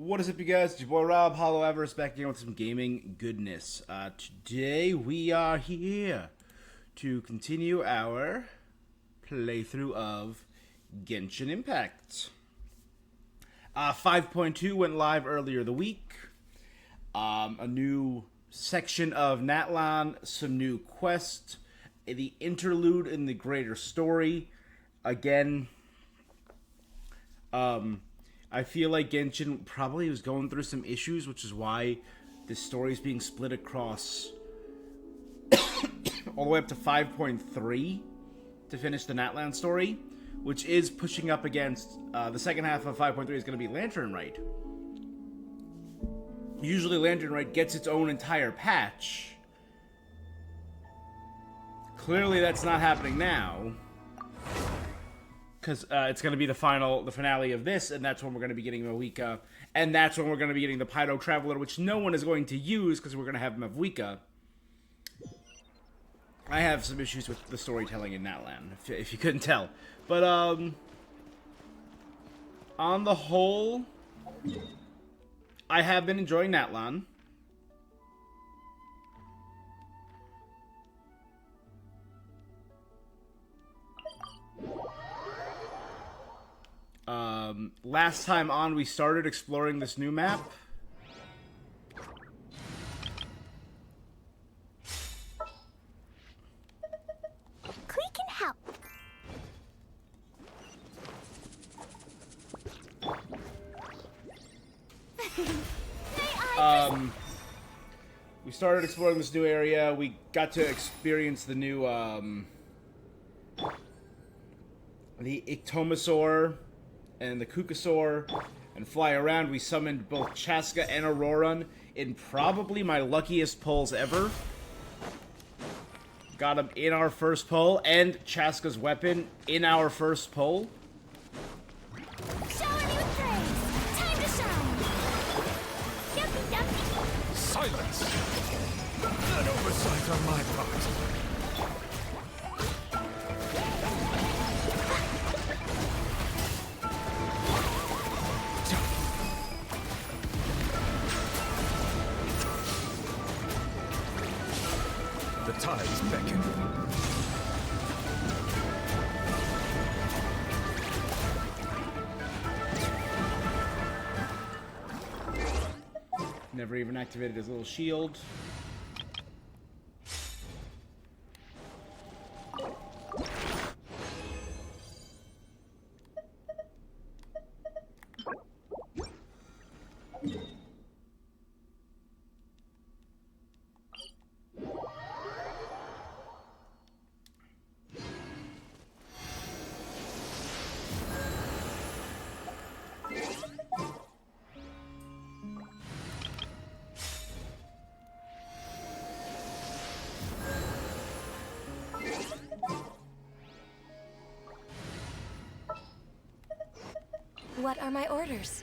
What is up, you guys? It's your boy Rob, Hollow Everest, back again with some gaming goodness. Today we are here to continue our playthrough of Genshin Impact. 5.2 went live earlier the week. A new section of Natlan, some new quests, the interlude in the greater story. Again, I feel like Genshin probably was going through some issues, which is why this story is being split across all the way up to 5.3 to finish the Natlan story, which is pushing up against the second half of 5.3 is going to be Lantern Rite. Usually Lantern Rite gets its own entire patch. Clearly that's not happening now, because it's going to be the finale of this, and that's when we're going to be getting Mawika, and that's when we're going to be getting the Pyro Traveler, which no one is going to use because we're going to have Mawika. I have some issues with the storytelling in Natlan, if you couldn't tell. But, on the whole, I have been enjoying Natlan. Last time on, we started exploring this new map. Click and help. We started exploring this new area. We got to experience the new, the Ictomasaur and the Kukasaur, and fly around. We summoned both Chaska and Auroran in probably my luckiest pulls ever. Got him in our first pull, and Chaska's weapon in our first pull. Shower me with praise. Time to shine. Yuppie yuppie. Silence! An oversight on my part. The tides beckon. Never even activated his little shield. What are my orders?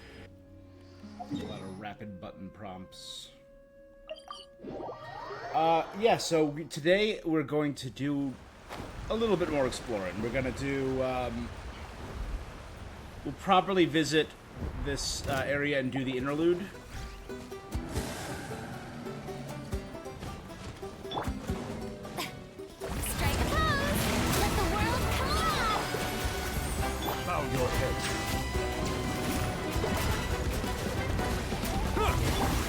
A lot of rapid button prompts. Yeah, so today we're going to do a little bit more exploring. We're going to do, we'll properly visit this area and do the interlude. Strike a pose. Let the world come alive. Bow your head.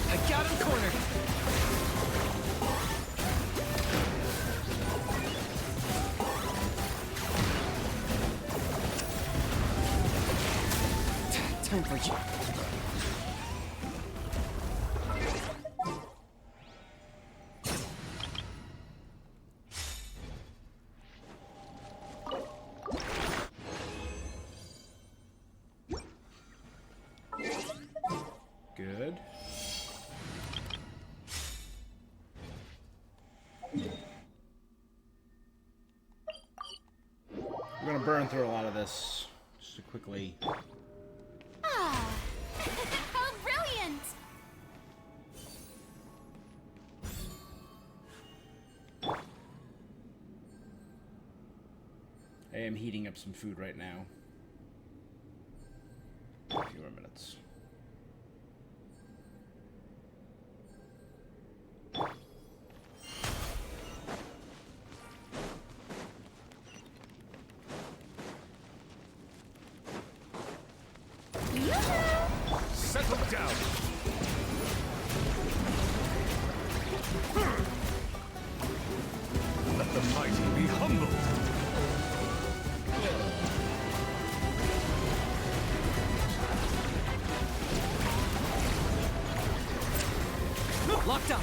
I got him cornered. Time for you. Good. We're gonna burn through a lot of this just to quickly. Ah. How brilliant. I am heating up some food right now. A few more minutes. Look down. Let the mighty be humbled. Locked up.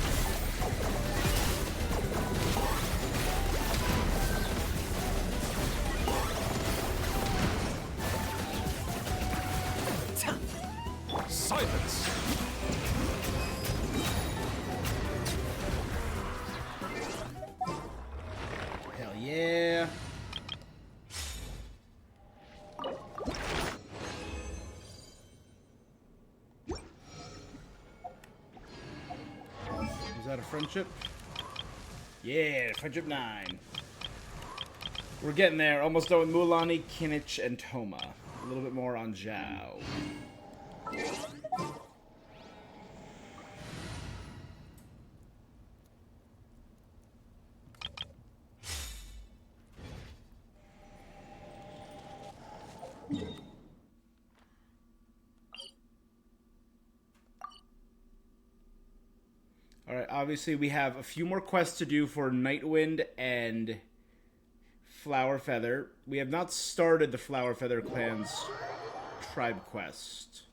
Silence. Hell yeah. Is that a friendship? Yeah, friendship 9. We're getting there. Almost done with Mulaney, Kinich, and Toma. A little bit more on Zhao. Alright, obviously we have a few more quests to do for Nightwind and Flower Feather. We have not started the Flower Feather clan's tribe quest.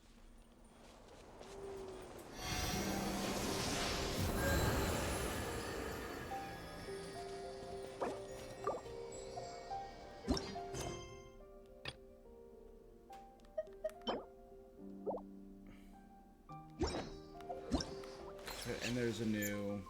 And there's a new...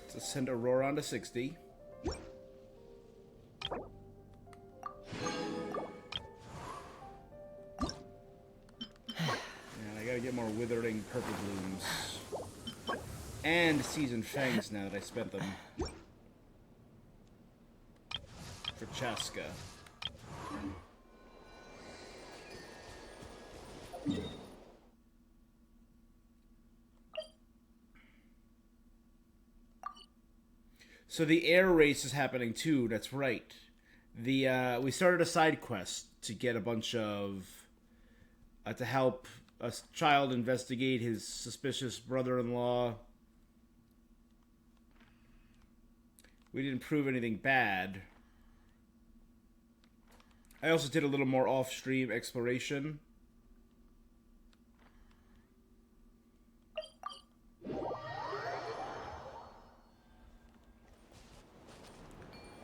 to send Aurora on to 60. And I gotta get more withering purple blooms. And seasoned fangs now that I spent them. For Chaska. So the air race is happening too. That's right. The we started a side quest to get a bunch of to help a child investigate his suspicious brother-in-law. We didn't prove anything bad. I also did a little more off-stream exploration.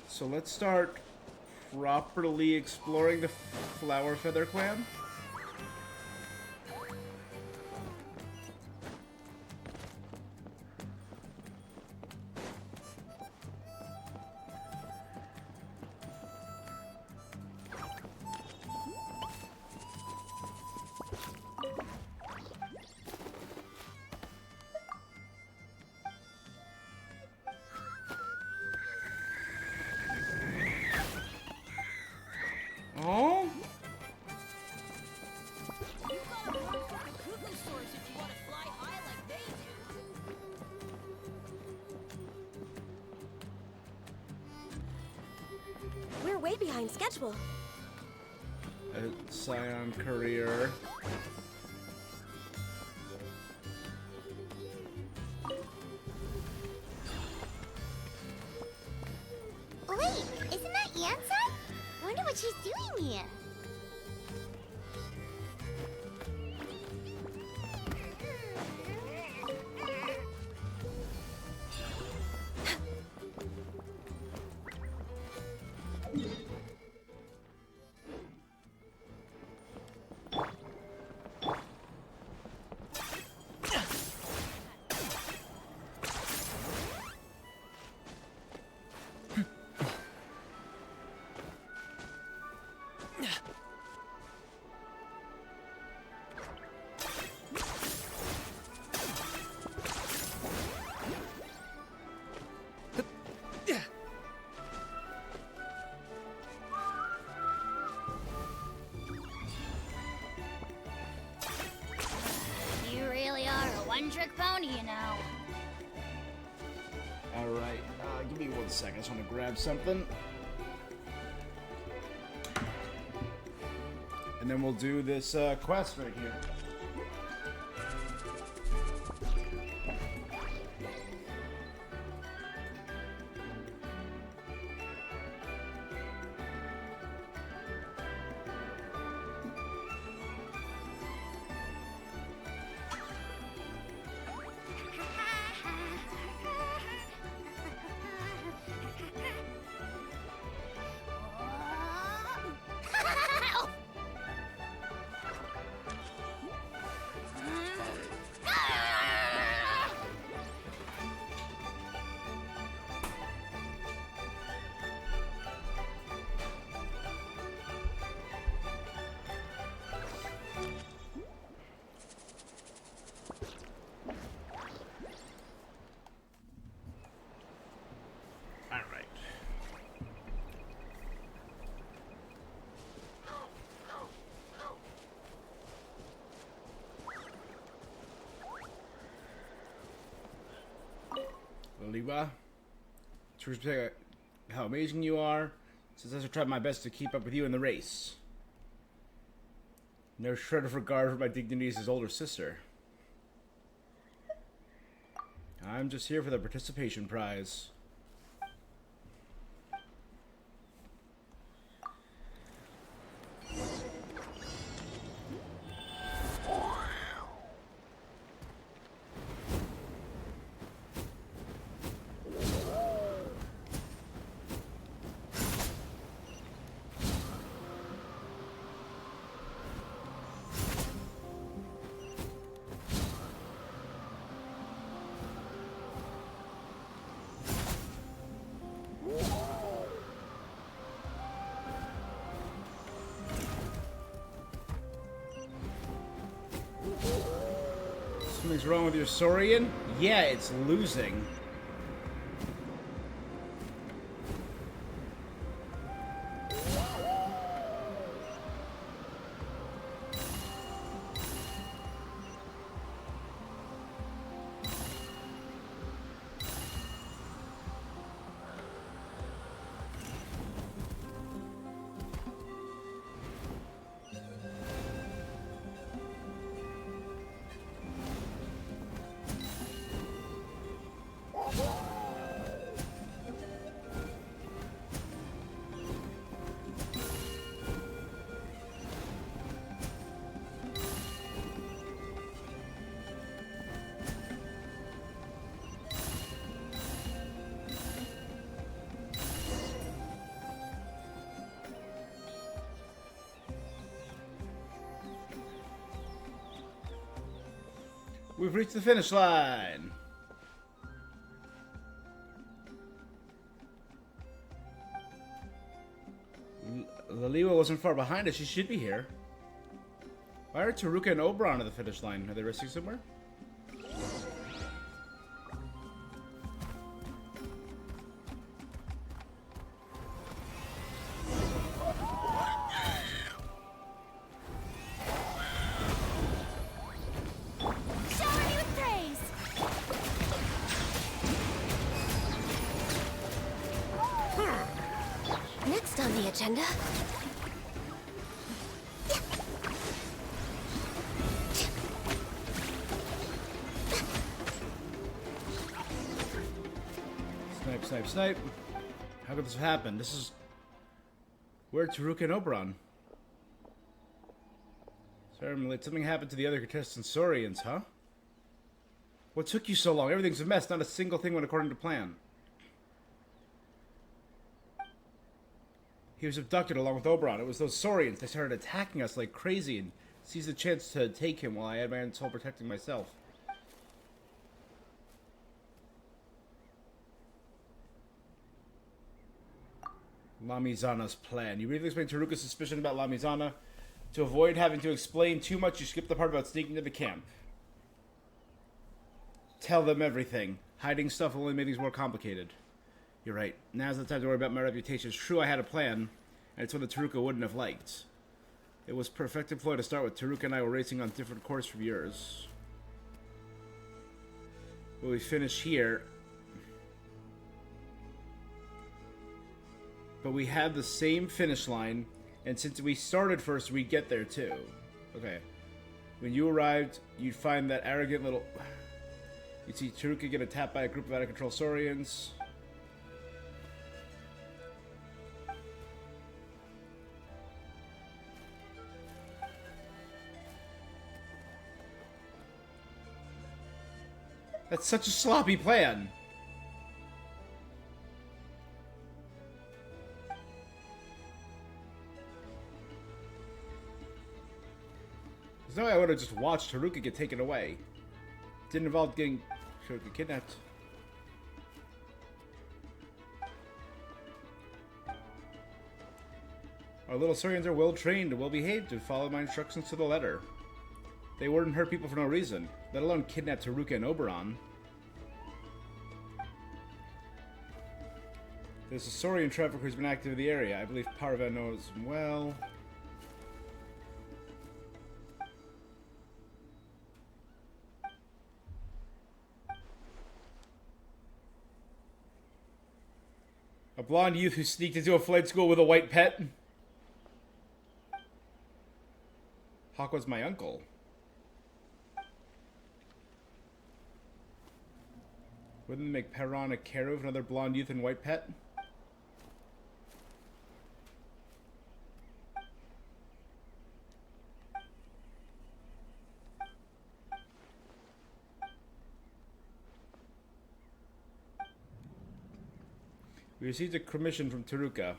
So let's start properly exploring the Flower Feather clan. Oh? You gotta run for the cuckoo source if you want to fly high like they do. We're way behind schedule. A Scion career. Wait, isn't that Yansa? Wonder what she's doing here. Give me 1 second. I just want to grab something. And then we'll do this quest right here. Liba, to respect how amazing you are, since I tried my best to keep up with you in the race. No shred of regard for my dignity as his older sister. I'm just here for the participation prize. Something's wrong with your Saurian? Yeah, it's losing. We've reached the finish line. Laliwa wasn't far behind us. She should be here. Why are Taruka and Oberon at the finish line? Are they resting somewhere? Next on the agenda. Snipe, snipe, snipe. How could this happen? This is... Where are Taruka and Oberon? Sorry, I'm late. Something happened to the other contestants' Saurians, huh? What took you so long? Everything's a mess. Not a single thing went according to plan. He was abducted along with Oberon. It was those Saurians. They started attacking us like crazy and seized the chance to take him while I had my own soul protecting myself. Lamizana's plan. You briefly explained Taruka's suspicion about Lamizana. To avoid having to explain too much, you skipped the part about sneaking into the camp. Tell them everything. Hiding stuff will only make things more complicated. You're right. Now's the time to worry about my reputation. It's true I had a plan, and it's one that Taruka wouldn't have liked. It was perfect employ to start with. Taruka and I were racing on different course from yours. When we finish here... but we had the same finish line, and since we started first, we'd get there too. Okay. When you arrived, you'd find that arrogant little... You'd see Taruka get attacked by a group of out-of-control Saurians. That's such a sloppy plan. There's no way I would have just watched Haruka get taken away. It didn't involve getting Haruka kidnapped. Our little Saurians are well trained and well behaved and follow my instructions to the letter. They wouldn't hurt people for no reason, let alone kidnap Taruka and Oberon. There's a Saurian trafficker who's been active in the area. I believe Parva knows him well. A blonde youth who sneaked into a flight school with a white pet. Hawk was my uncle. Wouldn't it make Perron a care of another blonde youth and white pet? We received a commission from Taruka.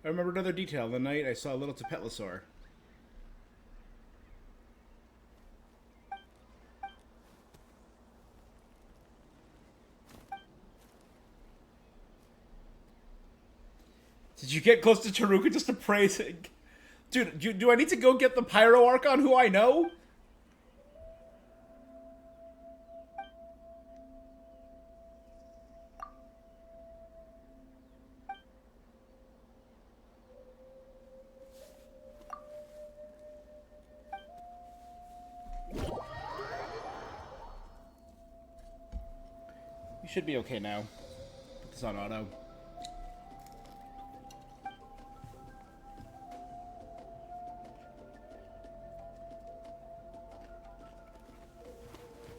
I remember another detail. The night I saw a little Tepetlosaur. Did you get close to Taruka just to praise it? Dude, do I need to go get the Pyro Archon who I know? You should be okay now. Put this on auto.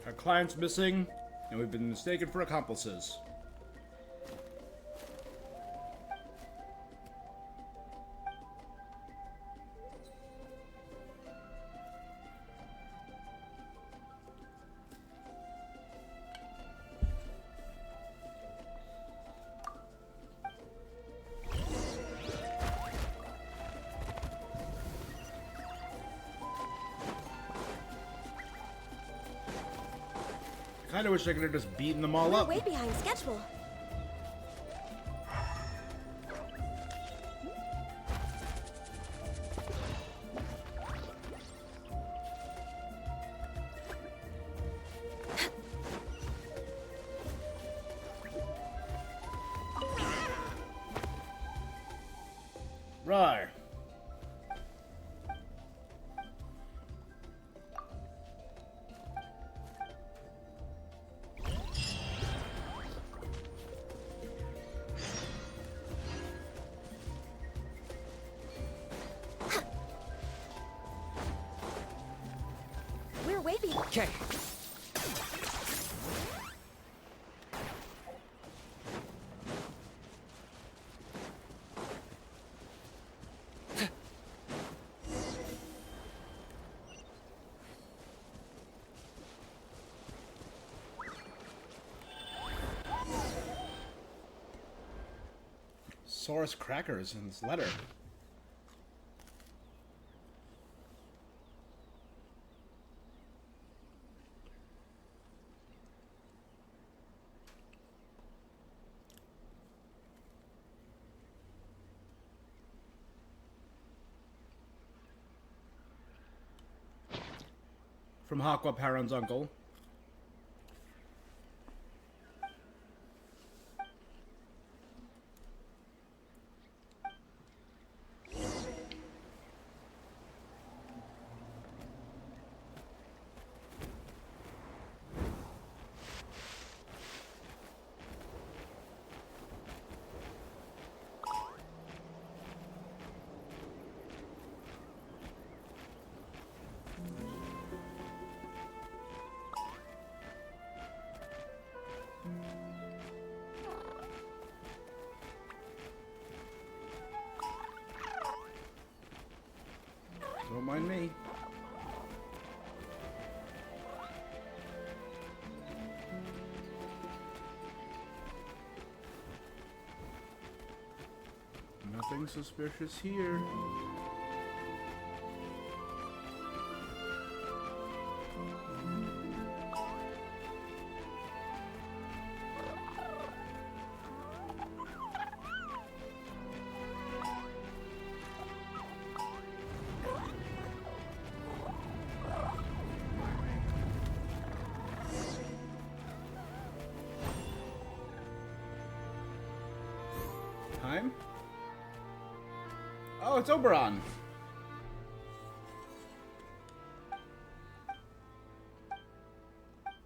Our client's missing, and we've been mistaken for accomplices. I kinda wish I could have just beaten them all We're up. way behind schedule. Rawr. We're way behind. Okay. Saurus crackers in this letter. From Hakwa, Paron's uncle. mind me. Nothing suspicious here. Time? Oh, it's Oberon.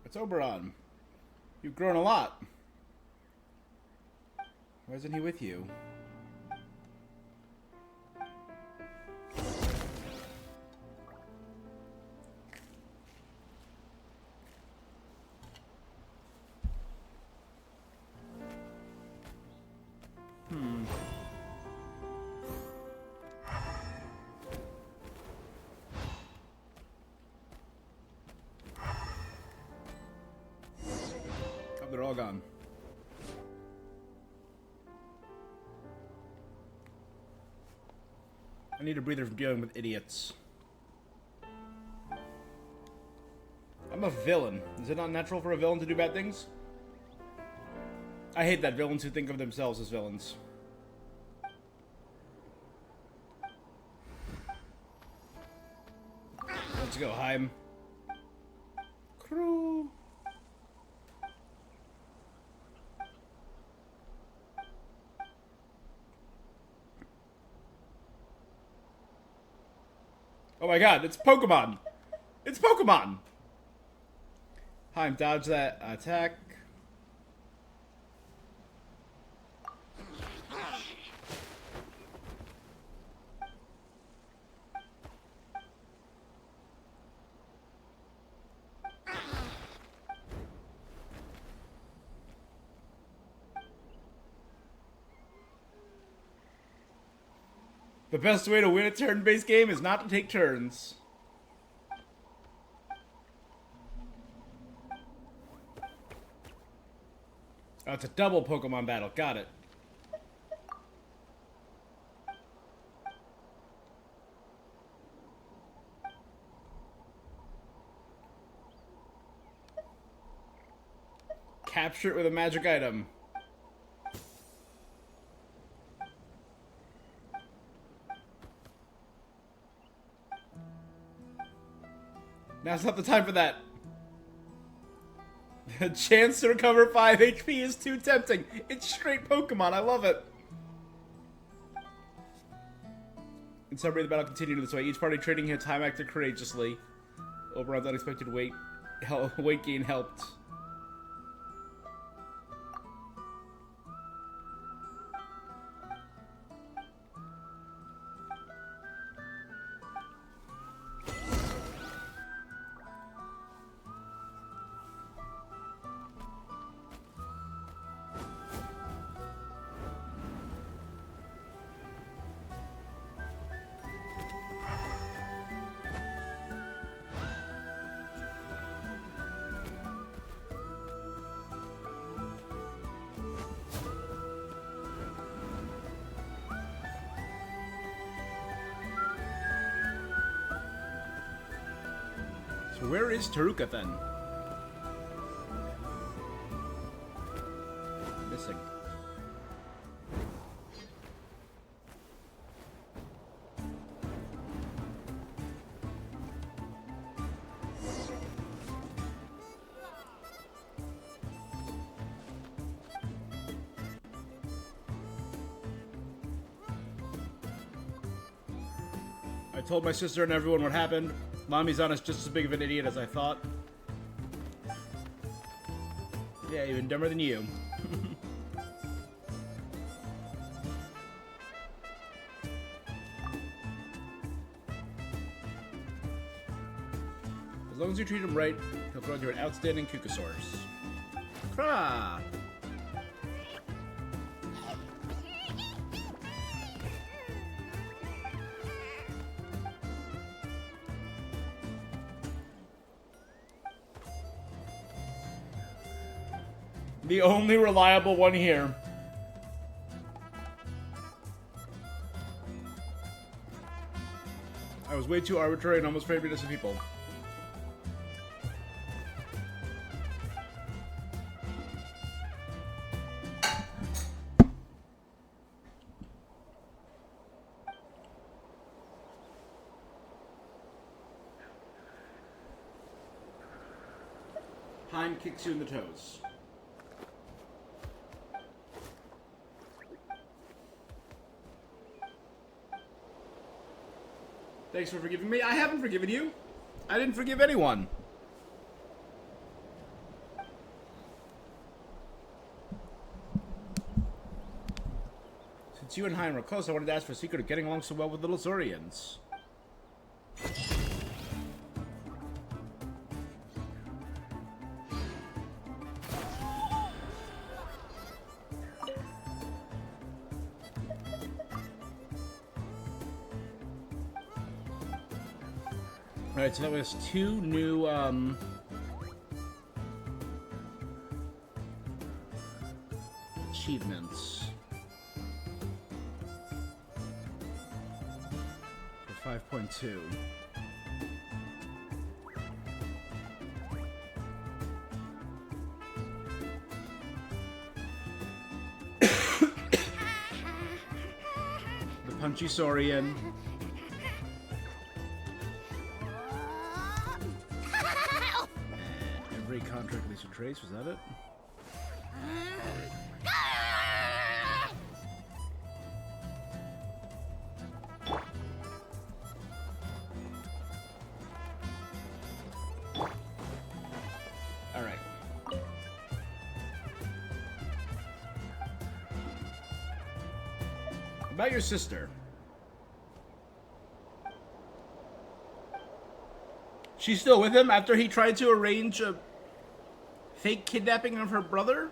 It's Oberon. You've grown a lot. Why isn't he with you? Oh, they're all gone. I need a breather from dealing with idiots. I'm a villain. Is it not natural for a villain to do bad things? I hate that villains who think of themselves as villains. Let's go, Heim. Crew. Oh my god, it's Pokemon! It's Pokemon! Heim, dodge that attack. The best way to win a turn-based game is not to take turns. Oh, it's a double Pokemon battle. Got it. Capture it with a magic item. Now's not the time for that. The chance to recover 5 HP is too tempting. It's straight Pokemon. I love it. In summary, the battle continued this way. Each party trading hits. Time acted courageously. Oberon's unexpected weight gain helped. So where is Taruka then? Missing. I told my sister and everyone what happened. Mommy's honest, just as big of an idiot as I thought. Yeah, even dumber than you. As long as you treat him right, he'll grow into an outstanding Kukasaurus. Krah! The only reliable one here. I was way too arbitrary and almost afraid to be innocent people. Hein kicks you in the toes. Thanks for forgiving me. I haven't forgiven you. I didn't forgive anyone. Since you and Hein were close, I wanted to ask for a secret of getting along so well with little Zorians. Alright, so that was 2 new, achievements. For 5.2. The Punchy Saurian. Every contract at least a trace, was that it? Alright. About your sister. She's still with him after he tried to arrange a fake kidnapping of her brother?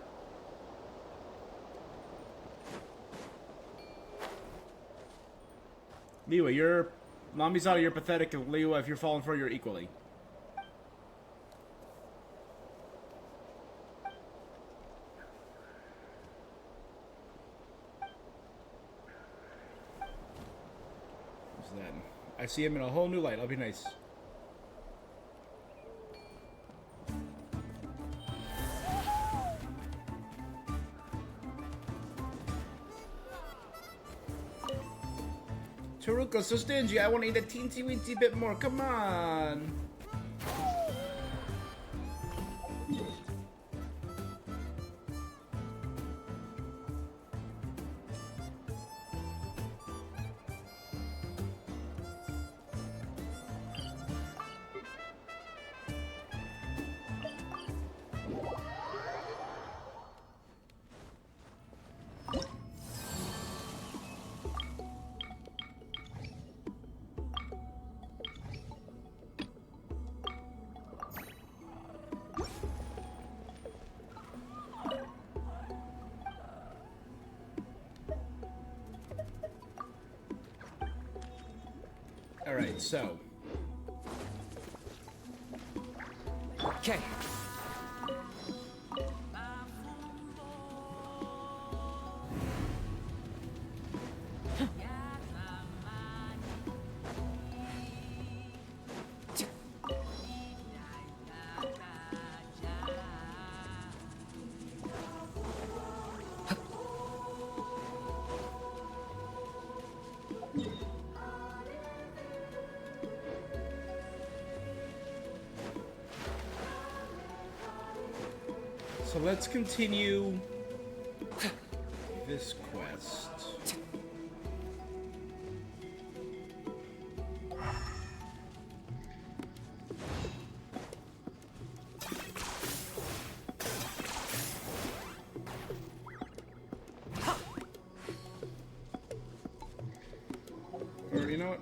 Liwa, you're... Namisato, you're pathetic, and Liwa, if you're falling for it, you're equally. What's that? I see him in a whole new light. I'll be nice. Taruko's so stingy. I want to eat a teensy weensy bit more. Come on. Alright, so. Okay. So let's continue this quest. Or you know what?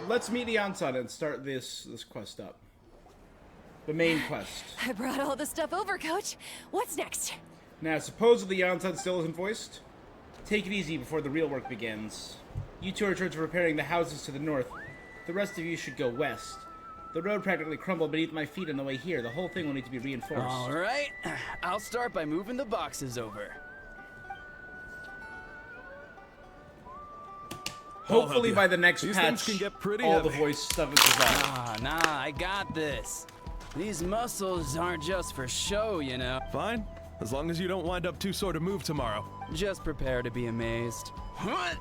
Let's meet the Ansada and start this quest up. The main quest. I brought all the stuff over, Coach. What's next? Now, supposedly Ansada still isn't voiced. Take it easy before the real work begins. You two are in charge of repairing the houses to the north. The rest of you should go west. The road practically crumbled beneath my feet on the way here. The whole thing will need to be reinforced. All right. I'll start by moving the boxes over. Hopefully by the next These patch, things can get pretty all heavy. the voice stuff is resolved. Nah, I got this. These muscles aren't just for show, you know. Fine, as long as you don't wind up too sore to move tomorrow. Just prepare to be amazed. What?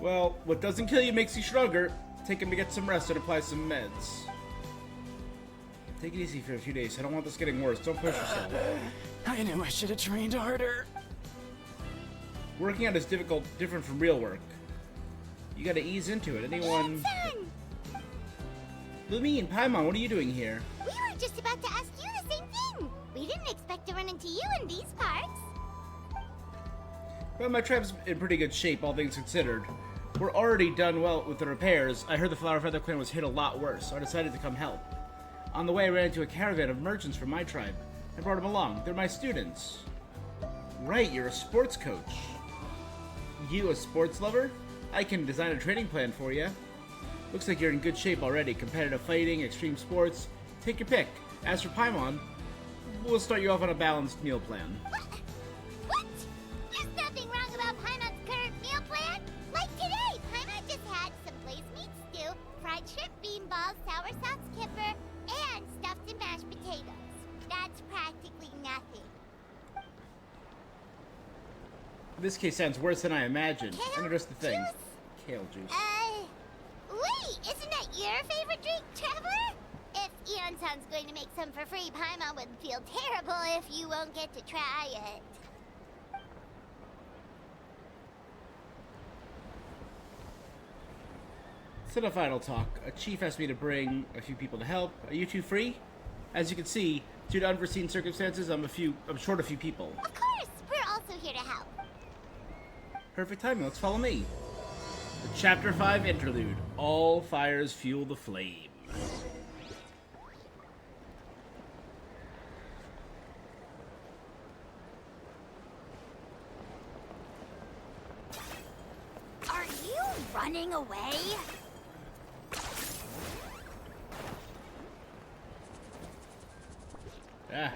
Well, what doesn't kill you makes you stronger. Take him to get some rest and apply some meds. Take it easy for a few days. I don't want this getting worse. Don't push yourself. I knew I should have trained harder. Working out is different from real work. You gotta ease into it. Anyone... Genshin! Lumi and Paimon, what are you doing here? We were just about to ask you the same thing. We didn't expect to run into you in these parts. Well, my tribe's in pretty good shape, all things considered. We're already done well with the repairs. I heard the Flower Feather clan was hit a lot worse, so I decided to come help. On the way, I ran into a caravan of merchants from my tribe. I brought them along. They're my students. Right, you're a sports coach. You a sports lover? I can design a training plan for you. Looks like you're in good shape already. Competitive fighting, extreme sports. Take your pick. As for Paimon, we'll start you off on a balanced meal plan. What? There's nothing wrong about Paimon's current meal plan. Like today, Paimon just had some glazed meat stew, fried shrimp bean balls, sour sauce kipper, and stuffed and mashed potatoes. That's practically nothing. This case sounds worse than I imagined. Kale And just the thing. juice? Kale juice. Wait, isn't that your favorite drink, Traveler? If Eon-san's going to make some for free, Paimon would feel terrible if you won't get to try it. Instead of final talk, a chief asked me to bring a few people to help. Are you two free? As you can see, due to unforeseen circumstances, I'm short a few people. Of course, we're also here to help. Perfect timing, let's follow me. The Chapter 5 Interlude. All fires fuel the flame. Are you running away? Ah.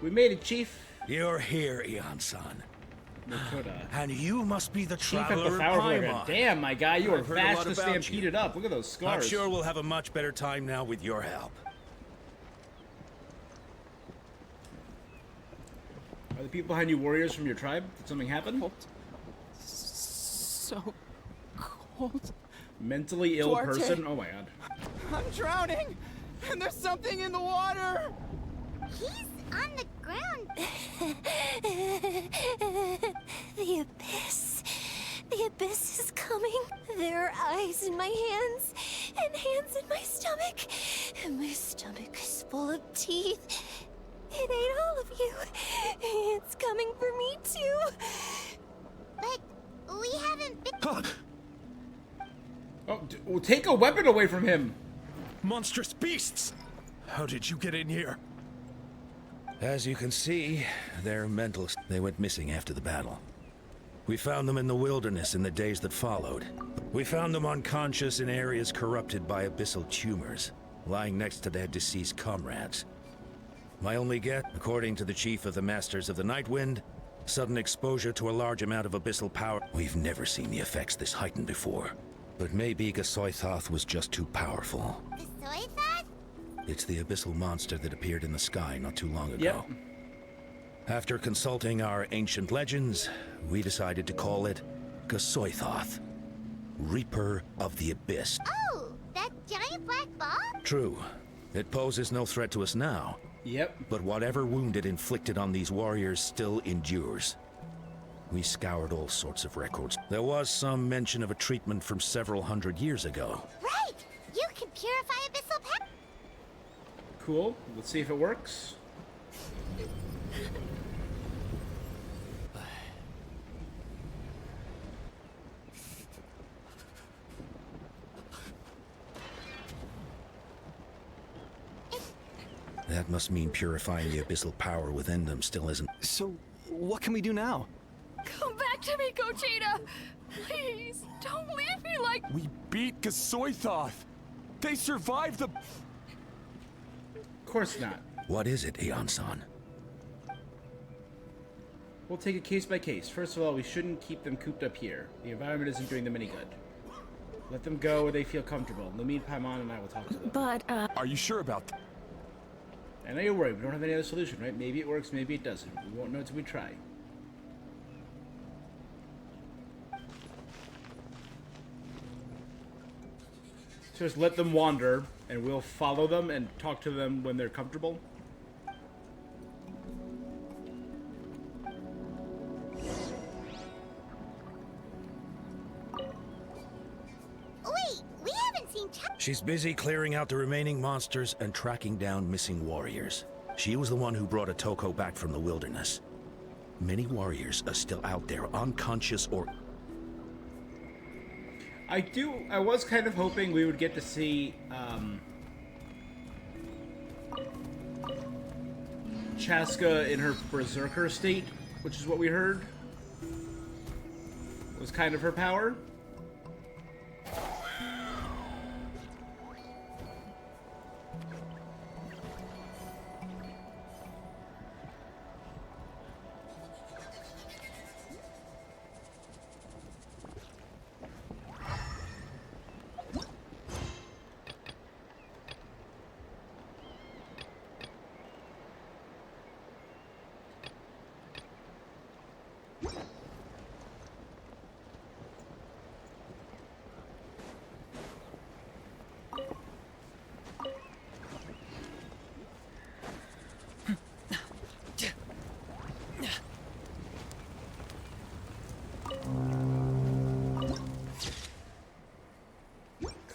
We made it, Chief. You're here, Eon-san. Nakota. And you must be the Chief at traveler the of Flower Burger. Paimon. Damn, my guy, you are I've heard a fast lot to about stampeded you. up. Look at those I'm scars. sure we'll have a much better time now with your help. Are the people behind you warriors from your tribe? Did something happen? So cold. Mentally ill Duarte. person? Oh my god. I'm drowning, and there's something in the water. He's on the ground. The abyss. The abyss is coming. There are eyes in my hands, and hands in my stomach. And my stomach is full of teeth. It ate all of you. It's coming for me too. But we haven't been. Oh, well, take a weapon away from him. Monstrous beasts! How did you get in here? As you can see, they're mental. They went missing after the battle. We found them in the wilderness in the days that followed. We found them unconscious in areas corrupted by abyssal tumors, lying next to their deceased comrades. My only guess, according to the chief of the Masters of the Nightwind, sudden exposure to a large amount of abyssal power. We've never seen the effects this heightened before. But maybe Gasoithoth was just too powerful. The soy thought? It's the abyssal monster that appeared in the sky not too long ago. Yep. After consulting our ancient legends, we decided to call it Gasoithoth, Reaper of the Abyss. Oh, that giant black ball? True, it poses no threat to us now, Yep. but whatever wound it inflicted on these warriors still endures. We scoured all sorts of records. There was some mention of a treatment from several hundred years ago. Right! You can purify abyssal power. Cool. Let's see if it works. That must mean purifying the abyssal power within them still isn't. So, what can we do now? Come back to me, Gogeta! Please, don't leave me like... We beat Gasoithoth. They survived the... Of course not. What is it, Aeon-san? We'll take it case by case. First of all, we shouldn't keep them cooped up here. The environment isn't doing them any good. Let them go where they feel comfortable. Lumine, Paimon, and I will talk to them. But, Are you sure about that? I know you're worried. We don't have any other solution, right? Maybe it works, maybe it doesn't. We won't know until we try. So just let them wander, and we'll follow them and talk to them when they're comfortable. Wait, we haven't seen She's busy clearing out the remaining monsters and tracking down missing warriors. She was the one who brought Atoko back from the wilderness. Many warriors are still out there, unconscious or... I was kind of hoping we would get to see, Chaska in her berserker state, which is what we heard was kind of her power.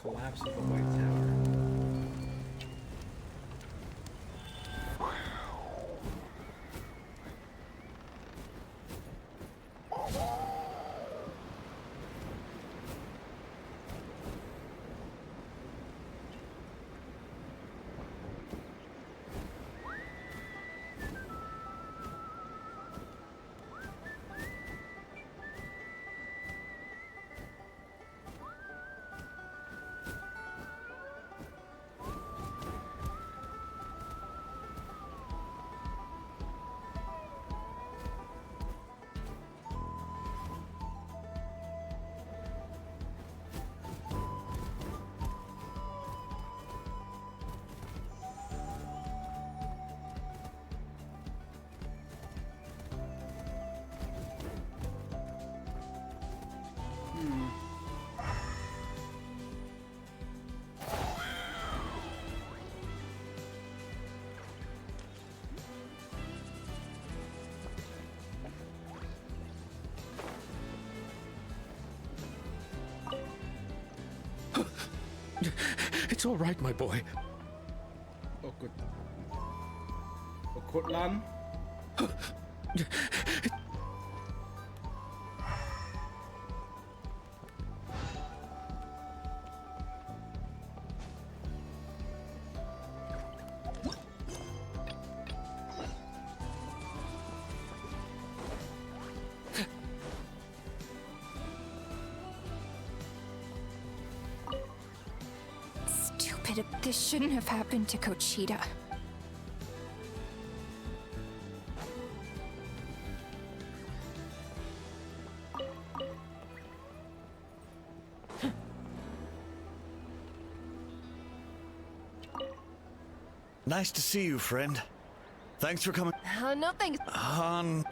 Collapse of the White Tower. It's all right, my boy. Oh, good. Okotlan? Stupid. This shouldn't have happened to Gogeta. Nice to see you, friend. Thanks for coming. No thanks.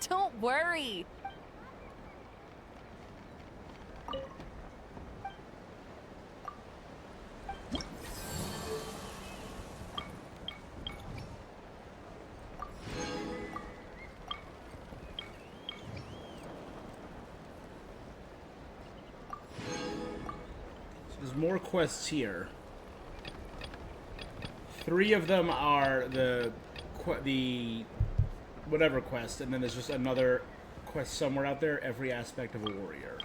Don't worry. There's more quests here. 3 of them are the whatever quest, and then there's just another quest somewhere out there. Every aspect of a warrior.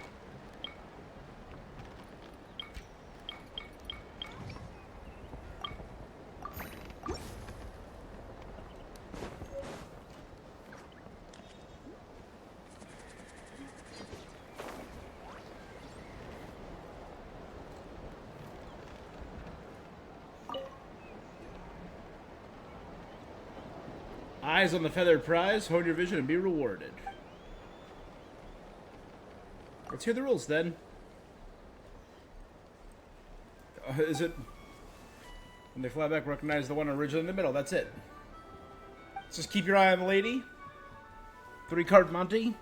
Eyes on the feathered prize, hone your vision, and be rewarded. Let's hear the rules, then. Is it... When they fly back, recognize the one originally in the middle. That's it. Just keep your eye on the lady. 3-card Monty.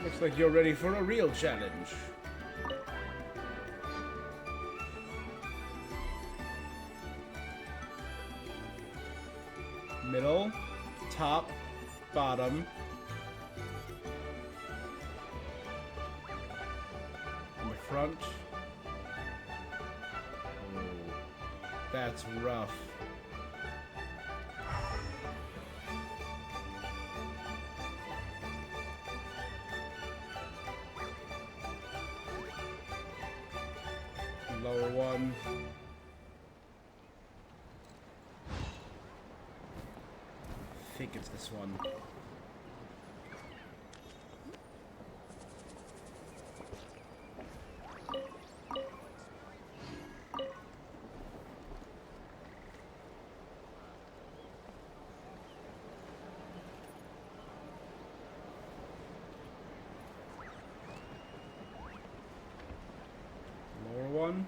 Looks like you're ready for a real challenge. Middle, top, bottom. And the front. Oh, that's rough. Lower one. I think it's this one. Lower one.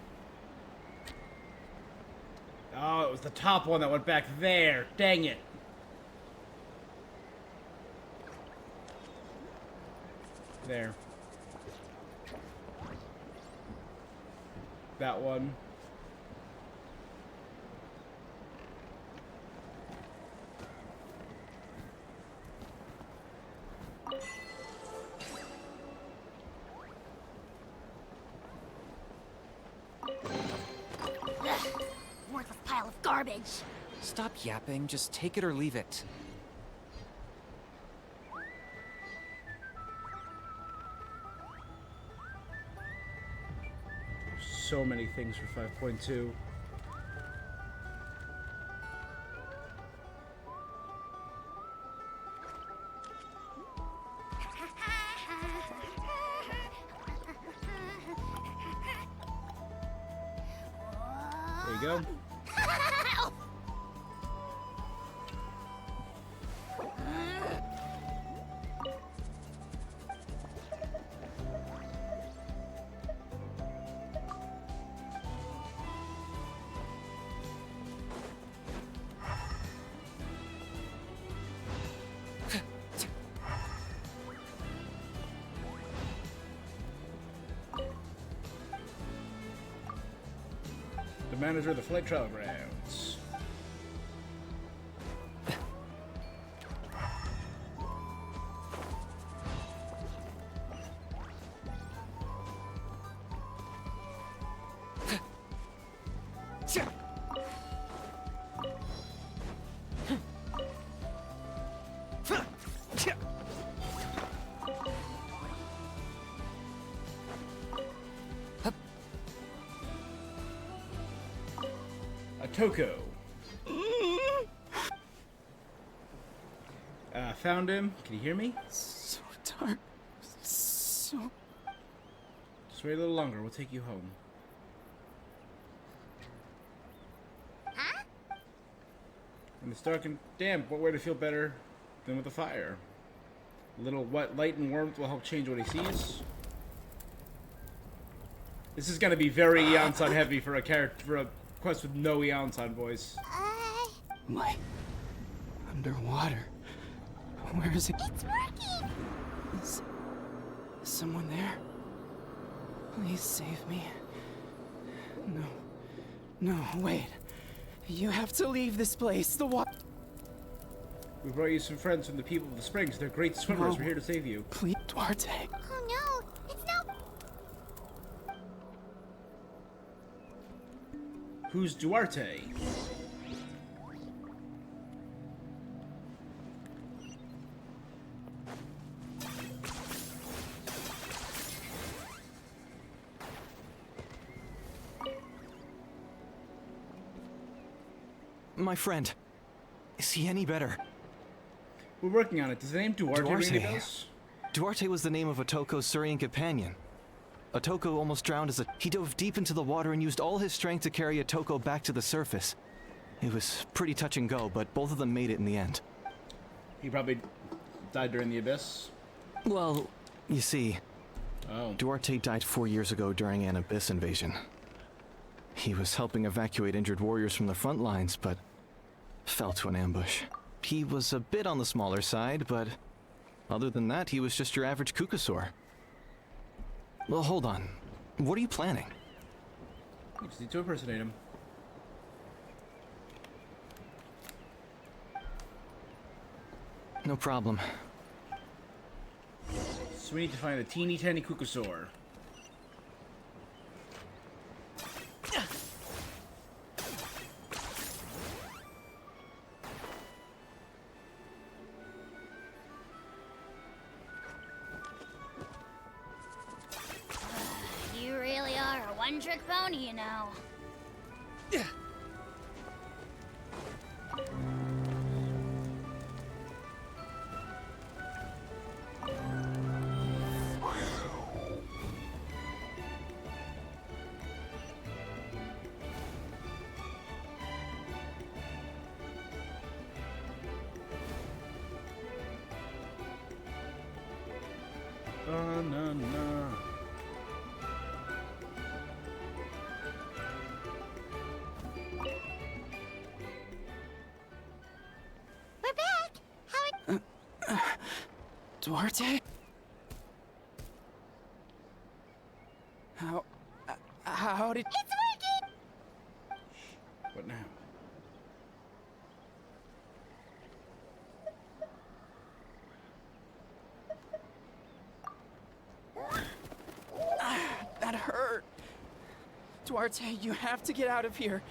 Oh, it was the top one that went back there. Dang it. There. That one. Worthless pile of garbage. Stop yapping, just take it or leave it. So many things for 5.2. There you go. The manager of the flight trial grounds. Toko. Found him. Can you hear me? So dark. So... Just wait a little longer. We'll take you home. Huh? When it's dark and damp, what way to feel better than with a fire? A little wet light and warmth will help change what he sees. This is gonna be very Eon-san heavy for a quest with no Eon-san voice. Like... underwater. Where is it? It's working! Is someone there? Please save me. No, wait. You have to leave this place. The water... We brought you some friends from the people of the springs. They're great swimmers. No. We're here to save you. Please, Duarte. Oh no! It's no... Who's Duarte? My friend. Is he any better? We're working on it. Does the name Duarte ring any Duarte. bells? Duarte was the name of Otoko's Surian companion. Otoko almost drowned as he dove deep into the water and used all his strength to carry Otoko back to the surface. It was pretty touch and go, but both of them made it in the end. He probably died during the abyss. Well, you see, Oh. Duarte died 4 years ago during an abyss invasion. He was helping evacuate injured warriors from the front lines, but fell to an ambush. He was a bit on the smaller side, but other than that, he was just your average Kukasaur. Well, hold on. What are you planning? We just need to impersonate him. No problem. So we need to find a teeny tiny Kukasaur. You really are a one-trick pony, you know. No. We're back! Duarte? How did... It's working! What now? That hurt. Duarte, you have to get out of here.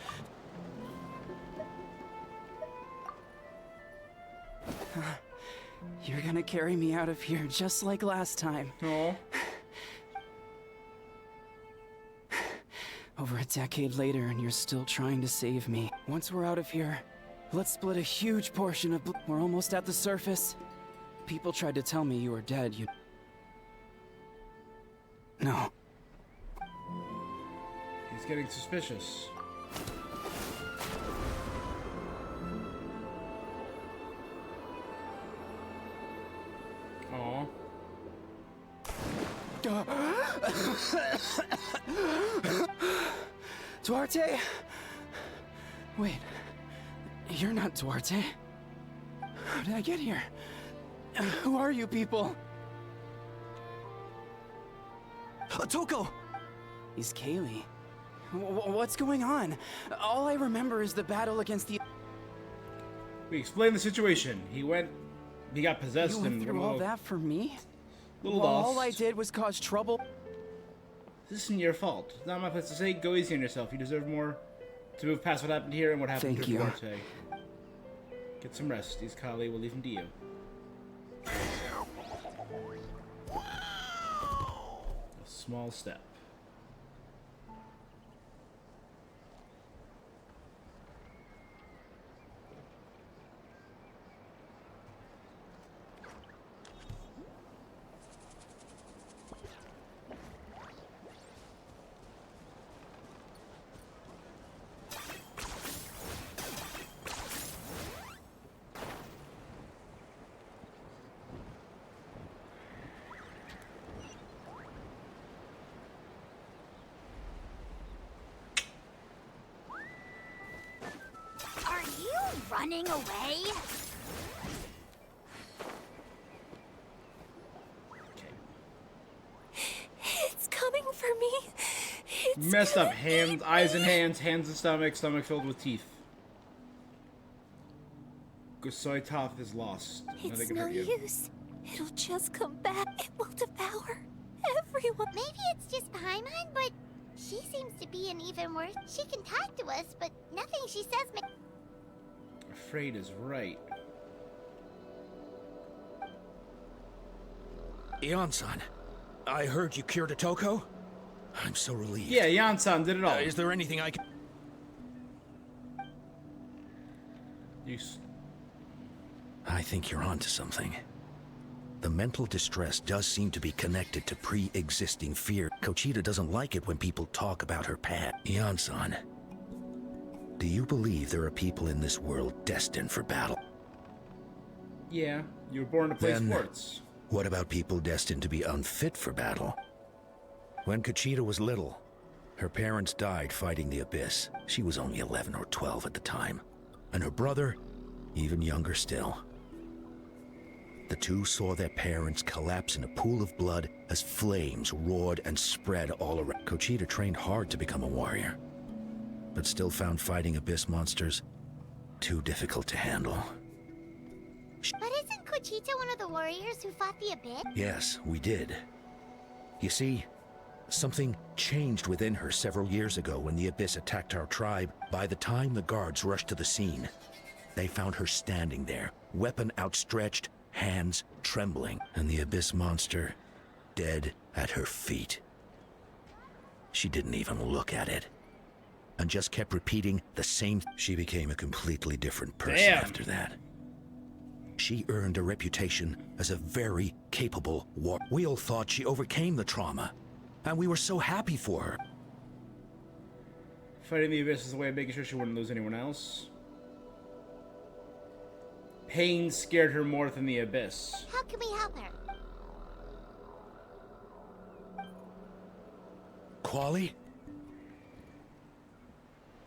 You're gonna carry me out of here just like last time. Oh. Over a decade later, and you're still trying to save me. Once we're out of here, let's split a huge portion of... We're almost at the surface. People tried to tell me you were dead, No. He's getting suspicious. Aw. Duarte? Wait, you're not Duarte. How did I get here? Who are you people? Otoko! He's Kaylee. What's going on? All I remember is the battle against the... We explained the situation. He got possessed You went and through all that for me? little All lost. I did was cause trouble? This isn't your fault. It's not my place to say. Go easy on yourself. You deserve more to move past what happened here and what happened Thank to you. Duarte. Get some rest. These Kali will leave him to you. A small step. running away? It's coming for me. It's Messed up. coming. Hands, eyes and hands, hands and stomach, stomach filled with teeth. Gosoitoth is lost. Nothing It's can no hurt you. use. It'll just come back. It will devour everyone. Maybe it's just Paimon, but she seems to be an even worse. She can talk to us, but nothing she says Afraid is right. Ion-san, I heard you cured Otoko? I'm so relieved. Yeah, Yan-san did it all. Is there anything I can... I think you're onto something. The mental distress does seem to be connected to pre-existing fear. Kochita doesn't like it when people talk about her past. Ion-san, do you believe there are people in this world destined for battle? Yeah, you were born to play Then- sports. What about people destined to be unfit for battle? When Kochita was little, her parents died fighting the Abyss. She was only 11 or 12 at the time. And her brother, even younger still. The two saw their parents collapse in a pool of blood as flames roared and spread all around. Kochita trained hard to become a warrior, but still found fighting Abyss monsters too difficult to handle. But isn't Kochita one of the warriors who fought the Abyss? Yes, we did. You see, something changed within her several years ago when the Abyss attacked our tribe. By the time the guards rushed to the scene, they found her standing there, weapon outstretched, hands trembling, and the Abyss monster dead at her feet. She didn't even look at it, and just kept repeating the same. She became a completely different person after that. She earned a reputation as a very capable warrior. We all thought she overcame the trauma, and we were so happy for her. Fighting the Abyss is a way of making sure she wouldn't lose anyone else. Pain scared her more than the Abyss. How can we help her? Quali?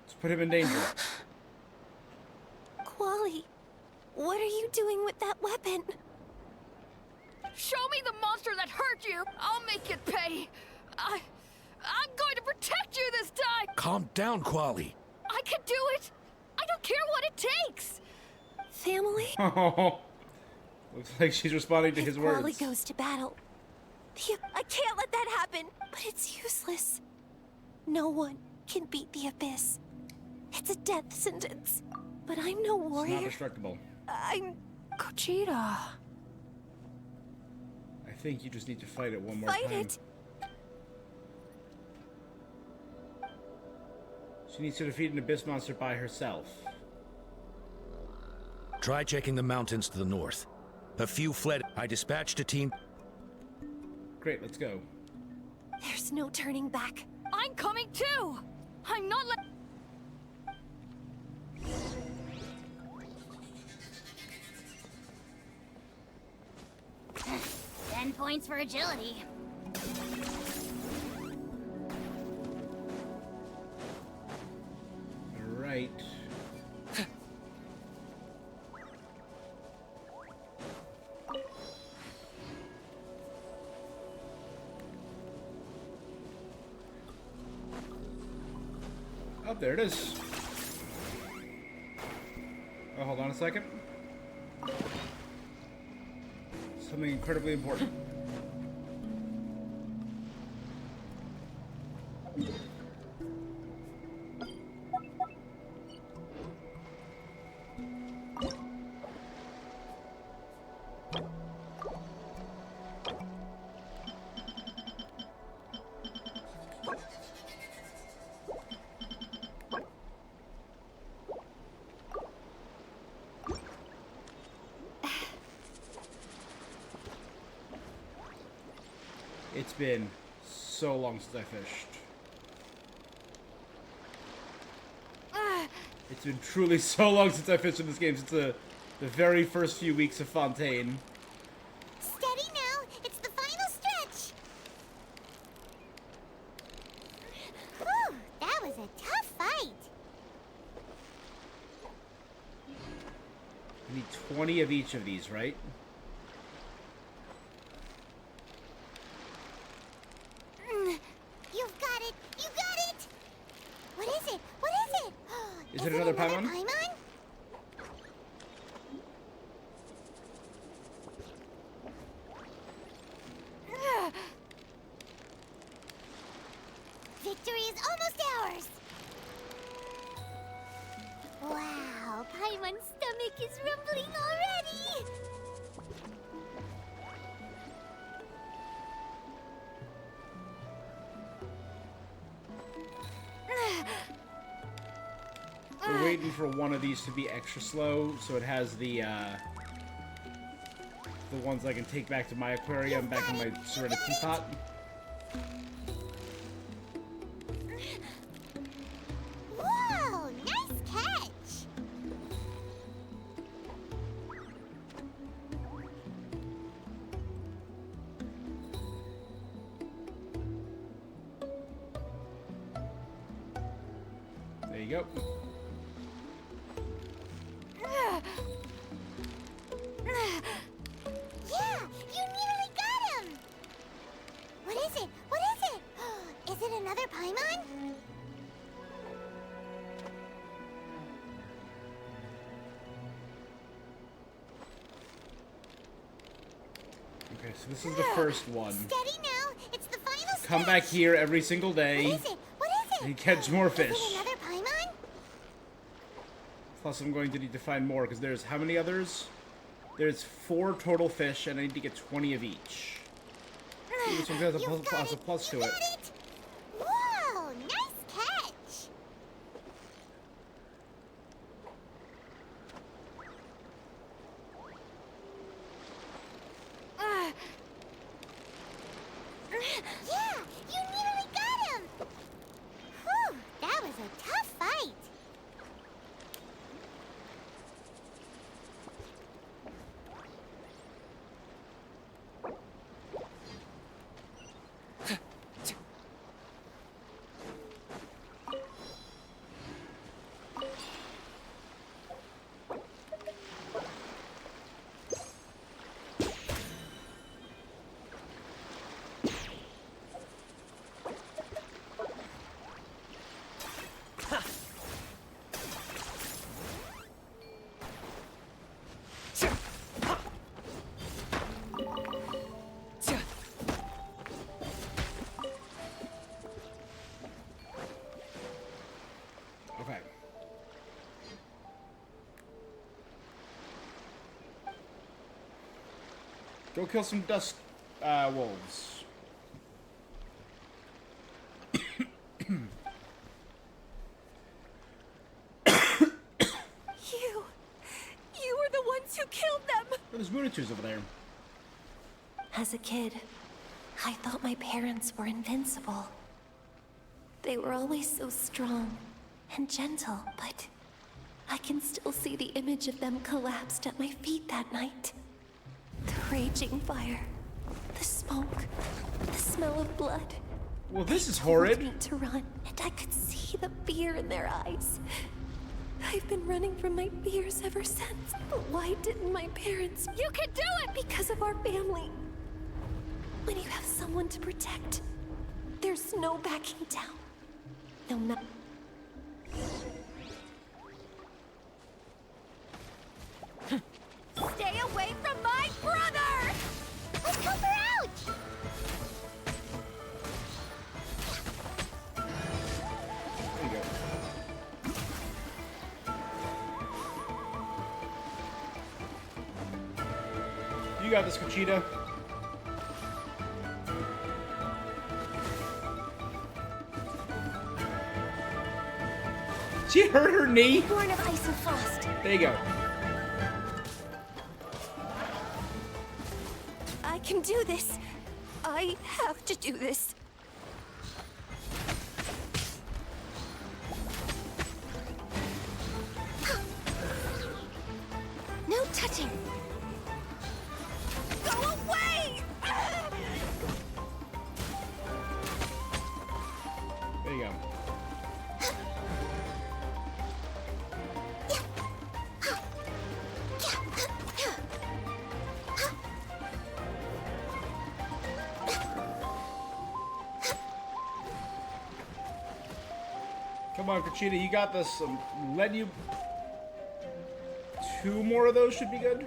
Let's put him in danger. Quali, what are you doing with that weapon? Show me the monster that hurt you. I'll make it pay. I'm going to protect you this time. Calm down, Quali. I can do it. I don't care what it takes. Family? Looks like she's responding to If his Quali words. goes to battle, I can't let that happen. But it's useless. No one can beat the Abyss. It's a death sentence. But I'm no It's not warrior. destructible. I'm Kochita. I think you just need to fight it one more fight time. it. She needs to defeat an Abyss monster by herself. Try checking the mountains to the north. A few fled. I dispatched a team. Great, let's go. There's no turning back. I'm coming too. I'm not let. 10 points for agility. Alright. Oh, there it is. Oh, hold on a second. Something incredibly important. It's been so long since I fished. It's been truly so long since I fished in this game, since the very first few weeks of Fontaine. Steady now. It's the final stretch. Whew, that was a tough fight. 20 of each of these, right? You've got it! You got it! What is it? What is it? Is it another Paimon? Paimon? Victory is almost ours! Wow, Paimon's stomach is rumbling already! We're waiting for one of these to be extra slow, so it has the ones I can take back to my aquarium, back in my Serenity pot. Whoa, nice catch! There you go. Yeah, you nearly got him! What is it? What is it? Is it another Paimon? Okay, so this is the first one. Steady now, it's the final Come stretch. back here every single day What is it? What is it? and catch more Is fish. it another Paimon? Plus, I'm going to need to find more, because there's how many others? There's 4 total fish, and I need to get 20 of each. Ooh, this one has a You've plus, got has a plus to You it. got it! Whoa, nice catch! Yeah, you nearly got him! Whew, that was a tough fight. Okay. Go kill some dust wolves. You were the ones who killed them! Oh, there's Munitu's over there. As a kid, I thought my parents were invincible. They were always so strong and gentle, but I can still see the image of them collapsed at my feet that night. The raging fire, the smoke, the smell of blood. Well, this is Told horrid. me to run, and I could see the fear in their eyes. I've been running from my fears ever since. But why didn't my parents? You can do it! Because of our family. When you have someone to protect, there's no backing down. No matter. Stay away from my brother! Let's help her out! There you go. You got this, Conchita. She hurt her knee. Born of ice and frost. There you go. I can do this. I have to do this. No touching. Go away! There you go. Come on, Kachita, you got this. Let you... 2 more of those should be good.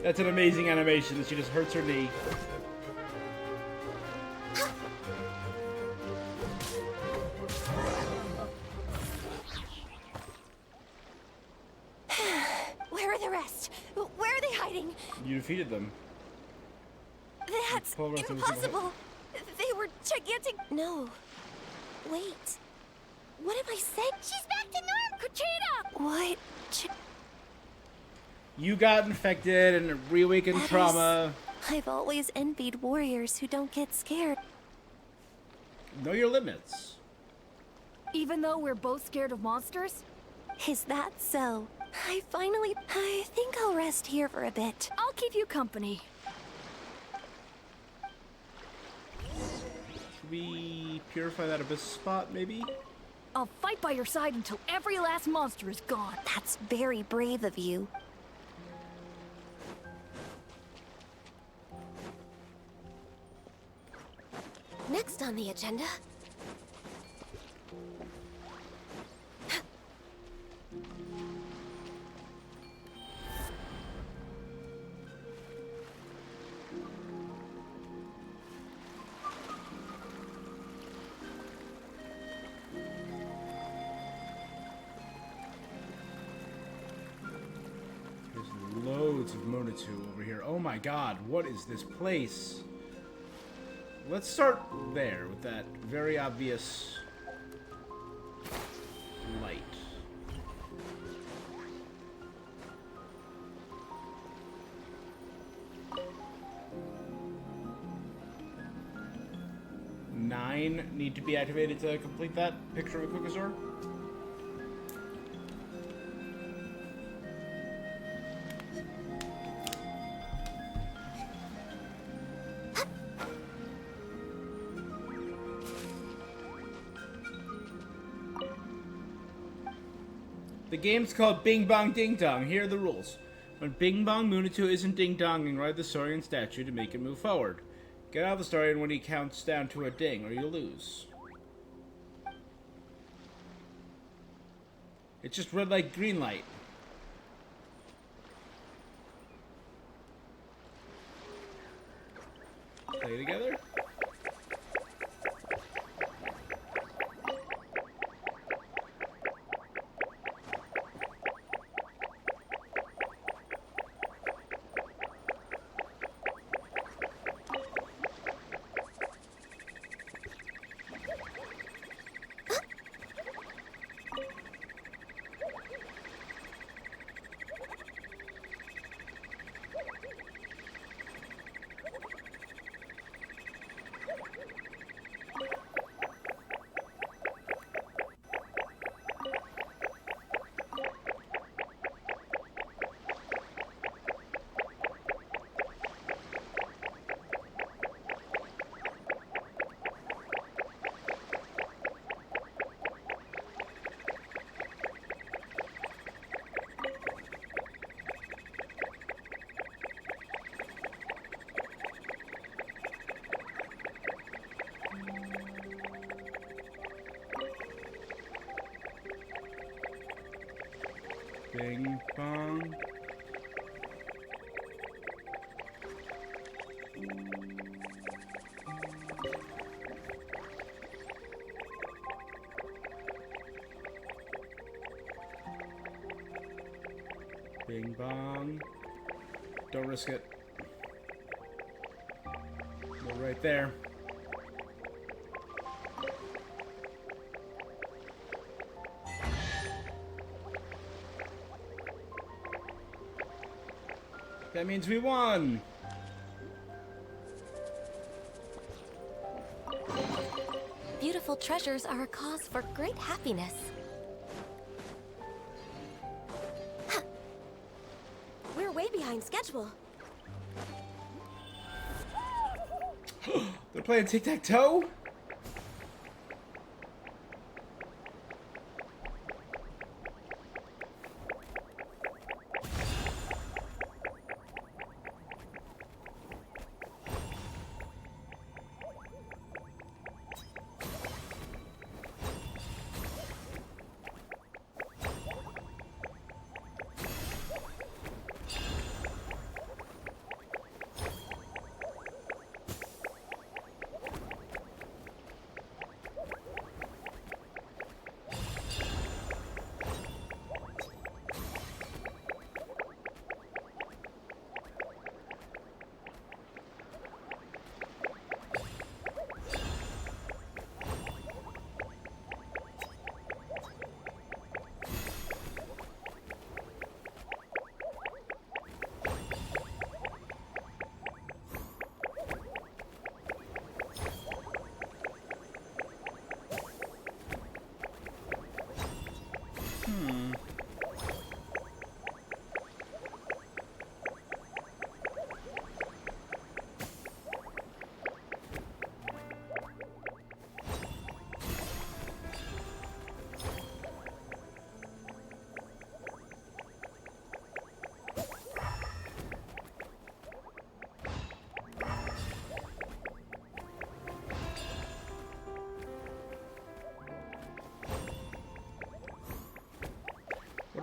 That's an amazing animation. She just hurts her knee. Where are the rest? Where are they hiding? You defeated them. That's Pull around to the impossible. They were gigantic. No. Wait. What am I saying? She's back to normal! Kuchita! What? You got infected and reawakened That trauma. I've always envied warriors who don't get scared. Know your limits. Even though we're both scared of monsters, Is that so? I think I'll rest here for a bit. I'll keep you company. Should we purify that abyss spot, maybe? I'll fight by your side until every last monster is gone. That's very brave of you. Next on the agenda. There's loads of Monitu over here. Oh my god, what is this place? Let's start there with that very obvious light. Nine need to be activated to complete that picture of a Quickazor. The game's called Bing Bong Ding Dong. Here are the rules. When Bing Bong Munitu isn't ding donging, ride the Saurian statue to make it move forward. Get out of the story when he counts down to a ding, or you lose. It's just red light, green light. Play together? Bing bong. Bing bong. Don't risk it. We're right there. That means we won! Beautiful treasures are a cause for great happiness. Huh. We're way behind schedule. They're playing tic-tac-toe?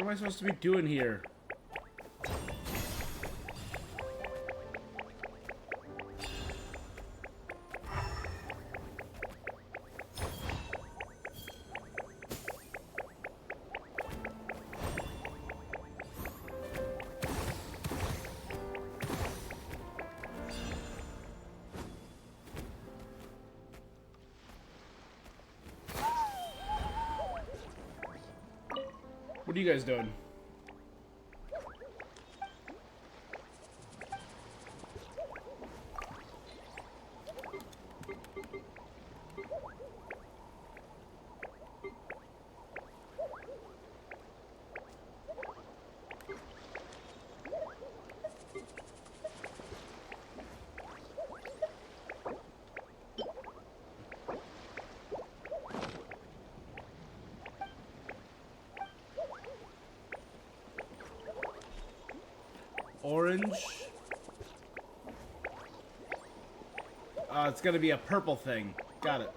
am I supposed to be doing here? What are you guys doing? Orange. It's gonna be a purple thing. Got it.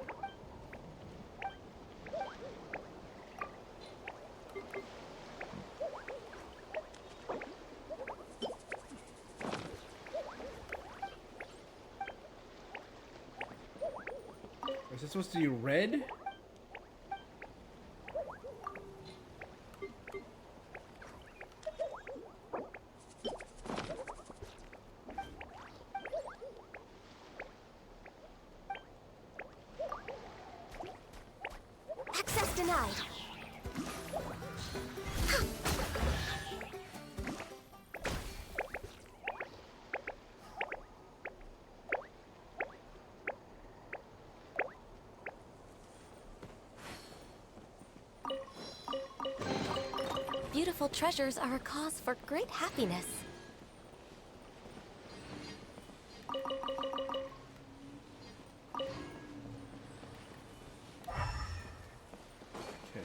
Is this supposed to be red? Access denied. Beautiful treasures are a cause for great happiness. Okay.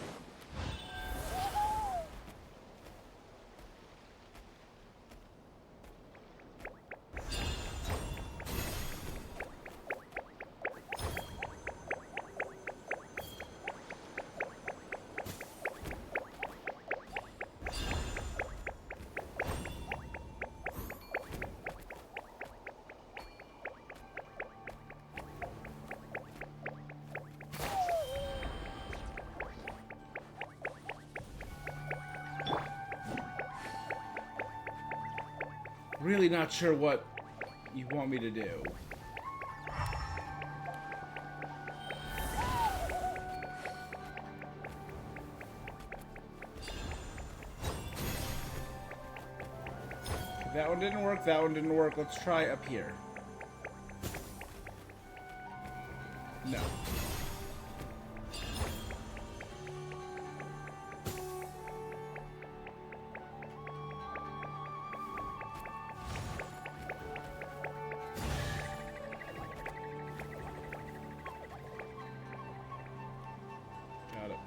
Really not sure what you want me to do. That one didn't work, that one didn't work. Let's try up here. No. Got it.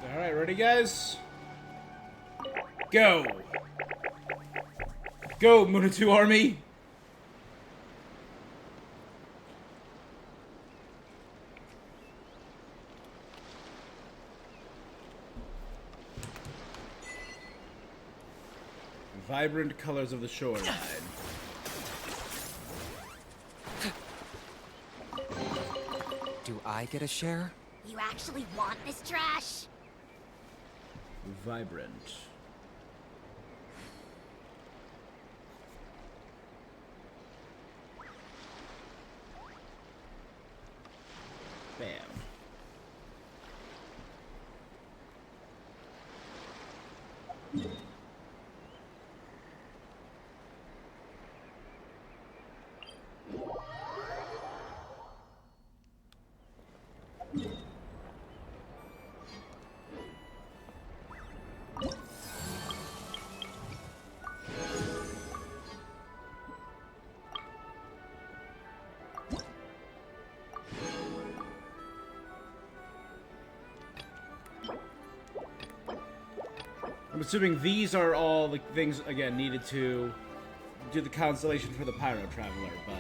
Alright, ready guys? Go! Go, Munatu Army! Vibrant colors of the shoreline. Do I get a share? You actually want this trash? Vibrant. Bam. I'm assuming these are all the things, again, needed to do the constellation for the Pyro Traveler, but...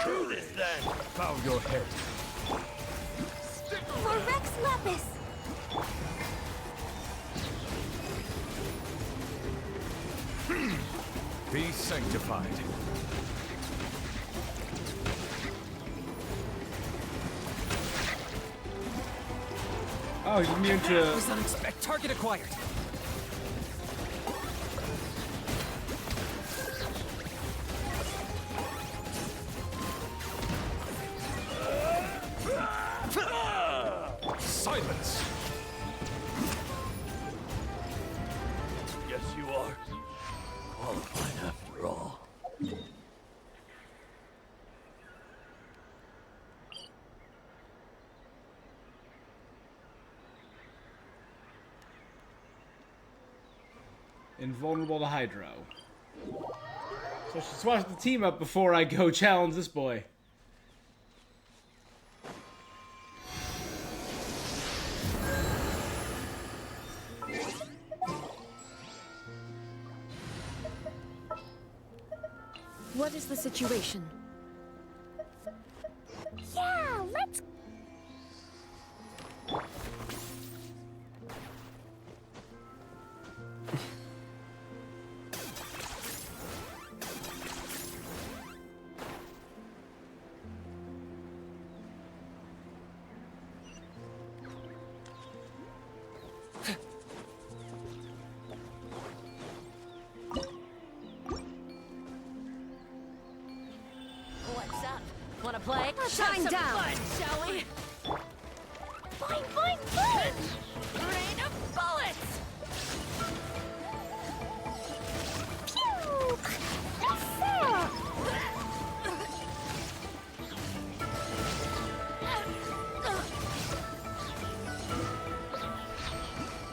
Do this then! Bow your head. For Rex Lapis! Be sanctified. Oh, he's immune to... Was unexpected. Target acquired. Silence! Yes, you are. Qualified after all. Invulnerable to Hydro. So I should swatch the team up before I go challenge this boy. What is the situation? Yeah, let's... What's up? Wanna play? Shine Have some down. fun, shall we? Boing, boing, boing! Rain of bullets! Pew! Yes, sir!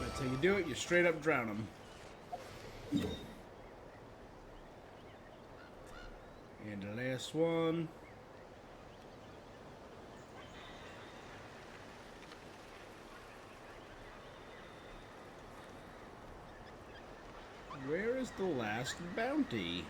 That's how you do it, you straight up drown him. And the last one. Where is the last bounty?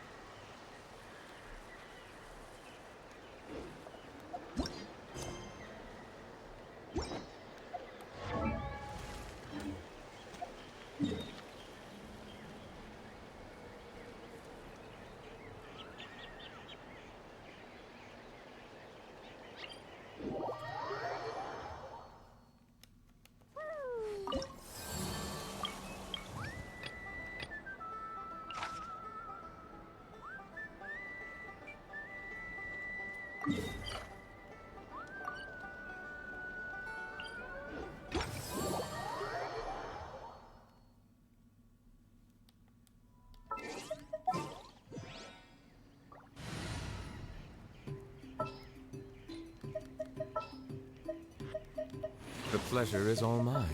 The pleasure is all mine.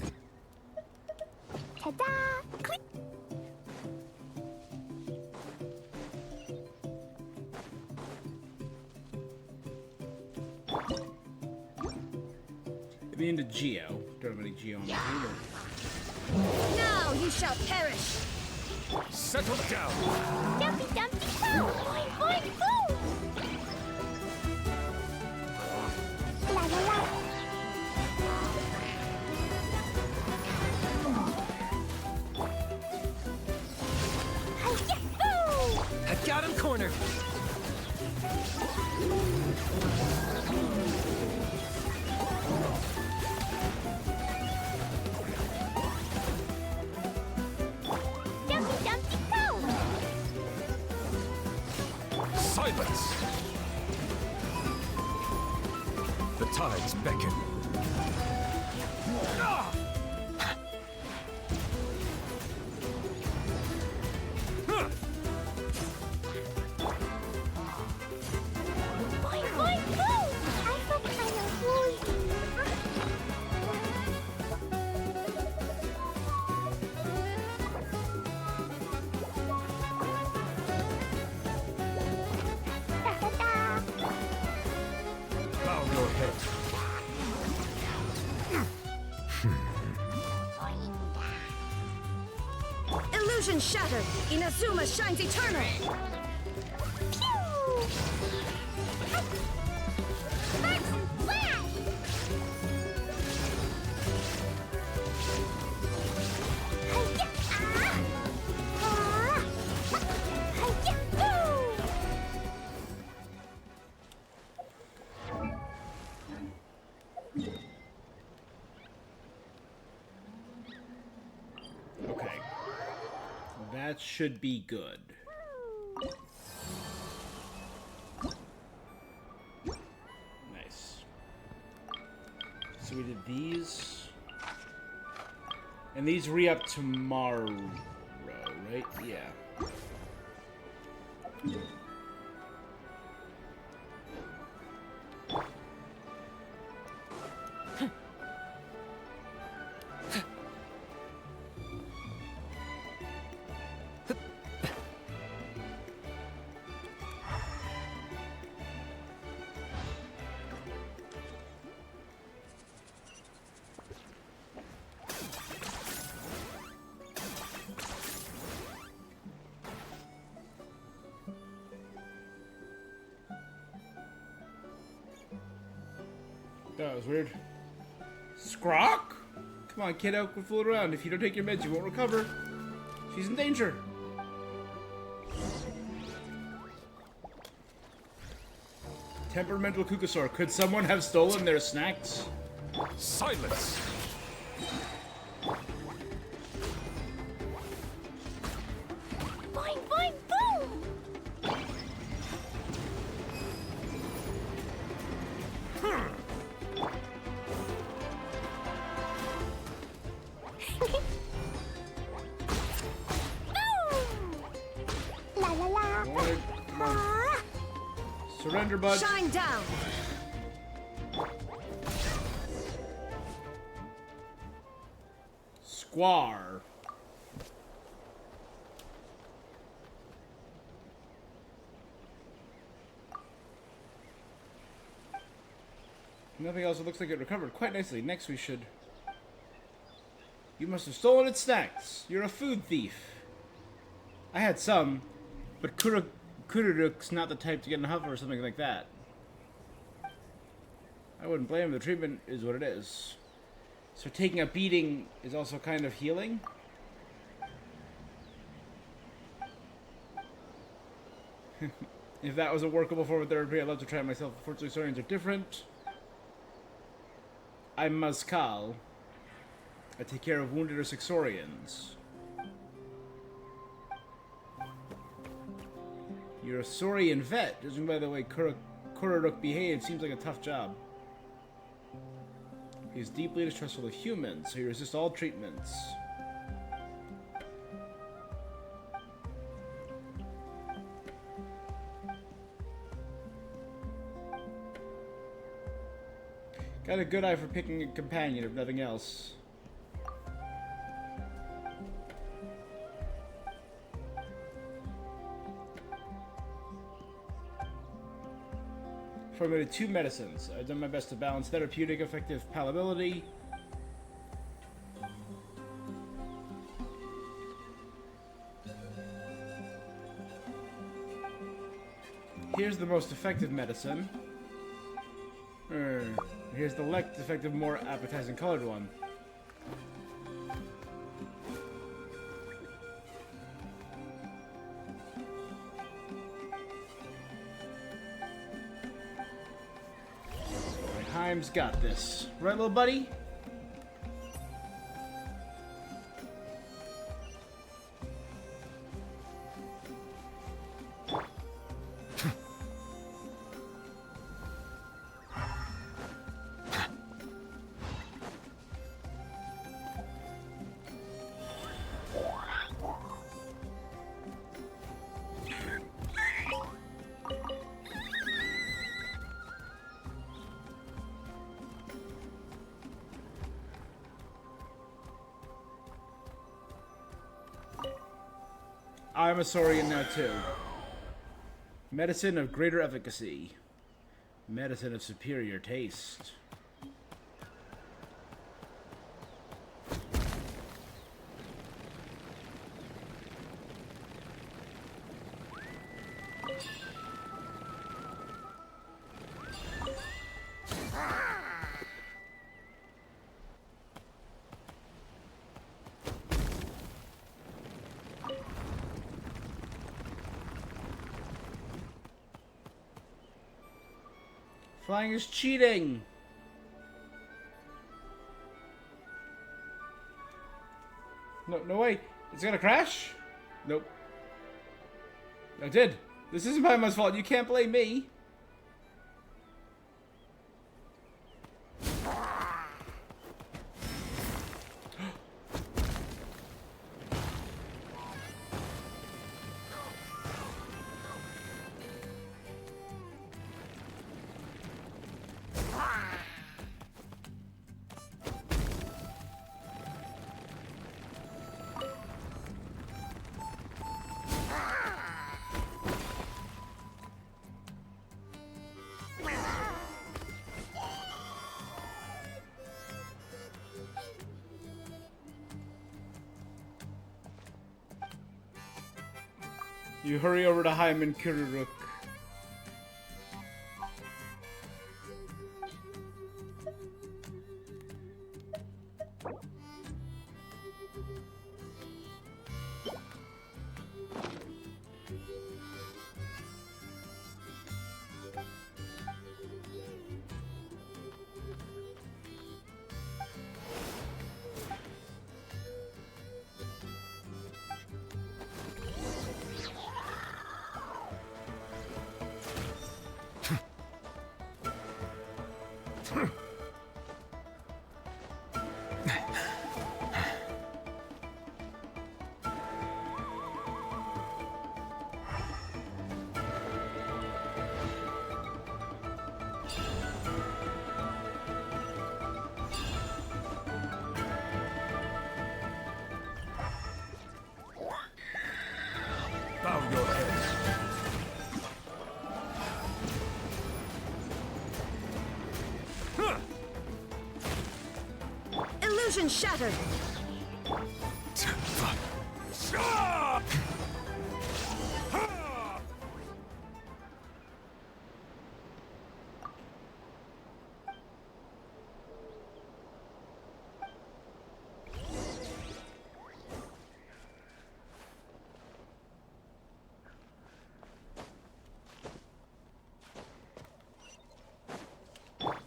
Ta-da! Click! Maybe into Geo. Don't have any Geo on my finger. Now you shall perish! Settle down! Dumpy, dumpy, boo! Boing, boing, boo! La la la! Hi-yahoo! I got him cornered. gods beckon. Boing, boing, boom! I hope I know who you are. Bow your head. Illusion shattered. Inazuma shines eternal. Okay. That should be good. Nice. So we did these. And these re-up tomorrow, right? Yeah. That was weird. Scrock? Come on, kiddo, quit fooling around. If you don't take your meds, you won't recover. She's in danger. Temperamental Kukasaur. Could someone have stolen their snacks? Silence! Boing, boing, boom! La la la. Come on. Surrender, bud. Shine down. Squar. Nothing else. It looks like it recovered quite nicely. Next we should... You must have stolen its snacks. You're a food thief. I had some, but Kururuk's not the type to get in a huff or something like that. I wouldn't blame him. The treatment is what it is. So taking a beating is also kind of healing? If that was a workable form of therapy, I'd love to try it myself. Unfortunately, Saurians are different. I'm Mazkal. I take care of wounded or sick Saurians. You're a Saurian vet. Judging by the way Kururuk behaves, seems like a tough job. He's deeply distrustful of humans, so he resists all treatments. Got a good eye for picking a companion, if nothing else. Formulated 2 medicines. I've done my best to balance therapeutic, effective palatability. Here's the most effective medicine. Here's the less effective, more appetizing colored one. Heim's got this. Right, little buddy? I'm a Saurian now too. Medicine of greater efficacy. Medicine of superior taste. Flying is cheating! No way. It's gonna crash? Nope. I did. This isn't Paimon's fault. You can't blame me. You hurry over to Hyman Kururuk. Bow your heads. Illusion shattered.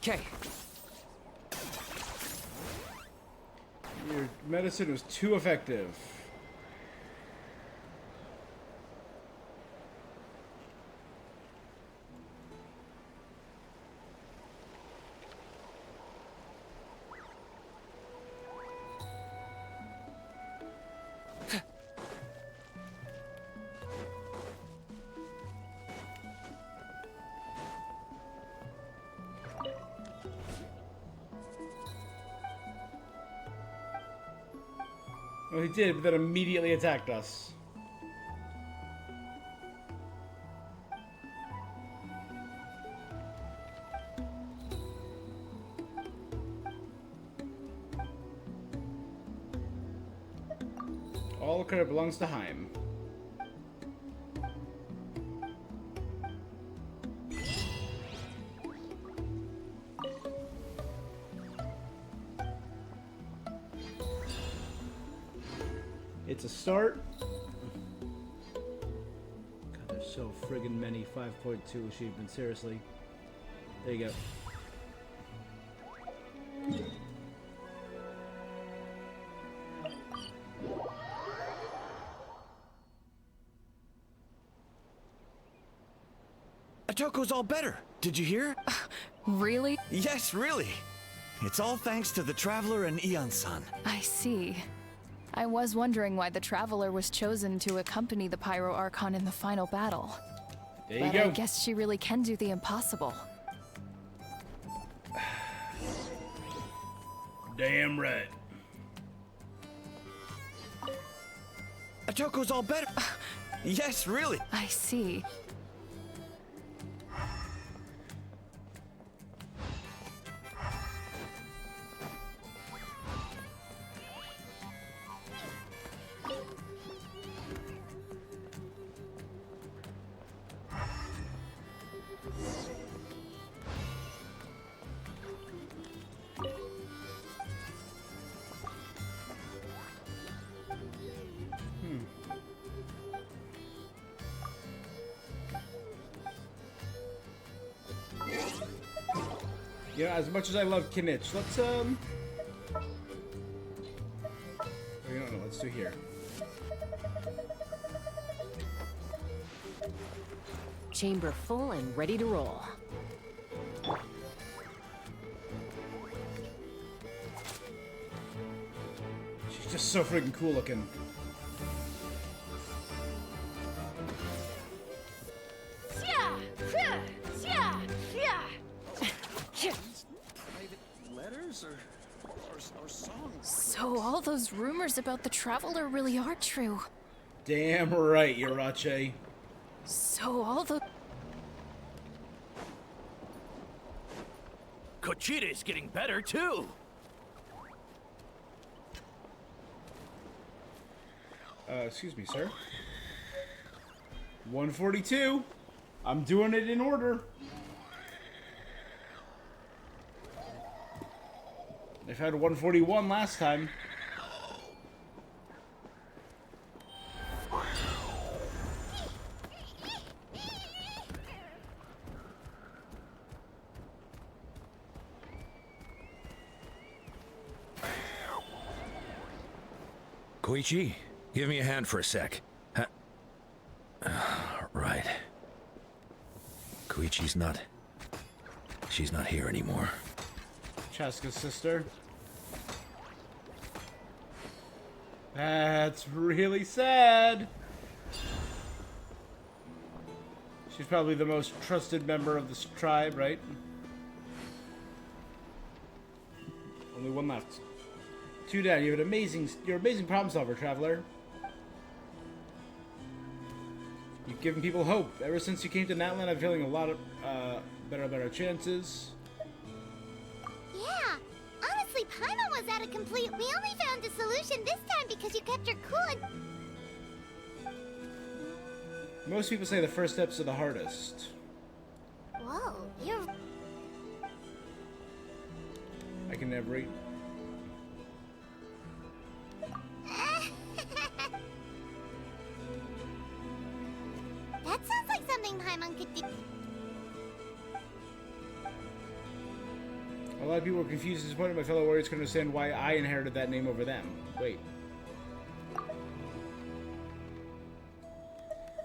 Okay. Your medicine was too effective. Well, he did, but then immediately attacked us. All the credit belongs to Heim. It's a start. God, there's so friggin' many 5.2 achievements, seriously. There you go. Atoko's all better. Did you hear? Really? Yes, really. It's all thanks to the Traveler and Ian-san. I see. I was wondering why the Traveler was chosen to accompany the Pyro Archon in the final battle. There you But go. I guess she really can do the impossible. Damn right. Atoko's all better. Yes, really. I see. You know, as much as I love Kinich, let's oh, you don't know, let's do here. Chamber full and ready to roll. She's just so freaking cool looking. Letters or songs? So all those rumors about the Traveler really are true. Damn right, Yurache. So all the... Kochida's getting better, too! Excuse me, sir. 142. I'm doing it in order. I've had 141 last time. Koichi, give me a hand for a sec. Right. Koichi's not... She's not here anymore. Chaska's sister. That's really sad. She's probably the most trusted member of this tribe, right? Only one left. Two down. You're an amazing problem solver, Traveler. You've given people hope. Ever since you came to Natlan, I'm feeling a lot of better chances. Yeah, honestly, Paimon was at a complete... We only found a solution this time because you kept her cool and... Most people say the first steps are the hardest. Whoa, you're... I can never eat. That sounds like something Paimon could do. A lot of people are confused and disappointed. My fellow warriors can understand why I inherited that name over them. Wait.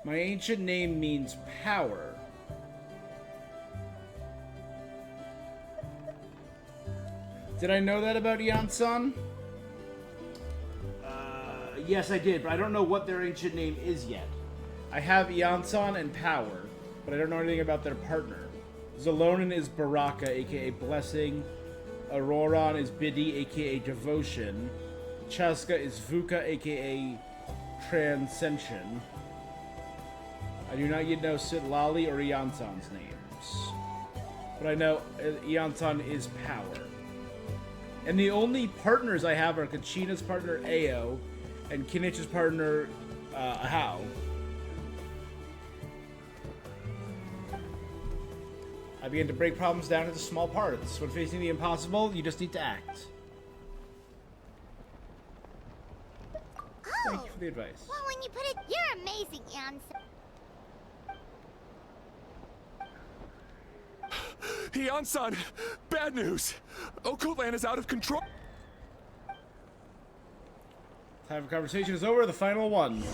My ancient name means power. Did I know that about Yansan? Yes, I did, but I don't know what their ancient name is yet. I have Yansan and power, but I don't know anything about their partner. Zalonin is Baraka, aka Blessing. Auroran is Biddy, aka Devotion. Chaska is Vuka, aka Transcension. I do not yet know Sitlali or Yansan's names. But I know Yansan is power. And the only partners I have are Kachina's partner, Ao, and Kinich's partner, Ahau. I began to break problems down into small parts. When facing the impossible, you just need to act. Thank you for the advice. Well, when you put it, you're amazing, Yansan. Yansan! Bad news! Okoland is out of control! Time for conversation is over. The final one.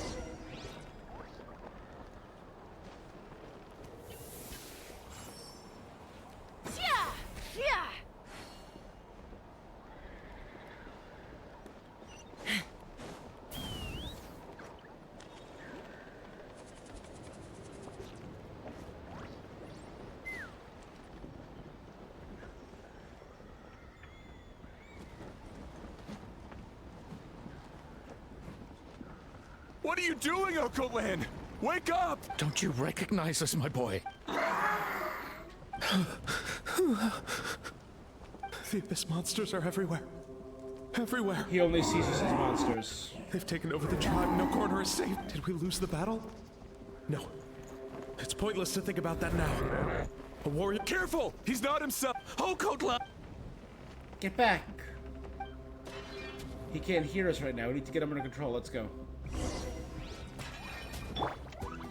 What are you doing, Okoland? Wake up! Don't you recognize us, my boy? The Abyss monsters are everywhere. Everywhere. He only sees us as monsters. They've taken over the tribe. No corner is safe. Did we lose the battle? No. It's pointless to think about that now. A warrior. Careful! He's not himself. Hokotla! Get back. He can't hear us right now. We need to get him under control. Let's go.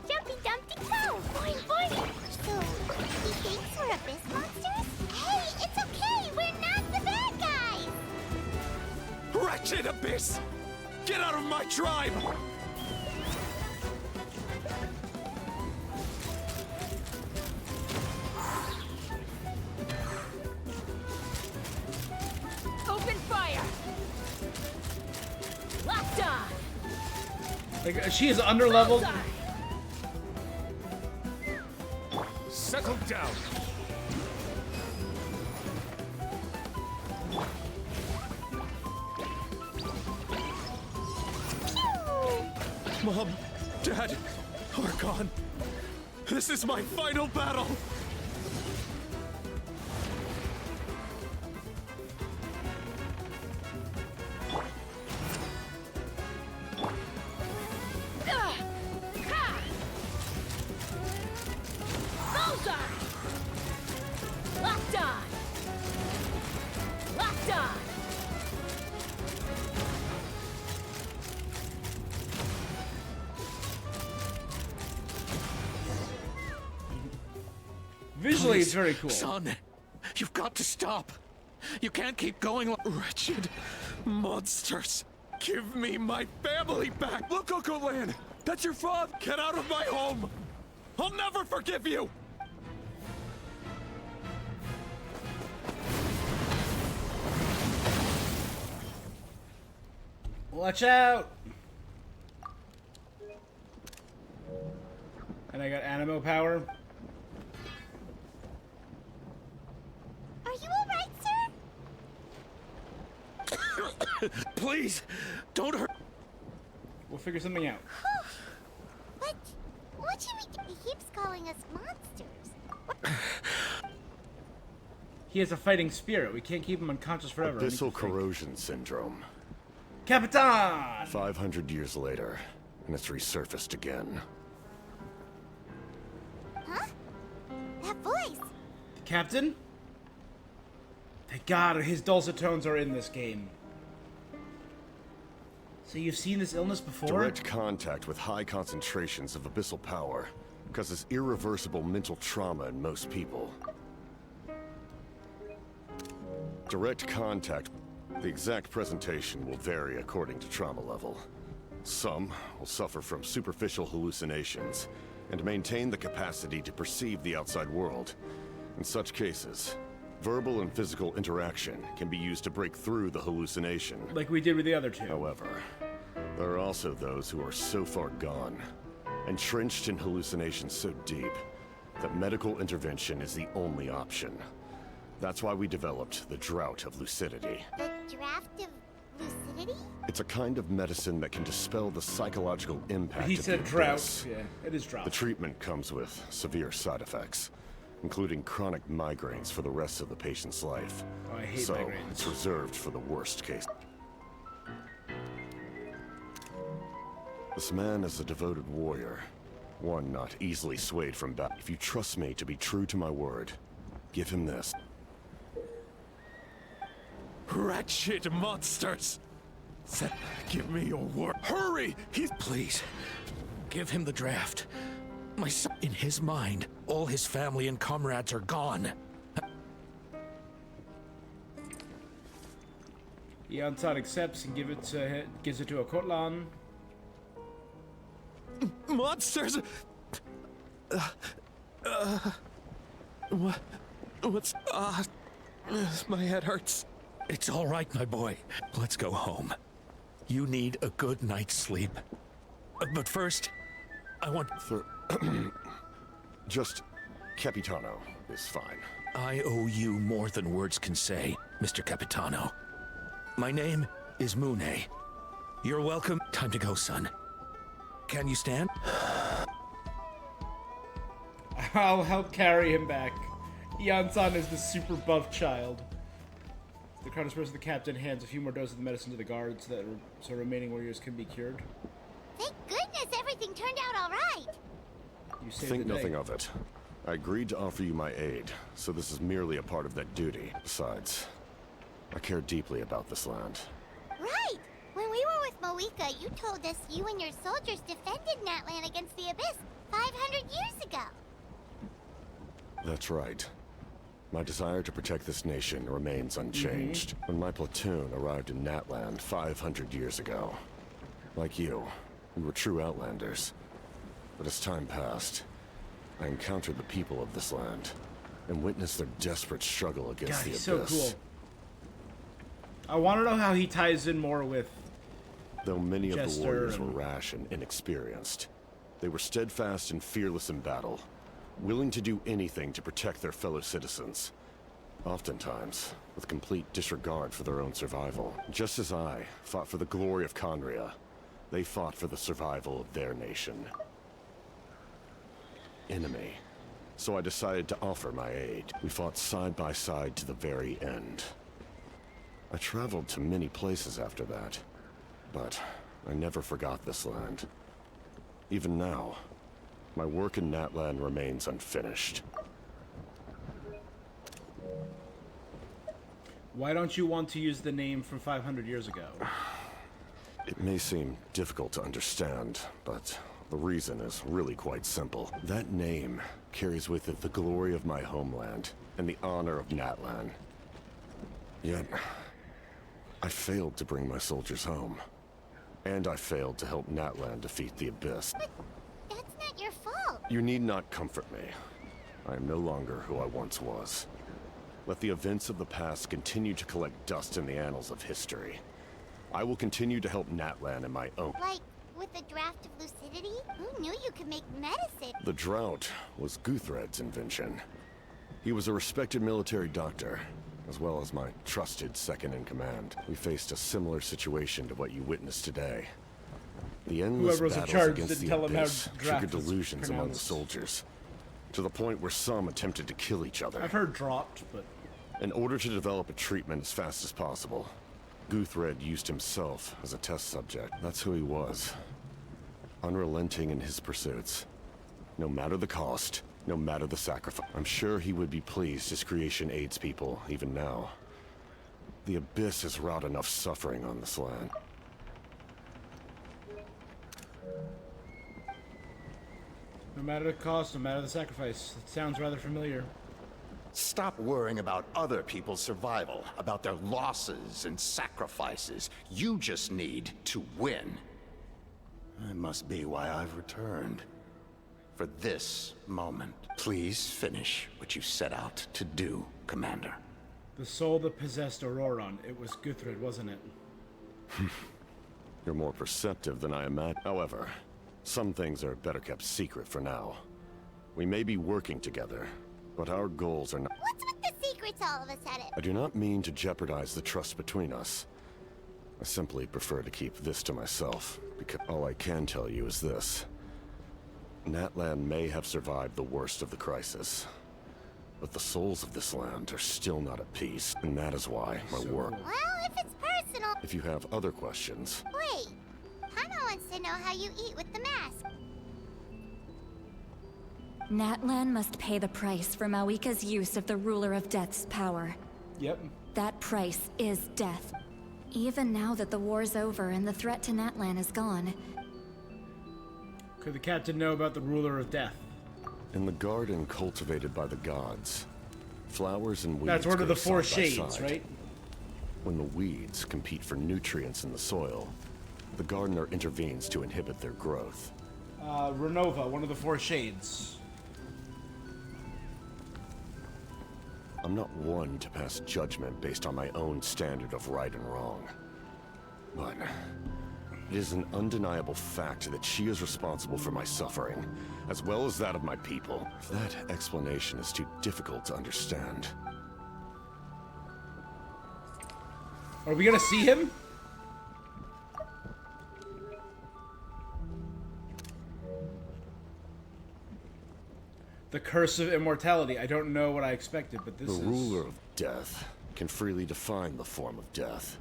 Jumpy Dumpty Go! Boing boing! So, he thinks we're Abyss monsters? Hey, it's okay! We're not the bad guys! Wretched Abyss! Get out of my tribe! Open fire! Locked on! Like, she is underleveled. Settle down! Mom, Dad, are gone. This is my final battle! Bullseye! Locked on! Locked on! Visually, Please, it's very cool. Son, you've got to stop. You can't keep going like wretched monsters. Give me my family back. Look, Coco Land, that's your father. Get out of my home. I'll never forgive you. Watch out! And I got animo power. Are you alright, sir? Please, don't hurt. We'll figure something out. But what should we do? He keeps calling us monsters. He has a fighting spirit. We can't keep him unconscious forever. We need to Abyssal think. corrosion syndrome. Capitan! 500 years later, and it's resurfaced again. Huh? That voice! The captain? Thank God, his dulcet tones are in this game. So you've seen this illness before? Direct contact with high concentrations of abyssal power causes irreversible mental trauma in most people. Direct contact. The exact presentation will vary according to trauma level. Some will suffer from superficial hallucinations and maintain the capacity to perceive the outside world. In such cases, verbal and physical interaction can be used to break through the hallucination. Like we did with the other two. However, there are also those who are so far gone, entrenched in hallucinations so deep, that medical intervention is the only option. That's why we developed the Drought of Lucidity. The draft of lucidity? It's a kind of medicine that can dispel the psychological impact He of said the drought. abyss. Yeah, it is drought. The treatment comes with severe side effects, including chronic migraines for the rest of the patient's life. Oh, I hate so migraines. it's reserved for the worst case. This man is a devoted warrior, one not easily swayed from battle. If you trust me to be true to my word, give him this. Wretched monsters! Give me your word. Hurry! Please, give him the draft. My son, in his mind, all his family and comrades are gone. Yansan accepts and gives it to a Kotlan. Monsters! What's... my head hurts. It's all right, my boy. Let's go home. You need a good night's sleep. But first, I want... Just Capitano is fine. I owe you more than words can say, Mr. Capitano. My name is Mune. You're welcome. Time to go, son. Can you stand? I'll help carry him back. Yan-san is the super buff child. The crowd disperses. The captain hands a few more doses of the medicine to the guards so remaining warriors can be cured. Thank goodness everything turned out all right. You saved Think the day. nothing of it. I agreed to offer you my aid, so this is merely a part of that duty. Besides, I care deeply about this land. Right! When we were with Moika, you told us you and your soldiers defended Natlan against the Abyss 500 years ago. That's right. My desire to protect this nation remains unchanged. When my platoon arrived in Natland 500 years ago, like you, we were true outlanders. But as time passed, I encountered the people of this land and witnessed their desperate struggle against God, the he's Abyss. so cool. I want to know how he ties in more with Though many of the Jester warriors were and- rash and inexperienced, they were steadfast and fearless in battle, willing to do anything to protect their fellow citizens, oftentimes with complete disregard for their own survival. Just as I fought for the glory of Conria, they fought for the survival of their nation. Enemy. So I decided to offer my aid. We fought side by side to the very end. I traveled to many places after that, but I never forgot this land. Even now, my work in Natlan remains unfinished. Why don't you want to use the name from 500 years ago? It may seem difficult to understand, but the reason is really quite simple. That name carries with it the glory of my homeland and the honor of Natlan. Yet, I failed to bring my soldiers home. And I failed to help Natlan defeat the Abyss. But that's not your fault. You need not comfort me. I am no longer who I once was. Let the events of the past continue to collect dust in the annals of history. I will continue to help Natlan in my own... Like, with the draft of lucidity? Who knew you could make medicine? The drought was Guthred's invention. He was a respected military doctor, as well as my trusted second-in-command. We faced a similar situation to what you witnessed today. The endless Whoever was in battles charge against didn't the tell him how Abyss draft triggered was delusions among the pronounced. soldiers, to the point where some attempted to kill each other. I've heard dropped, but In order to develop a treatment as fast as possible, Guthred used himself as a test subject. That's who he was. Unrelenting in his pursuits. No matter the cost, no matter the sacrifice. I'm sure he would be pleased his creation aids people, even now. The Abyss has wrought enough suffering on this land. no matter the cost, no matter the sacrifice. It sounds rather familiar. Stop worrying about other people's survival, about their losses and sacrifices. You just need to win. That must be why I've returned. For this moment. Please finish what you set out to do, Commander. The soul that possessed Auroron. It was Guthred, wasn't it? You're more perceptive than I imagined. However, some things are better kept secret for now. We may be working together, but our goals are not... What's with the secrets all of a sudden? I do not mean to jeopardize the trust between us. I simply prefer to keep this to myself, because all I can tell you is this. Natlan may have survived the worst of the crisis, but the souls of this land are still not at peace, and that is why my work... Well, if it's personal... If you have other questions... Wait. Hana wants to know how you eat with the mask. Natlan must pay the price for Mawika's use of the Ruler of Death's power. Yep. That price is death. Even now that the war's over and the threat to Natlan is gone, Could the captain know about the ruler of death? In the garden cultivated by the gods, flowers and weeds That's one of the grow four side by shades, side. right? When the weeds compete for nutrients in the soil, the gardener intervenes to inhibit their growth. Renova, one of the four shades. I'm not one to pass judgment based on my own standard of right and wrong. But it is an undeniable fact that she is responsible for my suffering, as well as that of my people. If that explanation is too difficult to understand... Are we gonna see him? The curse of immortality. I don't know what I expected, but this is... The ruler of death can freely define the form of death,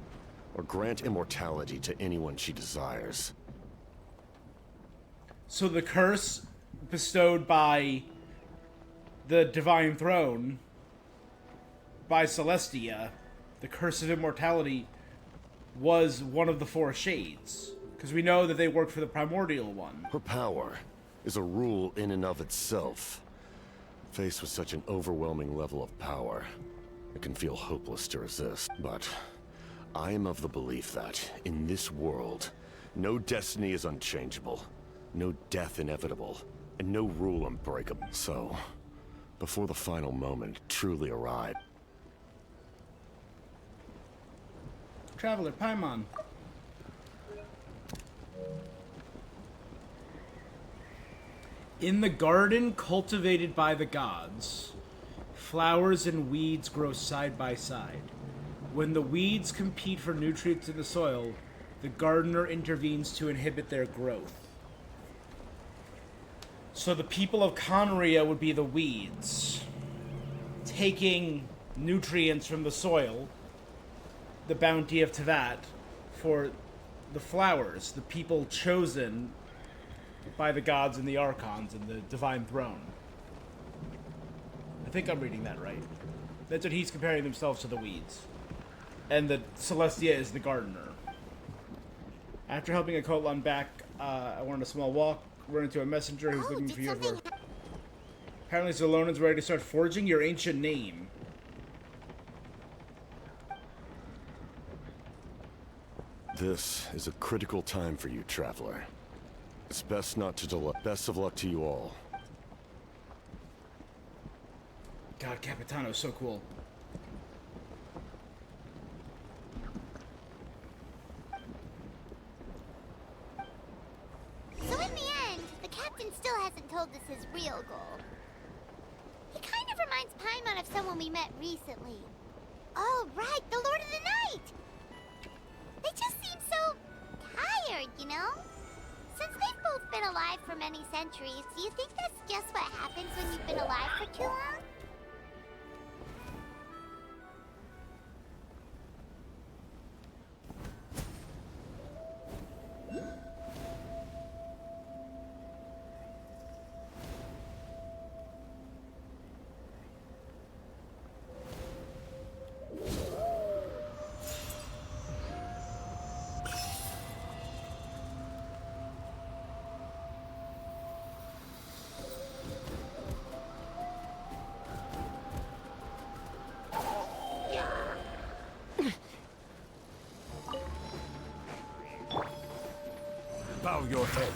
or grant immortality to anyone she desires. So the curse bestowed by the Divine Throne, by Celestia, the curse of immortality, was one of the four shades. Because we know that they worked for the primordial one. Her power is a rule in and of itself. Faced with such an overwhelming level of power, it can feel hopeless to resist. But I am of the belief that, in this world, no destiny is unchangeable, no death inevitable, and no rule unbreakable. So, before the final moment truly arrives... Traveler, Paimon. In the garden cultivated by the gods, flowers and weeds grow side by side. When the weeds compete for nutrients in the soil, the gardener intervenes to inhibit their growth. So the people of Conria would be the weeds, taking nutrients from the soil, the bounty of Tevat, for the flowers, the people chosen by the gods and the archons and the divine throne. I think I'm reading that right. That's what he's comparing themselves to, the weeds. And the Celestia is the gardener. After helping a Kotlan back, I went on a small walk, run into a messenger who's looking for you. Apparently Zelonan's ready to start forging your ancient name. This is a critical time for you, Traveler. It's best not to delay. Best of luck to you all. God, Capitano's so cool. So in the end, the captain still hasn't told us his real goal. He kind of reminds Paimon of someone we met recently. Oh, right, the Lord of the Night! They just seem so tired, you know? Since they've both been alive for many centuries, do you think that's just what happens when you've been alive for too long? Bow your head.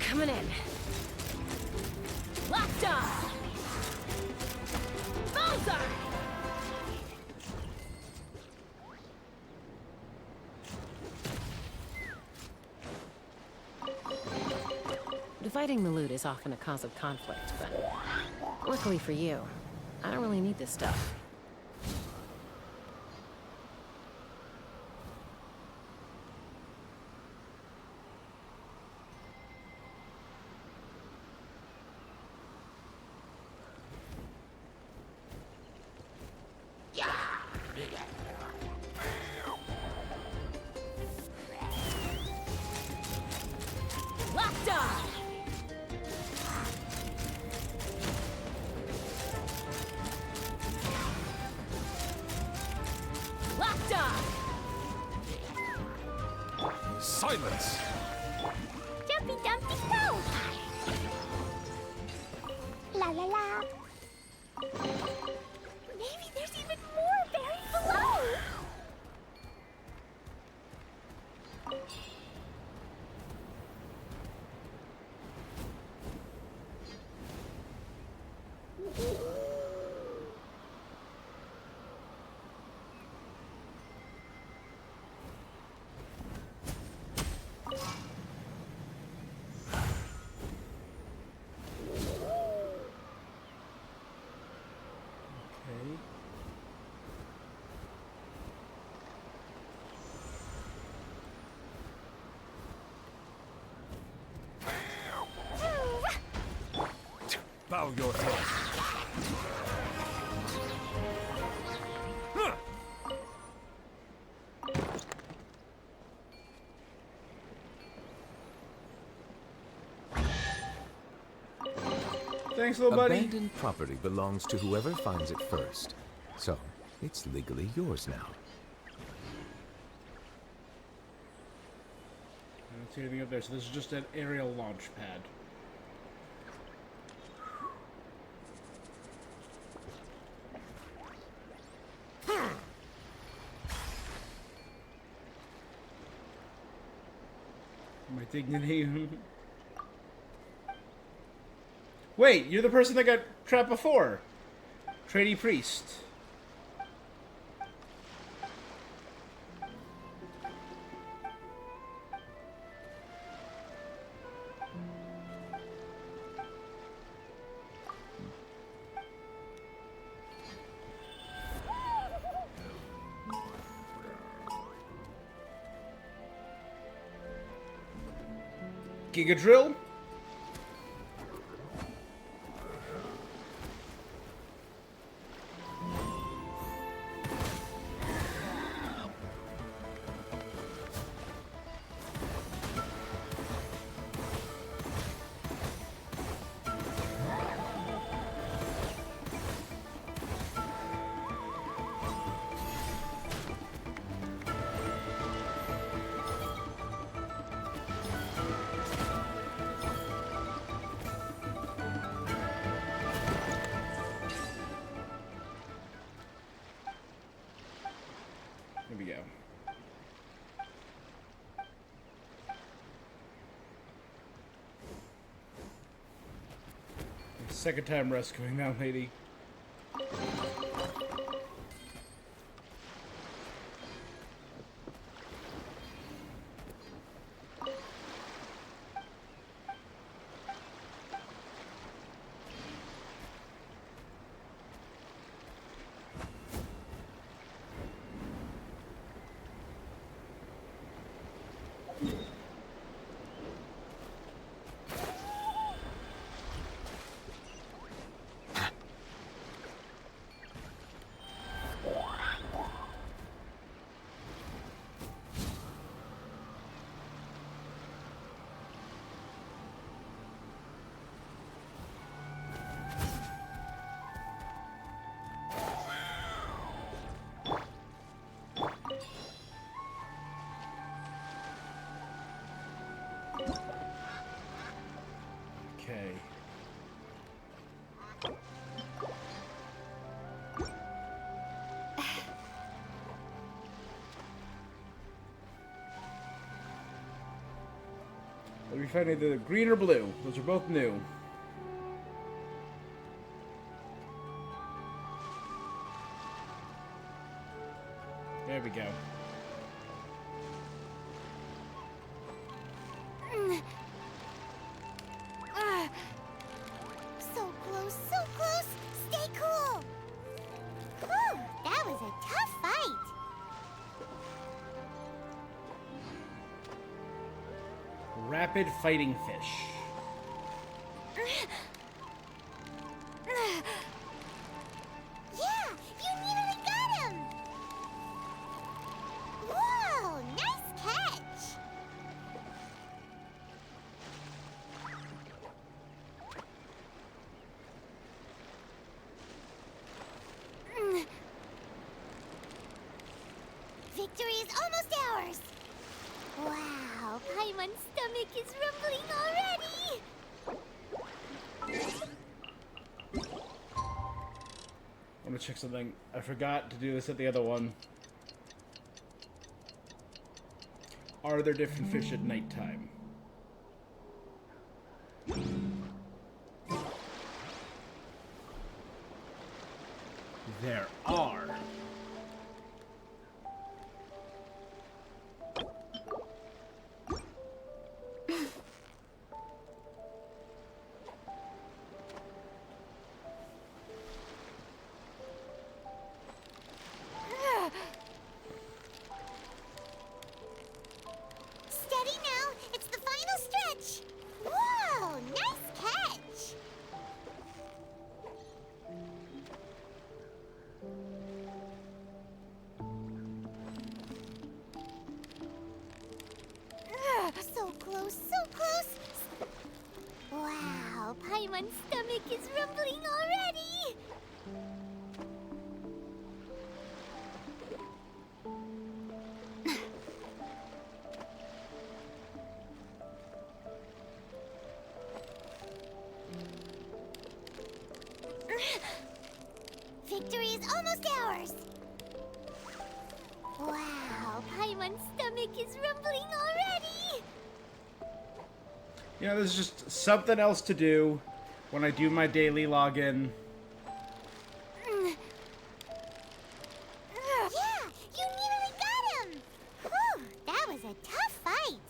Coming in. Locked on. Bullseye. Dividing the loot is often a cause of conflict, but luckily for you, I don't really need this stuff. Locked on! Locked on! Silence! Jumpy Dumpty Go! La la la! Maybe there's even more buried below! bow your head. Thanks, little buddy. Abandoned property belongs to whoever finds it first. So, it's legally yours now. I don't see anything up there, so this is just an aerial launch pad. My dignity. Wait, you're the person that got trapped before. Trainee priest. Giga drill? Here we go. Second time rescuing that lady. Okay. Let me find either green or blue. Those are both new. There we go. So close, so close. Stay cool. Whew, that was a tough fight. Rapid fighting fish. Yeah, you nearly got him. Whoa, nice catch. Victory is almost ours. Wow, Paimon's stomach is rumbling already. I want to check something. I forgot to do this at the other one. Are there different fish at nighttime? There are. Steady now, it's the final stretch. Whoa, nice catch. Wow, Paimon's stomach is rumbling already! Victory is almost ours! Wow, Paimon's stomach is rumbling already! You know, there's just something else to do when I do my daily login. Yeah, you nearly got him! Whew, that was a tough fight.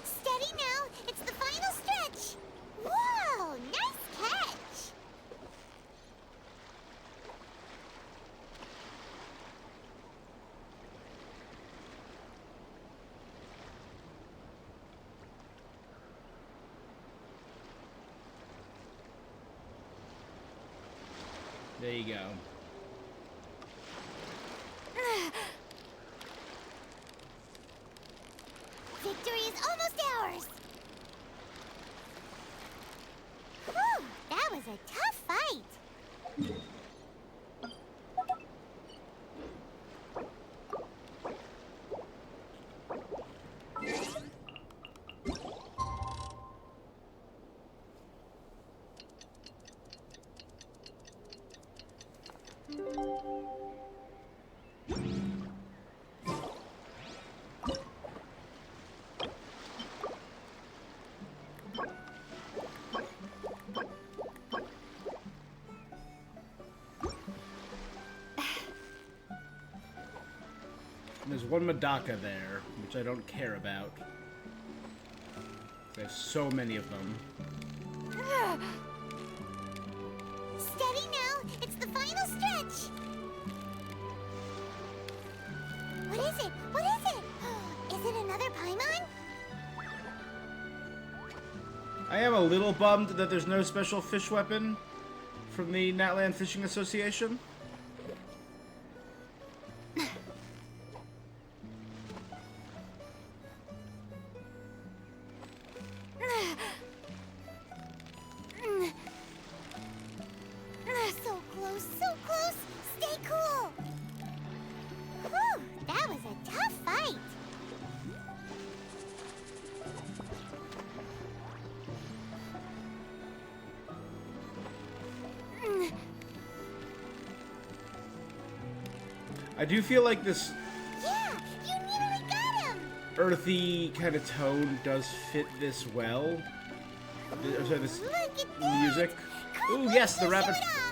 Steady now, it's the final stretch! Whoa, nice catch! There you go. Victory is almost ours! Whew, that was a tough fight. And there's one Medaka there, which I don't care about. There's so many of them. Steady now, it's the final stretch! What is it? What is it? Is it another Paimon? I am a little bummed that there's no special fish weapon from the Natland Fishing Association. So close, so close! Stay cool! Whew, that was a tough fight! I do feel like this Yeah, you nearly got him! earthy kind of tone does fit this well. Sorry, this Look at that! music. Ooh, yes, the rapid. Shoot off!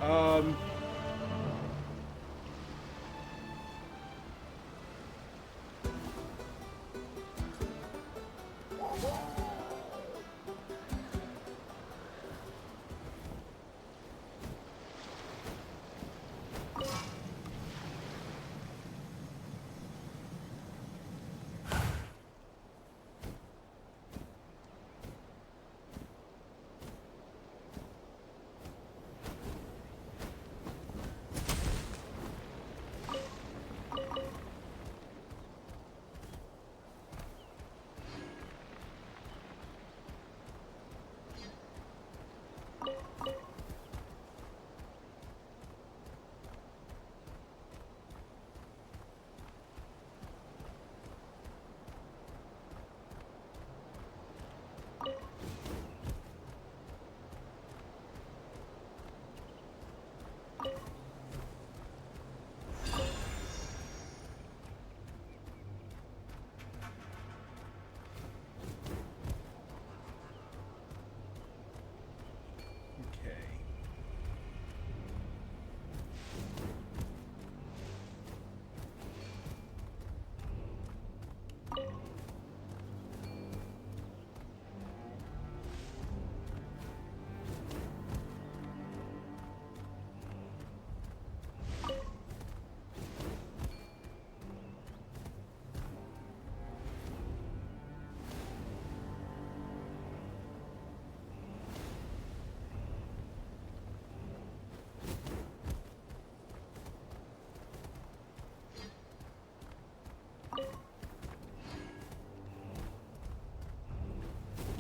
Um.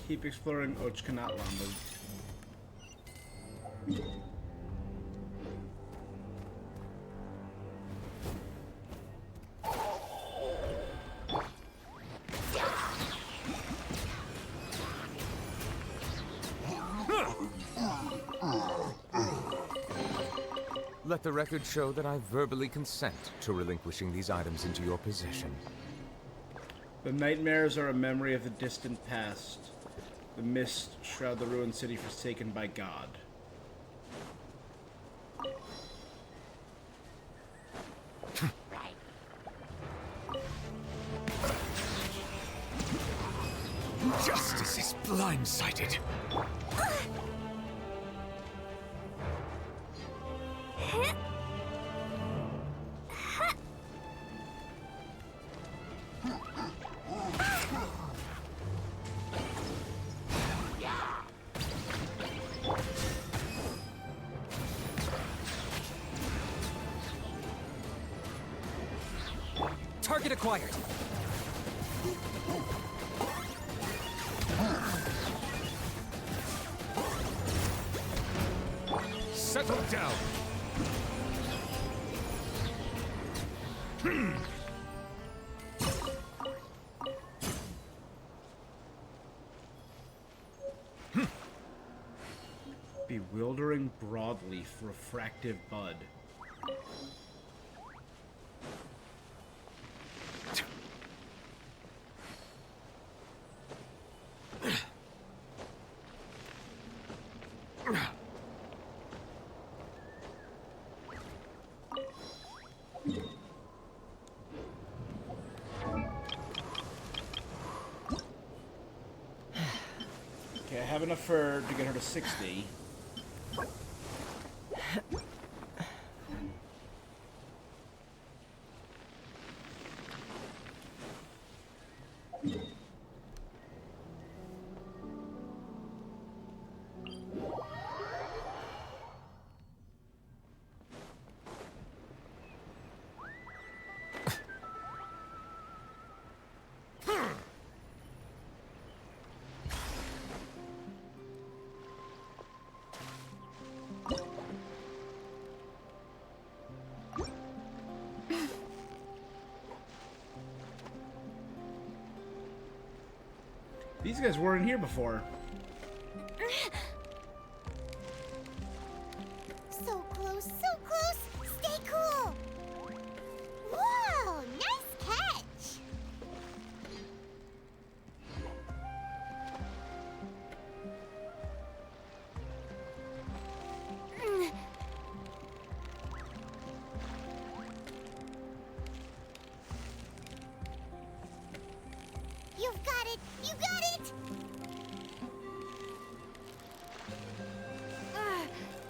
Keep exploring Ochkanatlan. Let the record show that I verbally consent to relinquishing these items into your possession. The nightmares are a memory of the distant past. The mist shroud the ruined city forsaken by God. Justice is blindsided. Target acquired. Settle down. Bewildering broadleaf refractive bud. Okay, I have enough fur to get her to 60. These guys weren't here before. So close, so close. Stay cool. Whoa, nice catch. You've got it. You got it.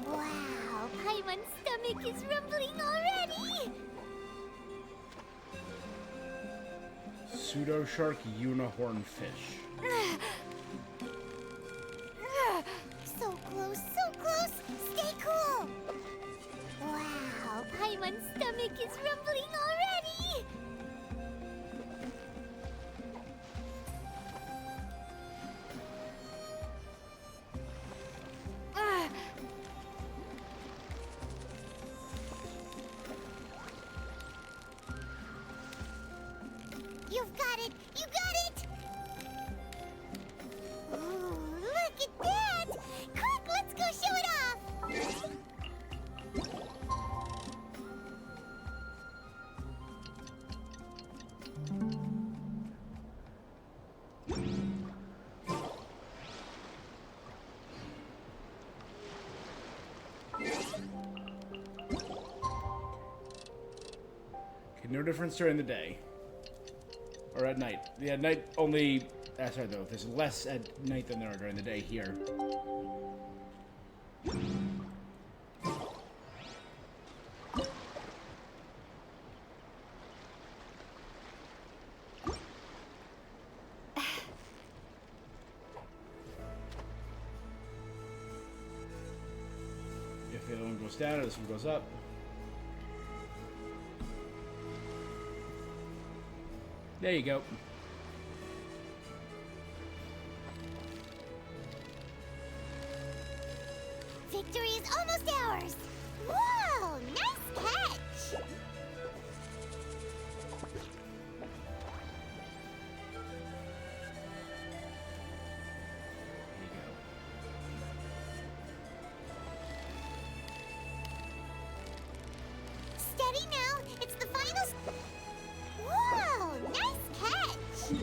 Wow, Paimon's stomach is rumbling already. Pseudo shark unicorn fish. So close, so close. Stay cool. Wow, Paimon's stomach is rumbling already. You've got it! You got it! Ooh, look at that! Quick, let's go show it off! Okay, no difference during the day. Or at night. Yeah, night only... sorry, though. There's less at night than there are during the day here. If the other one goes down, or this one goes up. There you go. Victory is almost ours! Whoa! Nice catch! Steady now! It's the final... Whoa! Nice catch!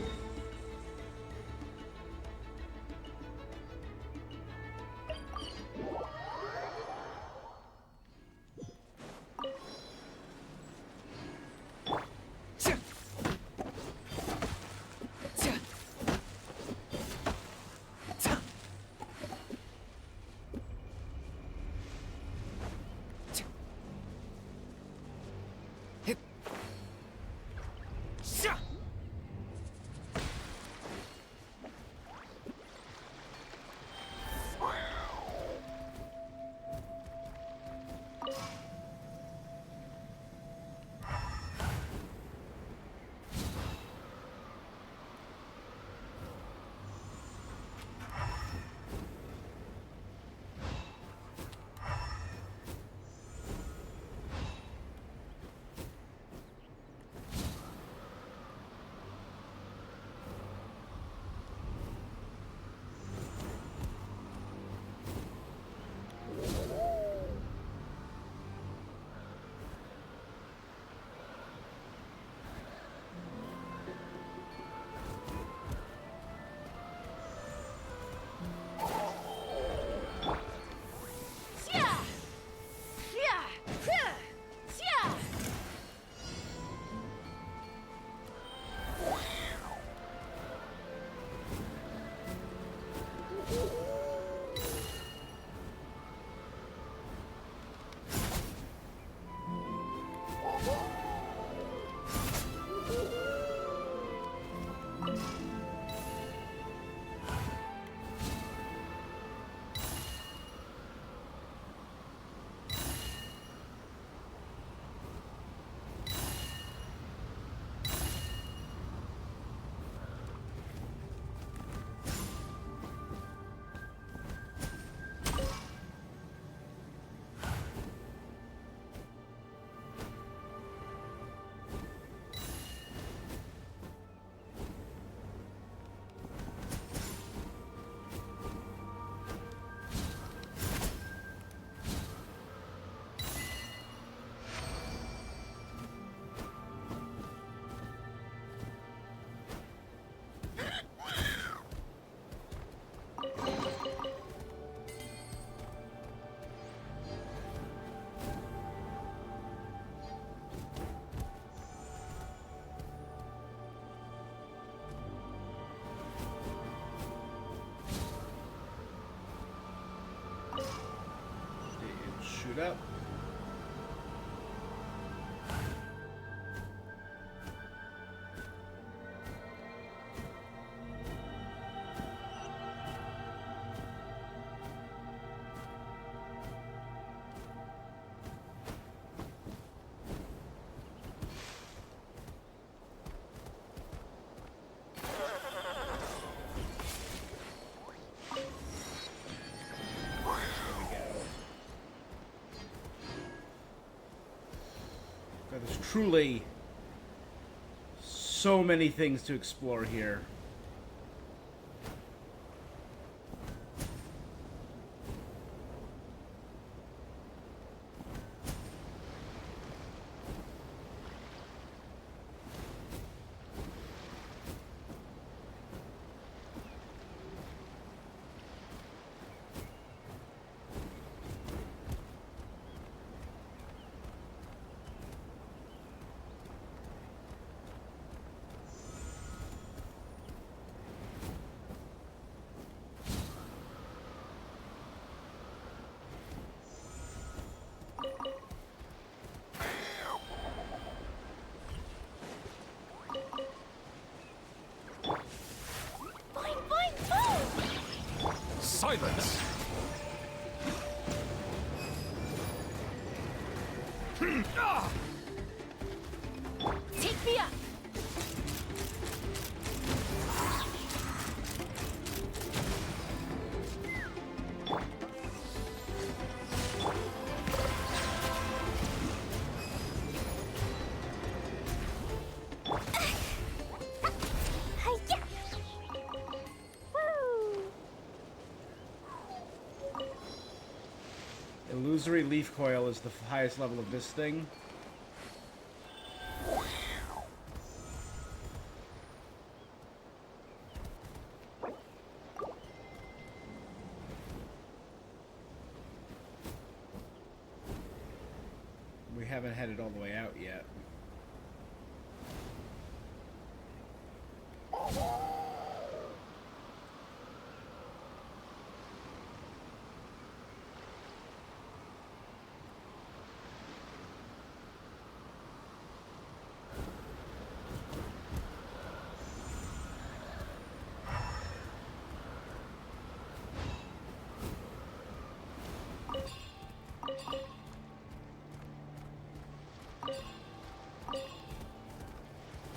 Shoot up. There's truly so many things to explore here. Silence! Take me up! Illusory leaf coil is the highest level of this thing. We haven't headed all the way out yet.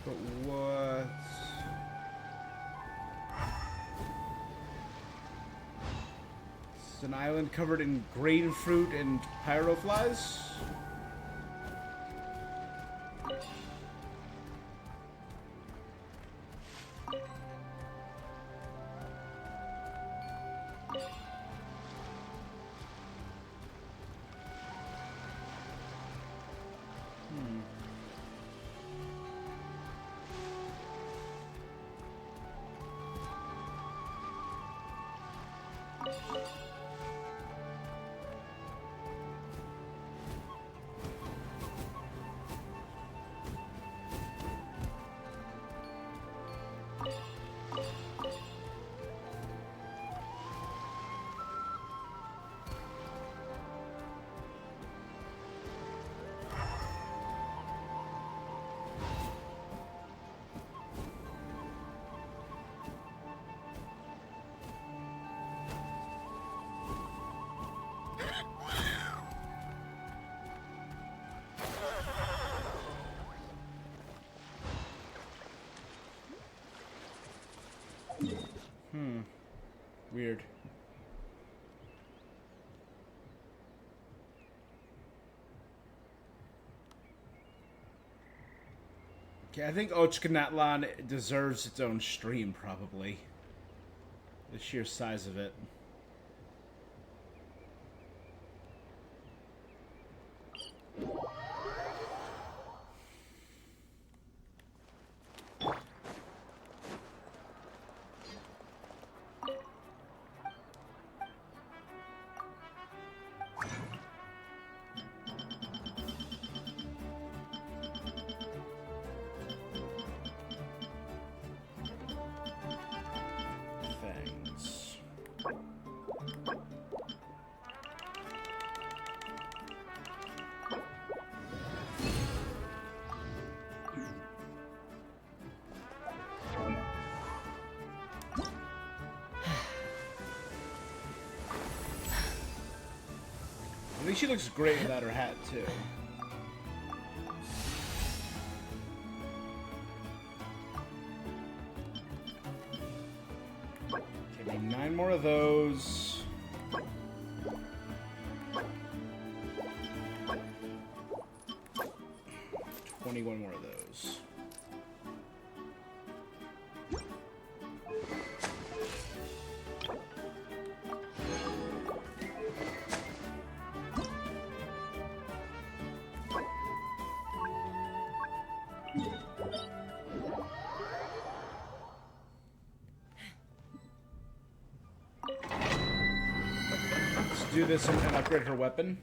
But what? It's an island covered in grain fruit and pyroflies? Weird. Okay, I think Ochkanatlan deserves its own stream, probably. The sheer size of it. I think she looks great without her hat, too. Okay, 9 more of those. 21 more of those. Do this and upgrade her weapon.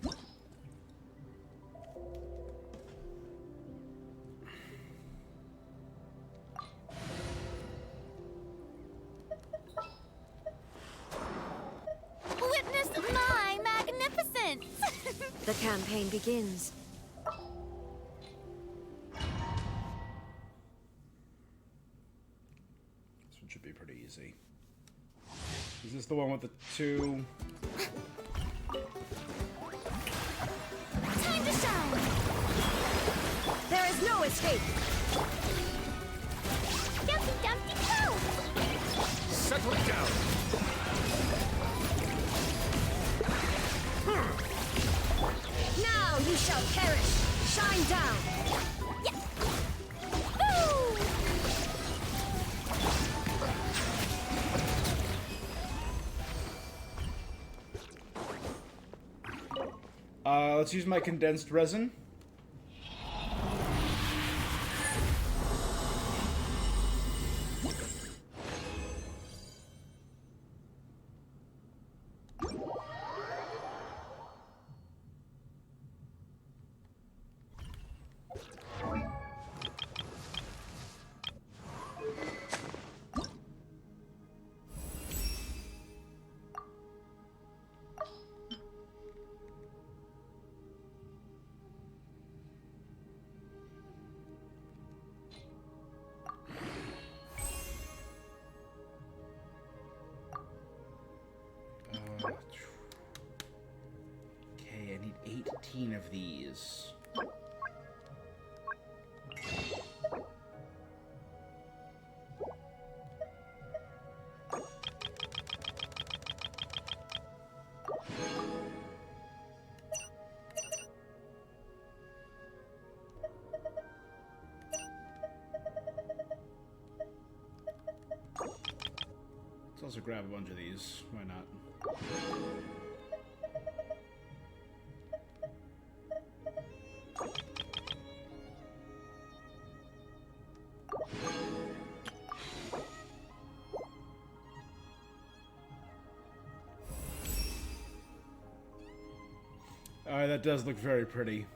Witness my magnificence! The campaign begins. This one should be pretty easy. Is this the one with the two? Time to shine! There is no escape! Dumpty Dumpty go! Settle down! Now you shall perish! Shine down! Let's use my condensed resin. Okay, I need 18 of these. Let's also grab a bunch of these. Why not? Alright, that does look very pretty.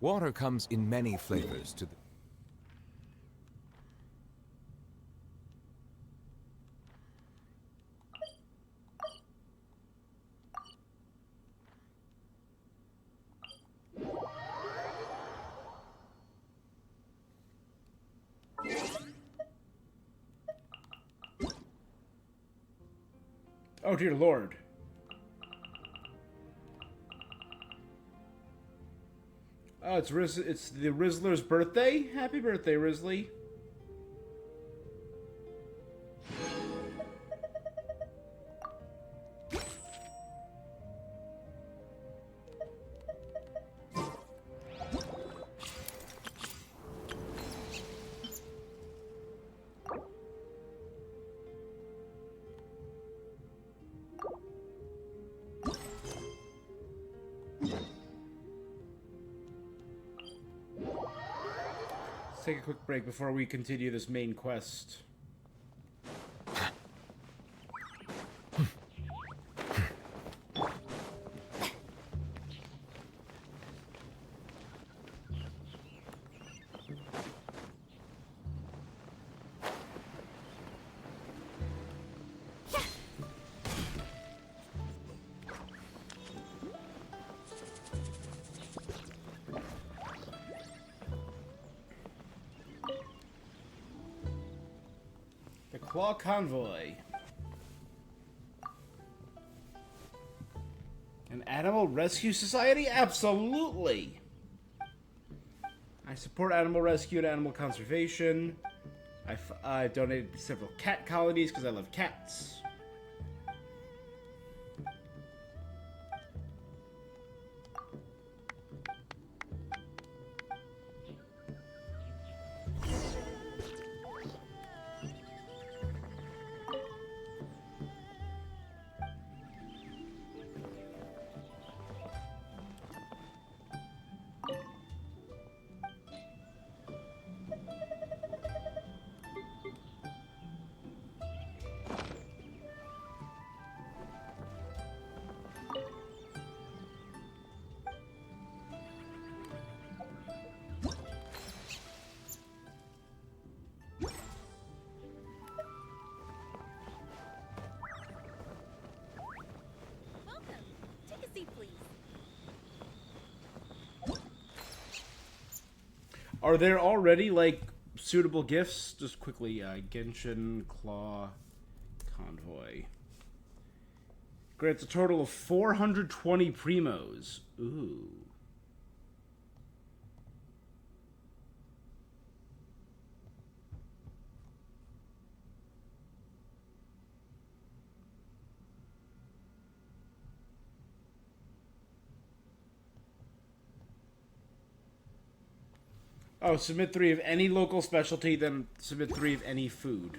Water comes in many flavors to the... Oh dear lord. Oh, it's the Rizzler's birthday? Happy birthday, Rizzly. Take a quick break before we continue this main quest. Claw Convoy. An animal rescue society? Absolutely! I support animal rescue and animal conservation. I donated several cat colonies because I love cats. Are there already, like, suitable gifts? Just quickly, Genshin Claw Convoy. Grants a total of 420 primos. Ooh. Oh, submit 3 of any local specialty, then submit 3 of any food.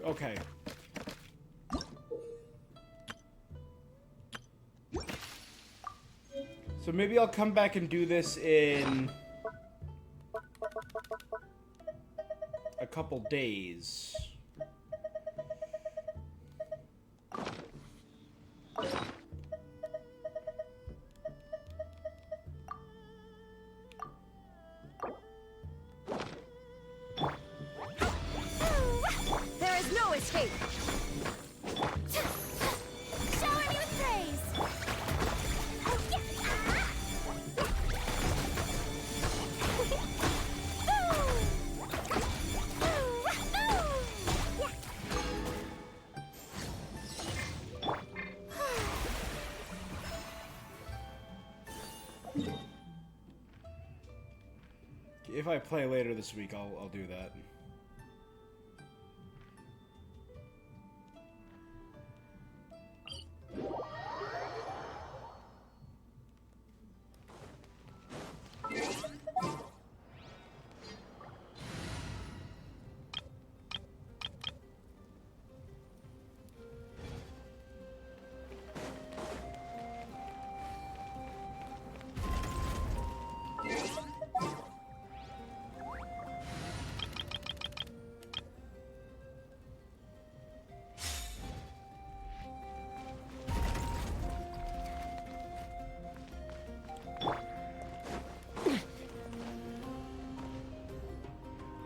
Okay. So maybe I'll come back and do this in a couple days. There is no escape. Shower me with praise. If I play later this week, I'll do that.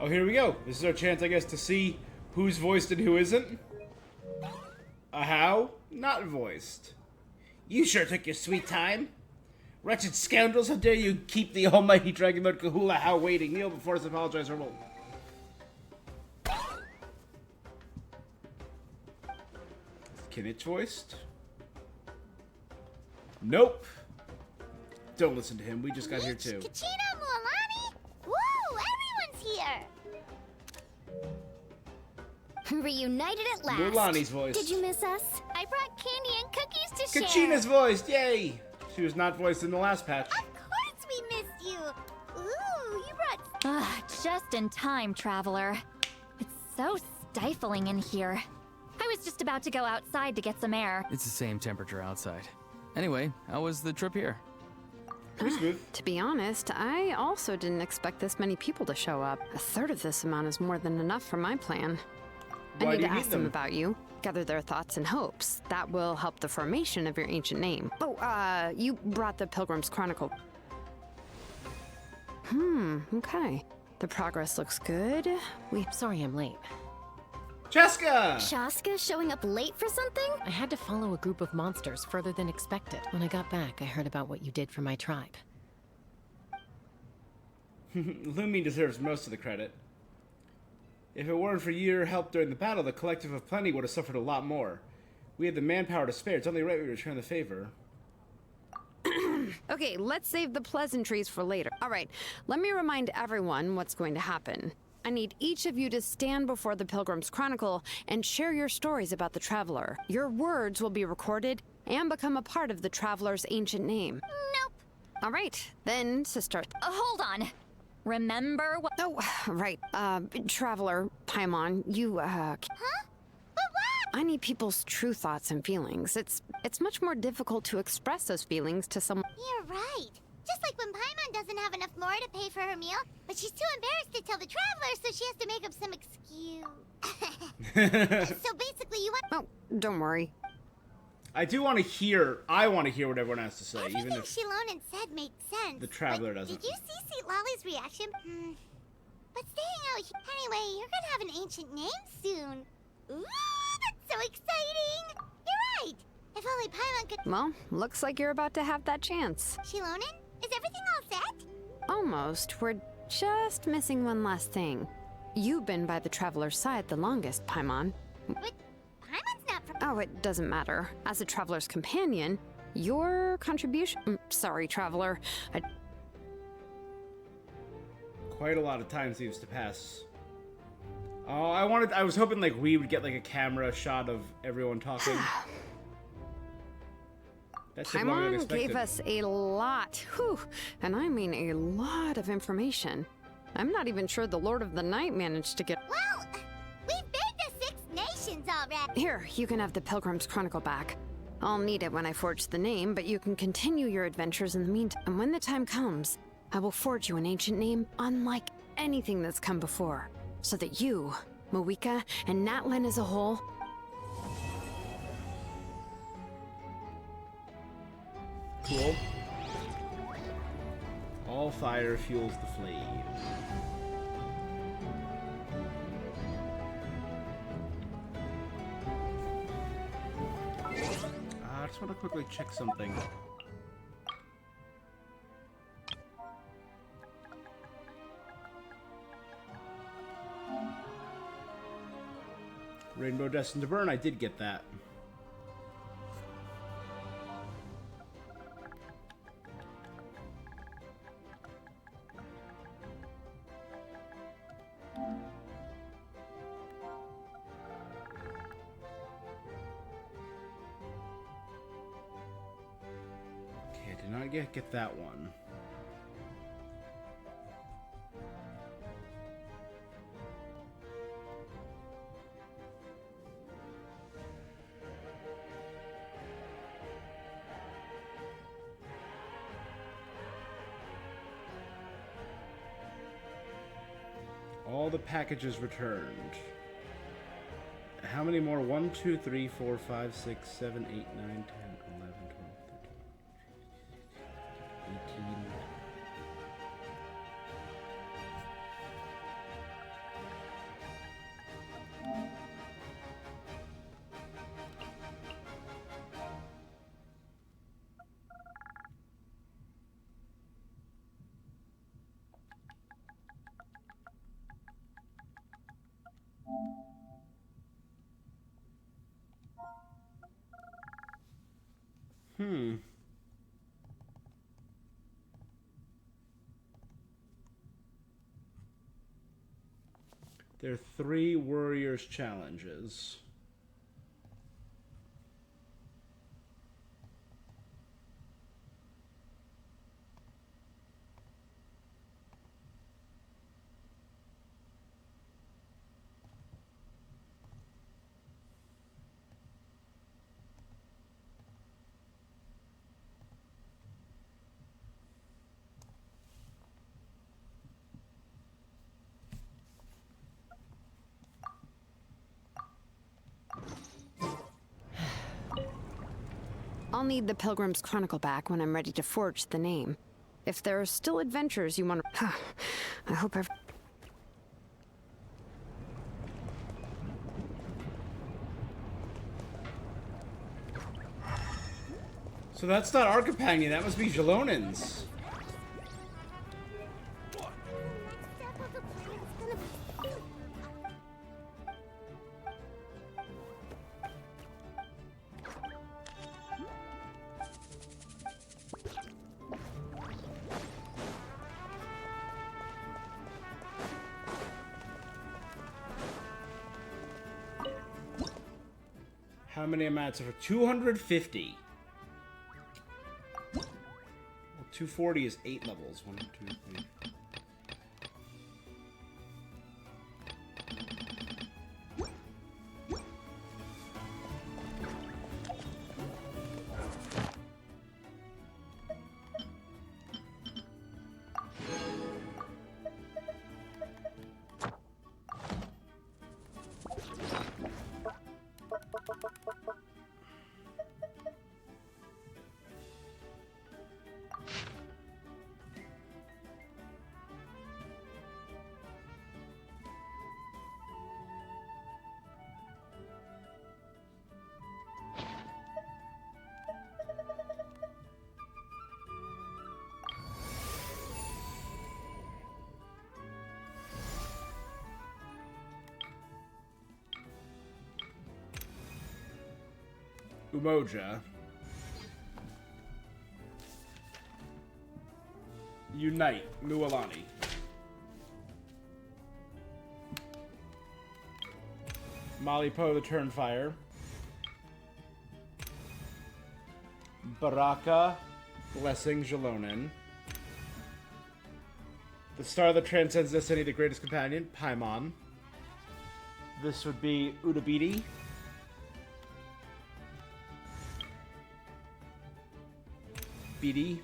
Oh, here we go. This is our chance, I guess, to see who's voiced and who isn't. How? Not voiced. You sure took your sweet time. Wretched scoundrels, how dare you keep the almighty Dragon Lord Kahula How waiting. Kneel before us, apologize or will. Kinich voiced? Nope. Don't listen to him. We just got here too. Kachina, Mualani? Woo! Everyone's here! Reunited at last. Mualani's voiced. Did you miss us? I brought candy and cookies to share. Kachina's voiced. Yay! She was not voiced in the last patch. Of course we missed you. Ooh, you brought... Ah, just in time, traveler. It's so stifling in here. I was just about to go outside to get some air. It's the same temperature outside. Anyway, how was the trip here? Pretty smooth. To be honest, I also didn't expect this many people to show up. A third of this amount is more than enough for my plan. Why I need do to you need ask them them? about you, gather their thoughts and hopes. That will help the formation of your ancient name. Oh, you brought the Pilgrim's Chronicle. Okay. The progress looks good. Sorry I'm late. Cheska! Shaska showing up late for something? I had to follow a group of monsters further than expected. When I got back, I heard about what you did for my tribe. Lumi deserves most of the credit. If it weren't for your help during the battle, the Collective of Plenty would have suffered a lot more. We had the manpower to spare. It's only right we return the favor. Okay, let's save the pleasantries for later. All right, let me remind everyone what's going to happen. I need each of you to stand before the Pilgrim's Chronicle and share your stories about the Traveler. Your words will be recorded and become a part of the Traveler's ancient name. Nope. All right, then, sister. Hold on. Remember what? Oh, right. Traveler, Paimon, you, Huh? But what? I need people's true thoughts and feelings. It's much more difficult to express those feelings to someone. You're right. Just like when Paimon doesn't have enough more to pay for her meal, but she's too embarrassed to tell the traveler, so she has to make up some excuse. So basically, you want. Oh, don't worry. I want to hear what everyone has to say, Everything even if Shilonen said makes sense. the traveler but doesn't. Did you see Sweet Lolly's reaction? But staying out here. Anyway, you're gonna have an ancient name soon. Ooh, that's so exciting! You're right! If only Paimon could. Well, looks like you're about to have that chance. Shilonen, is everything all set? Almost. We're just missing one last thing. You've been by the Traveler's side the longest, Paimon. But Paimon's not from. Oh, it doesn't matter. As a Traveler's companion, your contribution. Sorry, Traveler. Quite a lot of time seems to pass. Oh, I was hoping like we would get like a camera shot of everyone talking. That took longer than Paimon expected. gave us a lot, whew, and I mean a lot of information. I'm not even sure the Lord of the Night managed to get. Well, we've been to 6 nations already. Here, you can have the Pilgrim's Chronicle back. I'll need it when I forge the name, but you can continue your adventures in the meantime. And when the time comes, I will forge you an ancient name unlike anything that's come before, so that you, Moika, and Natlan as a whole. Cool. All fire fuels the flame. I just want to quickly check something. Rainbow Destined to Burn, I did get that. Okay, I did not get that one. All the packages returned. How many more? 1, 2, 3, 4, 5, 6, 7, 8, 9, 10, 11, 12, 13, 18. There are 3 Warriors challenges. I'll need the Pilgrim's Chronicle back when I'm ready to forge the name. If there are still adventures you want to... I hope I've... So that's not our companion, that must be Jalonen's. How many amounts of 250? 240 is 8 levels. 1, 2, 3. Umoja. Unite, Mualani. Malipo the Turnfire. Baraka, Blessing Jalonen. The star that transcends destiny, the greatest companion, Paimon. This would be Udabidi. Bidi.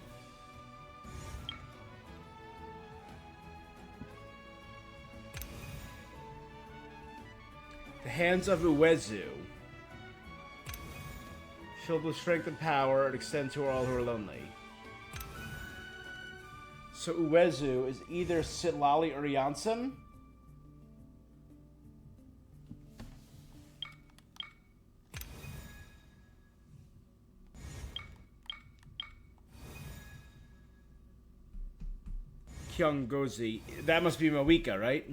The Hands of Uwezu. Filled with strength and power, it extends to all who are lonely. So Uwezu is either Sitlali or Janssen. Kyunggozi. That must be Mawika, right?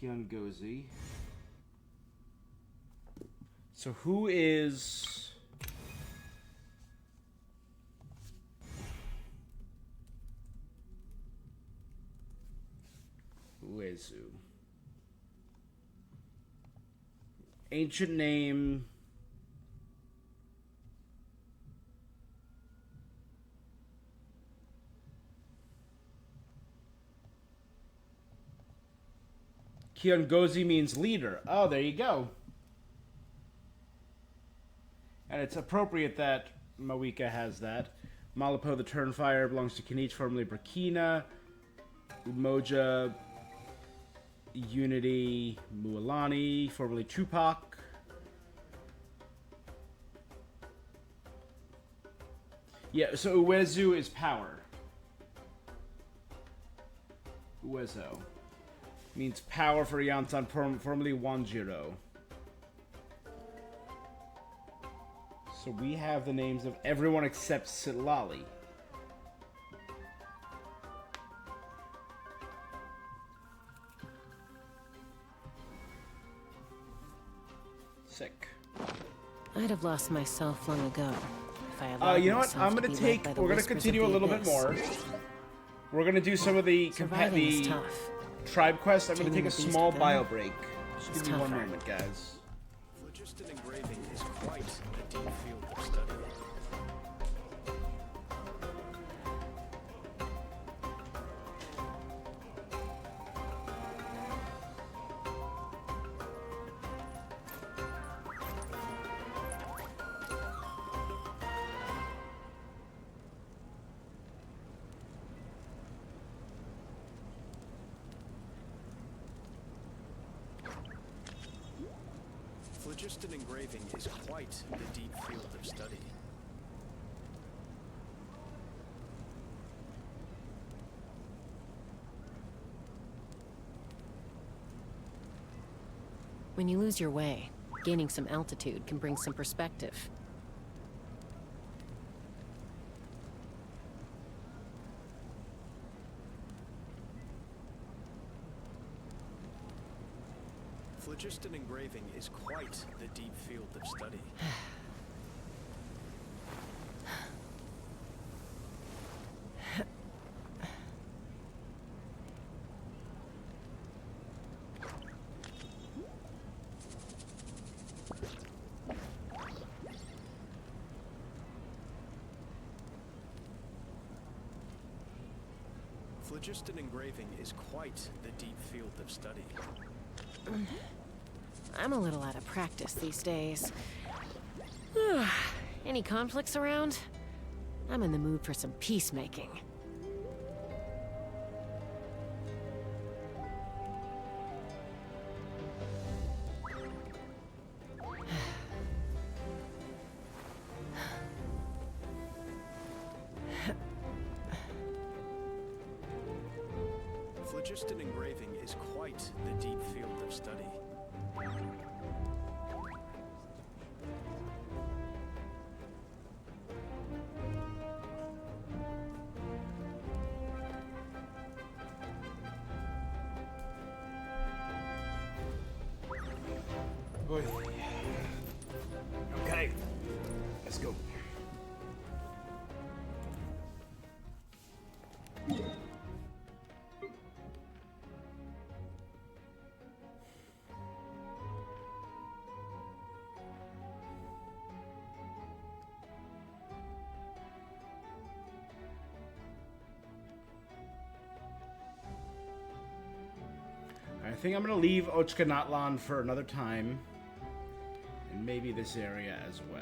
Kyunggozi. So who is... Uezu. Ancient name... Kyunggozi means leader. Oh, there you go. And it's appropriate that Mawika has that. Malipo the Turnfire belongs to Kinich, formerly Burkina. Umoja, Unity, Mualani, formerly Tupac. Yeah, so Uwezu is power. Uwezo. Means power for Yansan, formerly Wanjiro. So we have the names of everyone except Sitlali. Sick. I'd have lost myself long ago if I allowed you know what? myself I'm to gonna be take. led by the We're gonna whispers continue a of the little bit abyss. more. We're gonna do some of the Surviving is tough. tribe quests. I'm gonna Taming take a the beast small within bio break. is Just give me one tougher. moment, guys. Phlogiston engraving is quite a deep field of study. Phlogiston engraving is quite a deep field of study. When you lose your way, gaining some altitude can bring some perspective. Phlogiston engraving is quite the deep field of study. Phlogiston engraving is quite the deep field of study. I'm a little out of practice these days. Any conflicts around? I'm in the mood for some peacemaking. Phlogiston engraving is quite the deep field of study. Okay, let's go. I think I'm gonna leave Ochkanatlan for another time, and maybe this area as well.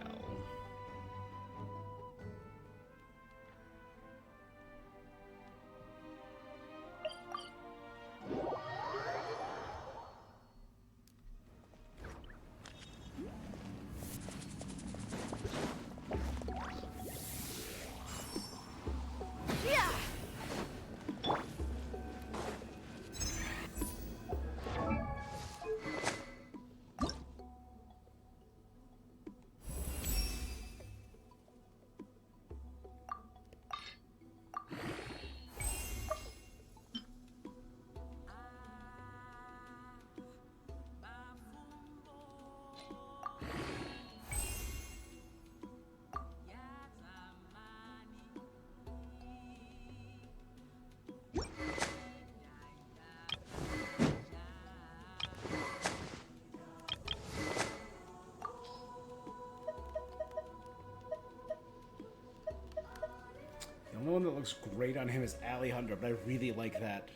The only one that looks great on him is Alejandro, but I really like that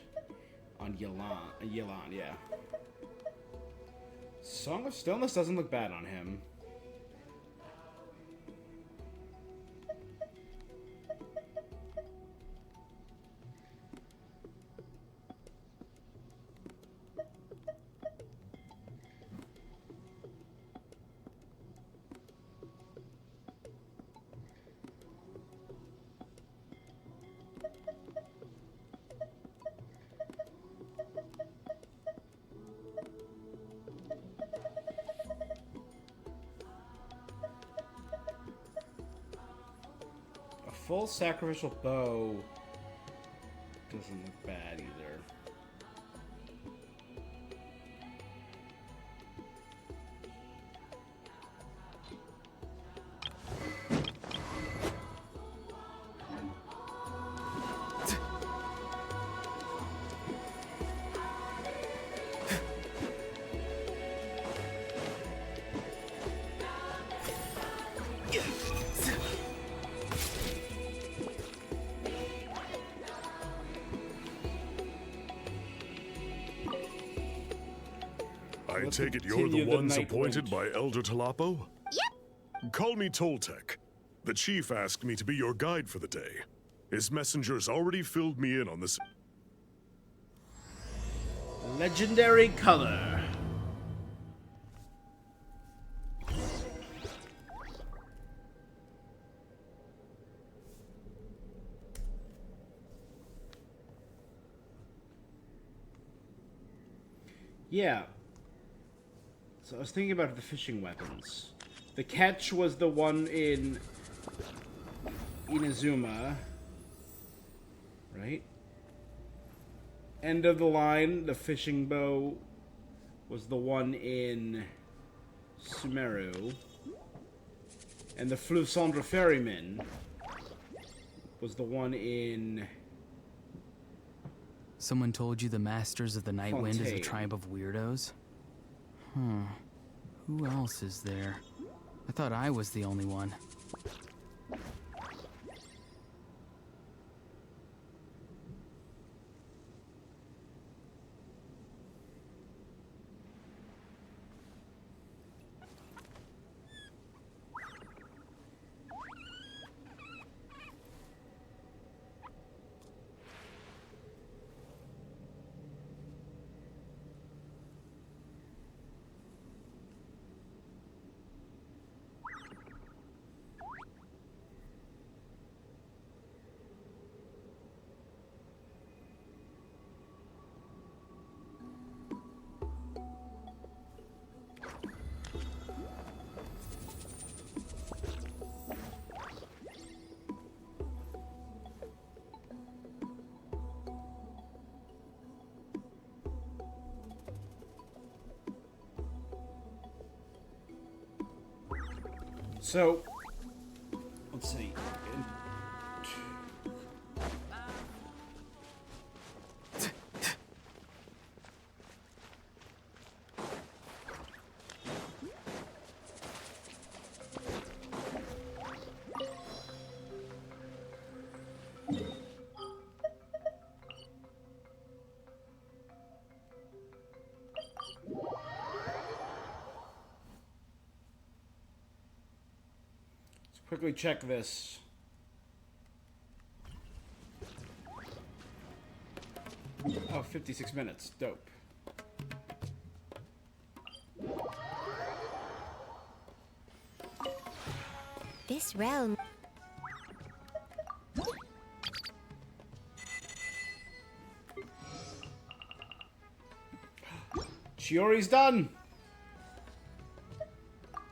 on Yelan, yeah. Song of Stillness doesn't look bad on him. Full sacrificial bow doesn't look bad either. I take it you're the ones appointed by Elder Talapo? Yep. Call me Toltec. The chief asked me to be your guide for the day. His messengers already filled me in on this. Legendary color. Yeah. So I was thinking about the fishing weapons. The catch was the one in Inazuma, right? End of the line, the fishing bow was the one in Sumeru. And the Flusandra Ferryman was the one in... Someone told you the Masters of the Night Wind is a Fontaine. tribe of weirdos? Who else is there? I thought I was the only one. So, let's see. Quickly check this. Oh, 56 minutes. Dope. This realm. Chiori's done!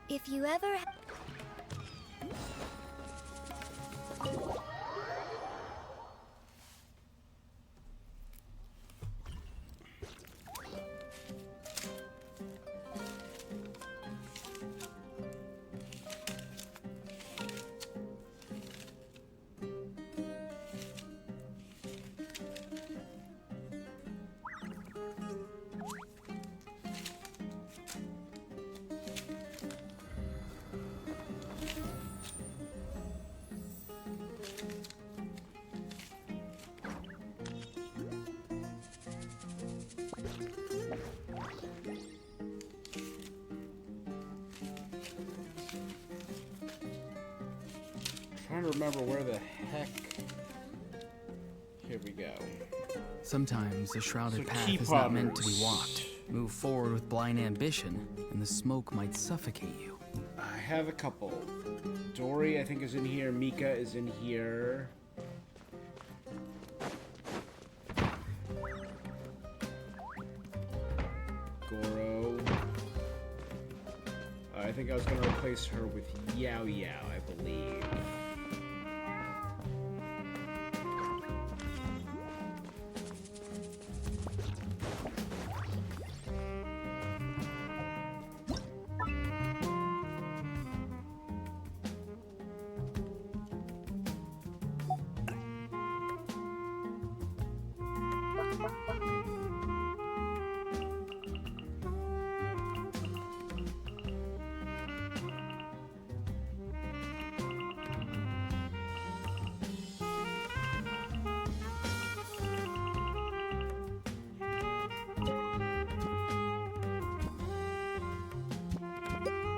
If you ever. Trying to remember where the heck. Here we go. Sometimes a shrouded So path keep is not meant to be others. walked. Move forward with blind ambition, and the smoke might suffocate you. I have a couple. Dory, I think, is in here. Mika is in here. Goro. I think I was going to replace her with Yao Yao, I believe.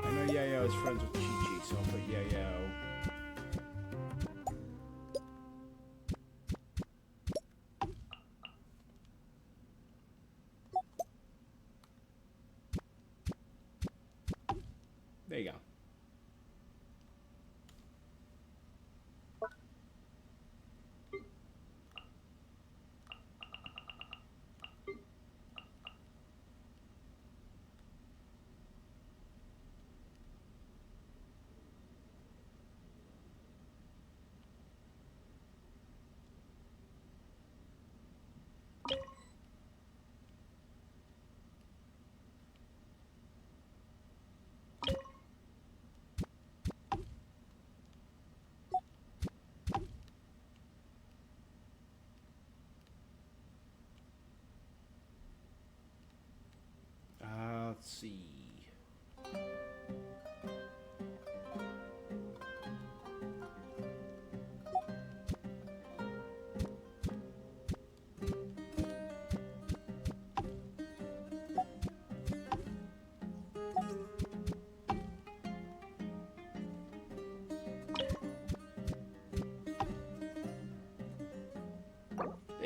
I know Yayo is friends with Chi-Chi, so I'll put Yayo. There you go.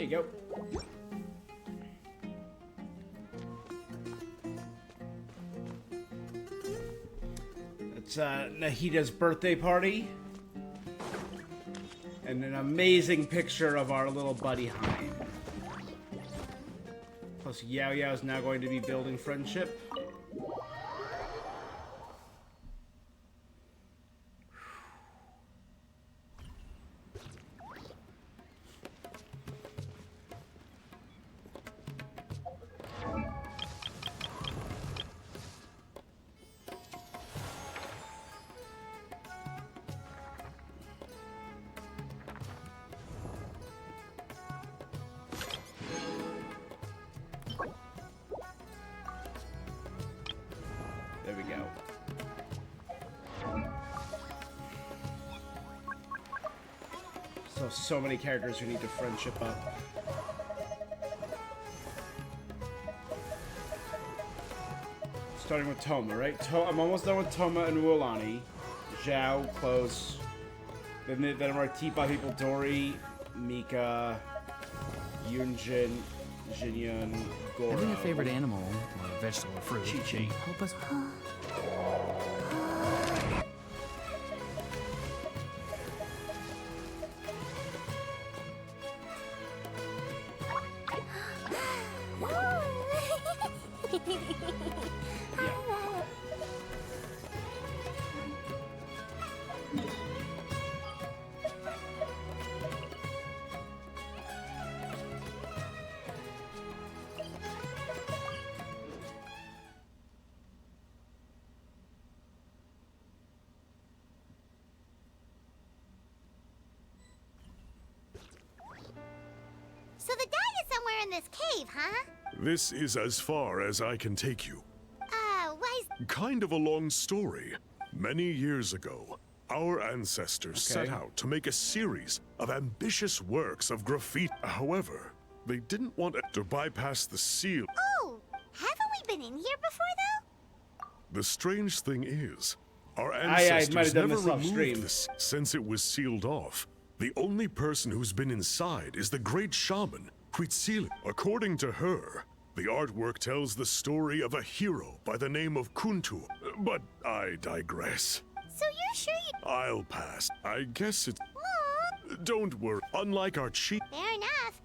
There you go. It's Nahida's birthday party. And an amazing picture of our little buddy Hein. Plus, Yao Yao is now going to be building friendship. There we go. So many characters who need to friendship up. Starting with Toma, right? I'm almost done with Toma and Wulani. Zhao, close. Then our Teapot people, Dory, Mika, Yunjin, Jinyun, Goro. Having a favorite animal, or a vegetable or fruit, Chi-Chi. help us. So the dye is somewhere in this cave, huh? This is as far as I can take you. Why Kind of a long story. Many years ago, our ancestors set out to make a series of ambitious works of graffiti. However, they didn't want it to bypass the seal. Oh, haven't we been in here before, though? The strange thing is, our I might have ancestors done never this off stream. removed this since it was sealed off. The only person who's been inside is the great shaman, Huitzili. According to her, the artwork tells the story of a hero by the name of Kuntu. But I digress. So you're sure you... I'll pass. I guess it's... Don't worry. Unlike our chief... Fair enough.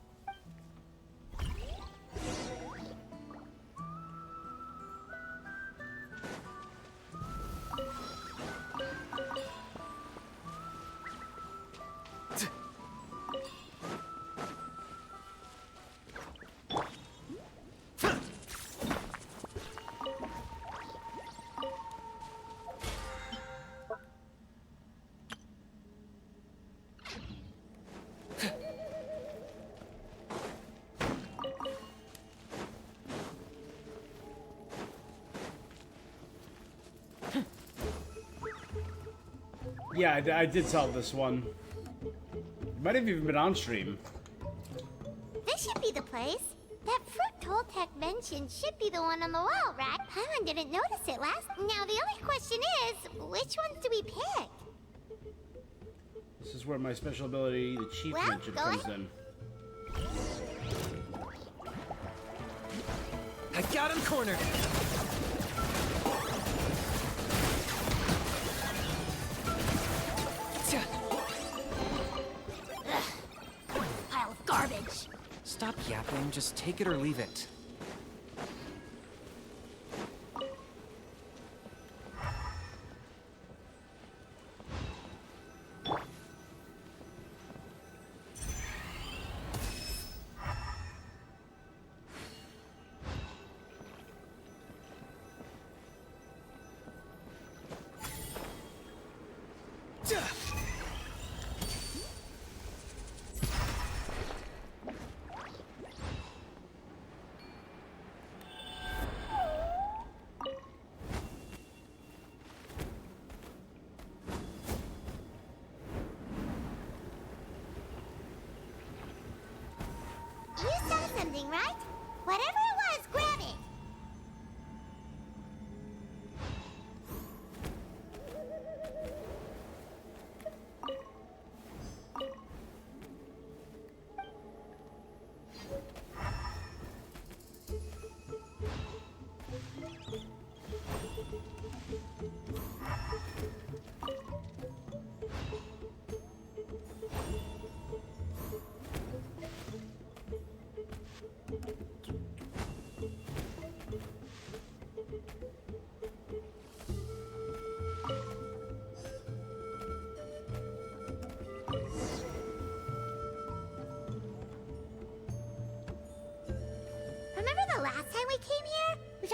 Yeah, I did solve this one. It might have even been on stream. This should be the place. That fruit Toltec mentioned should be the one on the wall, right? Paimon didn't notice it last. Now the only question is, which ones do we pick? This is where my special ability, the Chief Well, Mention, go comes ahead. in. I got him cornered. Pile of garbage. Stop yapping. Just take it or leave it. You saw something, right? Whatever it was, grab it.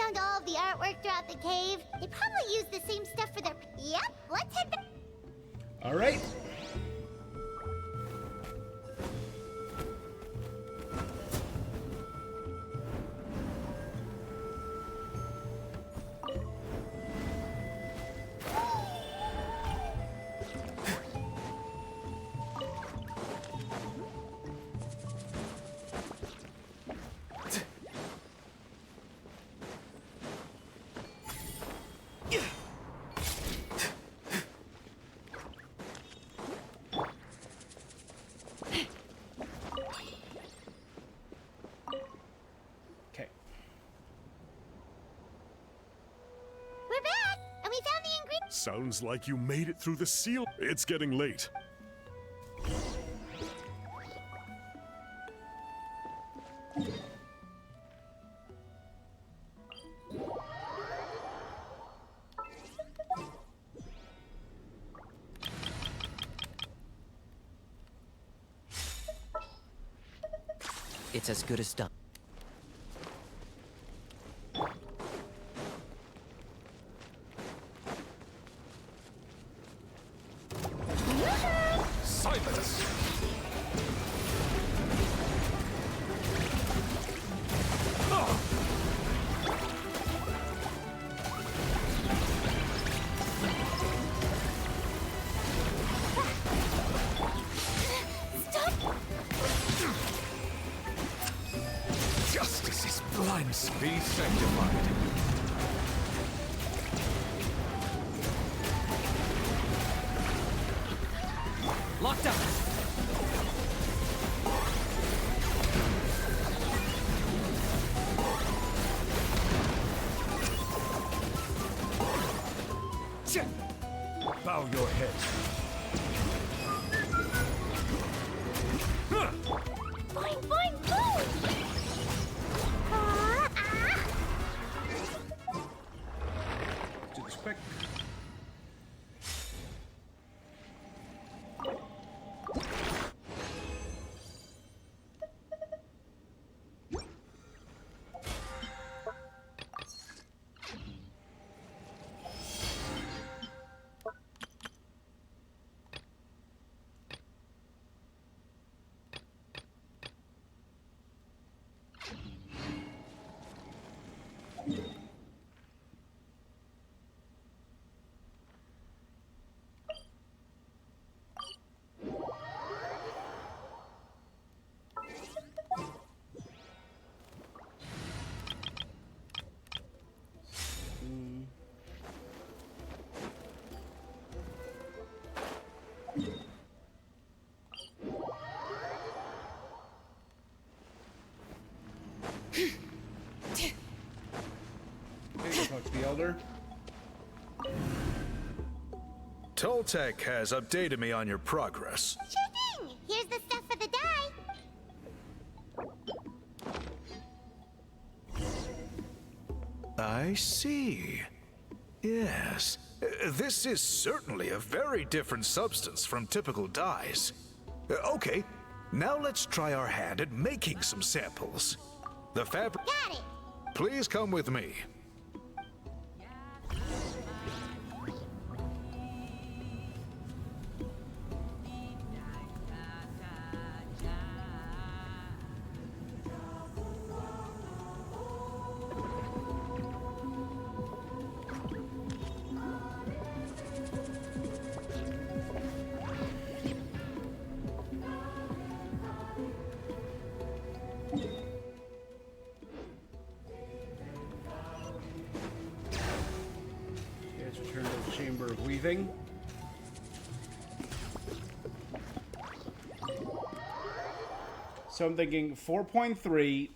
found all of the artwork throughout the cave. They probably used the same stuff for their... Yep, let's head back. All right. We're back, and we found the ingredients. Sounds like you made it through the seal. It's getting late. It's as good as done. Silence! Justice is blind. Be sanctified. Locked up. Bow your head. Fine, fine, fine! To this quick. Talk to the elder. Toltec has updated me on your progress. Sure thing! Here's the stuff for the dye. I see. Yes. This is certainly a very different substance from typical dyes. Okay, now let's try our hand at making some samples. The fabric... Got it! Please come with me. Let's return to the Chamber of Weaving. So I'm thinking 4.3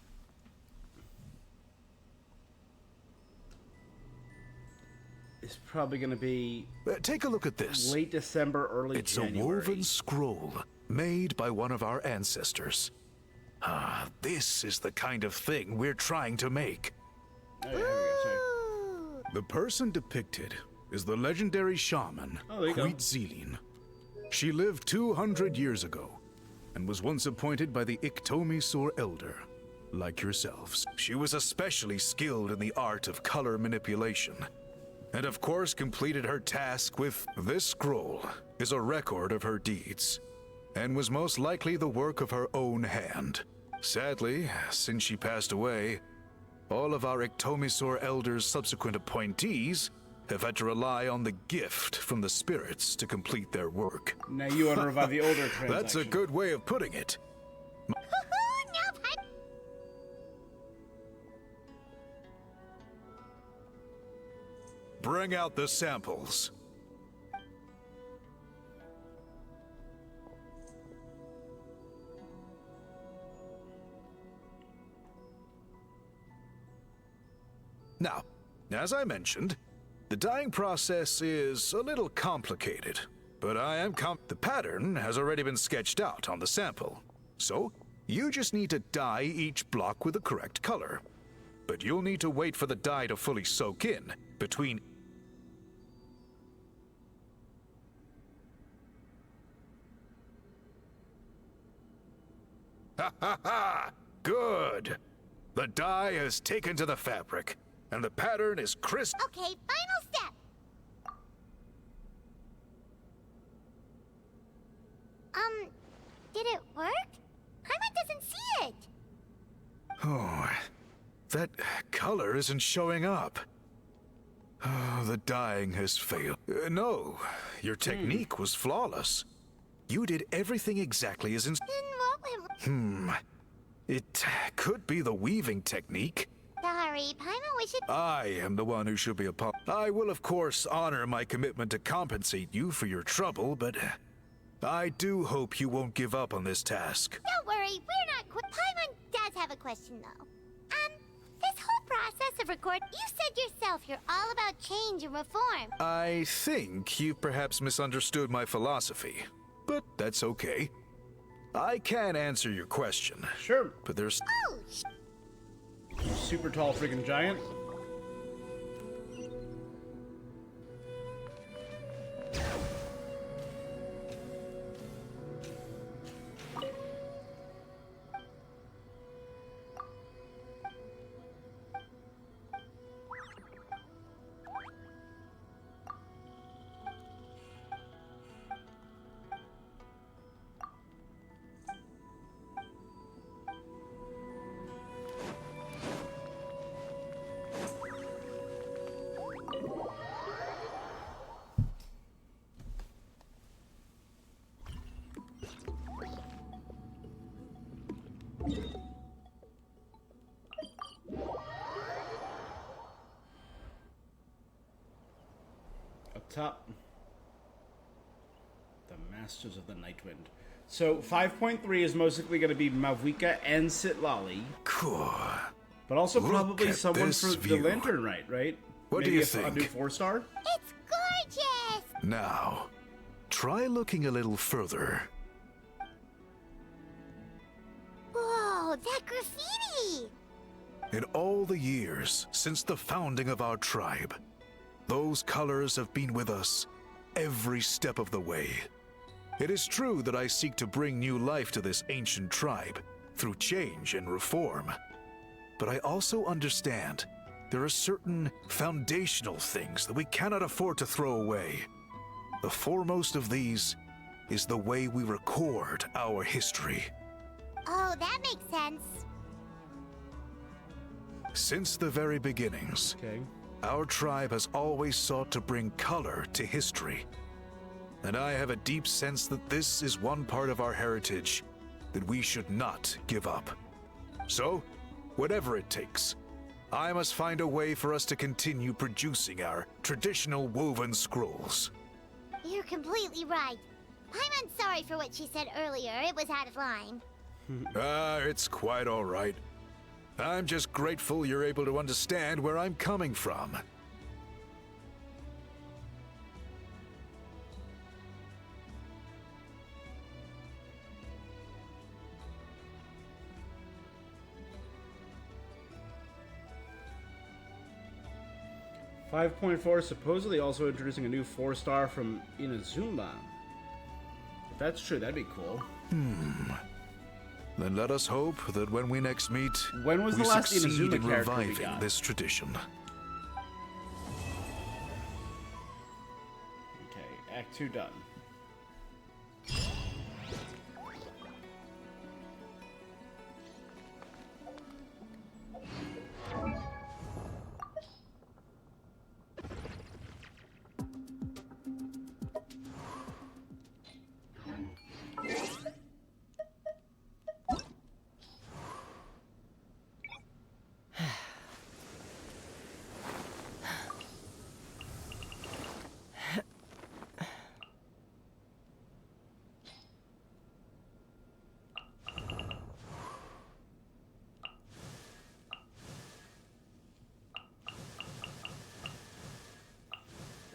is probably going to be take a look at this. Late December, early It's January. a woven scroll made by one of our ancestors. Ah, this is the kind of thing we're trying to make. Oh, yeah, here we go, sorry. The person depicted is the legendary shaman, Oh, there you go. Huitzilin. She lived 200 years ago and was once appointed by the Iktomi Sur Elder, like yourselves. She was especially skilled in the art of color manipulation, and of course completed her task with this scroll is a record of her deeds, and was most likely the work of her own hand. Sadly, since she passed away, all of our Ictomisor Elders' subsequent appointees have had to rely on the gift from the spirits to complete their work. Now you want to revive the older transaction. That's a good way of putting it. Bring out the samples. Now, as I mentioned, the dyeing process is a little complicated, but the pattern has already been sketched out on the sample. So, you just need to dye each block with the correct color. But you'll need to wait for the dye to fully soak in between. Ha ha ha! Good! The dye has taken to the fabric, and the pattern is crisp. Okay, final step. Did it work? Paimon doesn't see it. Oh, that color isn't showing up. Oh, the dyeing has failed. No, your technique was flawless. You did everything exactly as in. Then what went? It could be the weaving technique. Sorry, Paimon wishes. I am the one who should be I will, of course, honor my commitment to compensate you for your trouble, but I do hope you won't give up on this task. Don't worry, we're not quit. Paimon does have a question, though. This whole process of you said yourself you're all about change and reform. I think you perhaps misunderstood my philosophy, but that's okay. I can answer your question. Sure. But there's... Oh, super tall freaking giant. Up top, the Masters of the Nightwind. So 5.3 is mostly going to be Mavuika and Sitlali. Cool. But also Look probably at someone this for view. the Lantern Rite, right? What Maybe do you a think? new 4-star? it's gorgeous. Now, try looking a little further. Whoa, that graffiti. In all the years since the founding of our tribe, those colors have been with us every step of the way. It is true that I seek to bring new life to this ancient tribe through change and reform. But I also understand there are certain foundational things that we cannot afford to throw away. The foremost of these is the way we record our history. Oh, that makes sense. Since the very beginnings, our tribe has always sought to bring color to history. And I have a deep sense that this is one part of our heritage that we should not give up. So, whatever it takes, I must find a way for us to continue producing our traditional woven scrolls. You're completely right. Paimon's sorry for what she said earlier. It was out of line. It's quite all right. I'm just grateful you're able to understand where I'm coming from. .4 supposedly also introducing a new 4-star from Inazuma. If that's true, that'd be cool. Then let us hope that when we next meet, When was we the last succeed Inazuma in character we reviving got? this tradition. Okay, Act 2 done.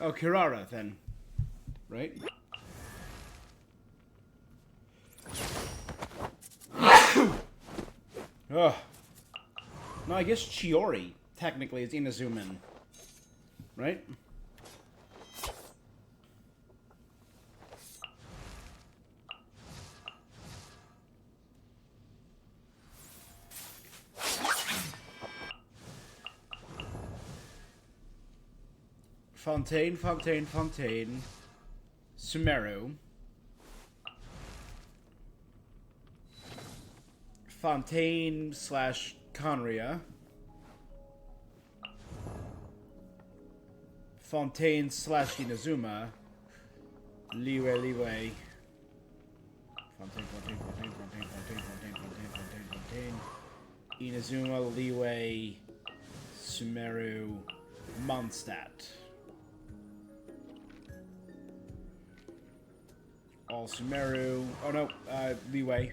Oh, Kirara, then. Right? Ugh. No, I guess Chiori, technically, is Inazuman. Right? Fontaine, Fontaine, Fontaine. Sumeru. Fontaine slash Conria. Fontaine slash Inazuma. Leeway. Fontaine, Fontaine, Fontaine, Fontaine, Fontaine, Fontaine, Fontaine, Fontaine, Fontaine. Inazuma, Leeway, Sumeru, Mondstadt. All Sumeru. Oh no, Leeway.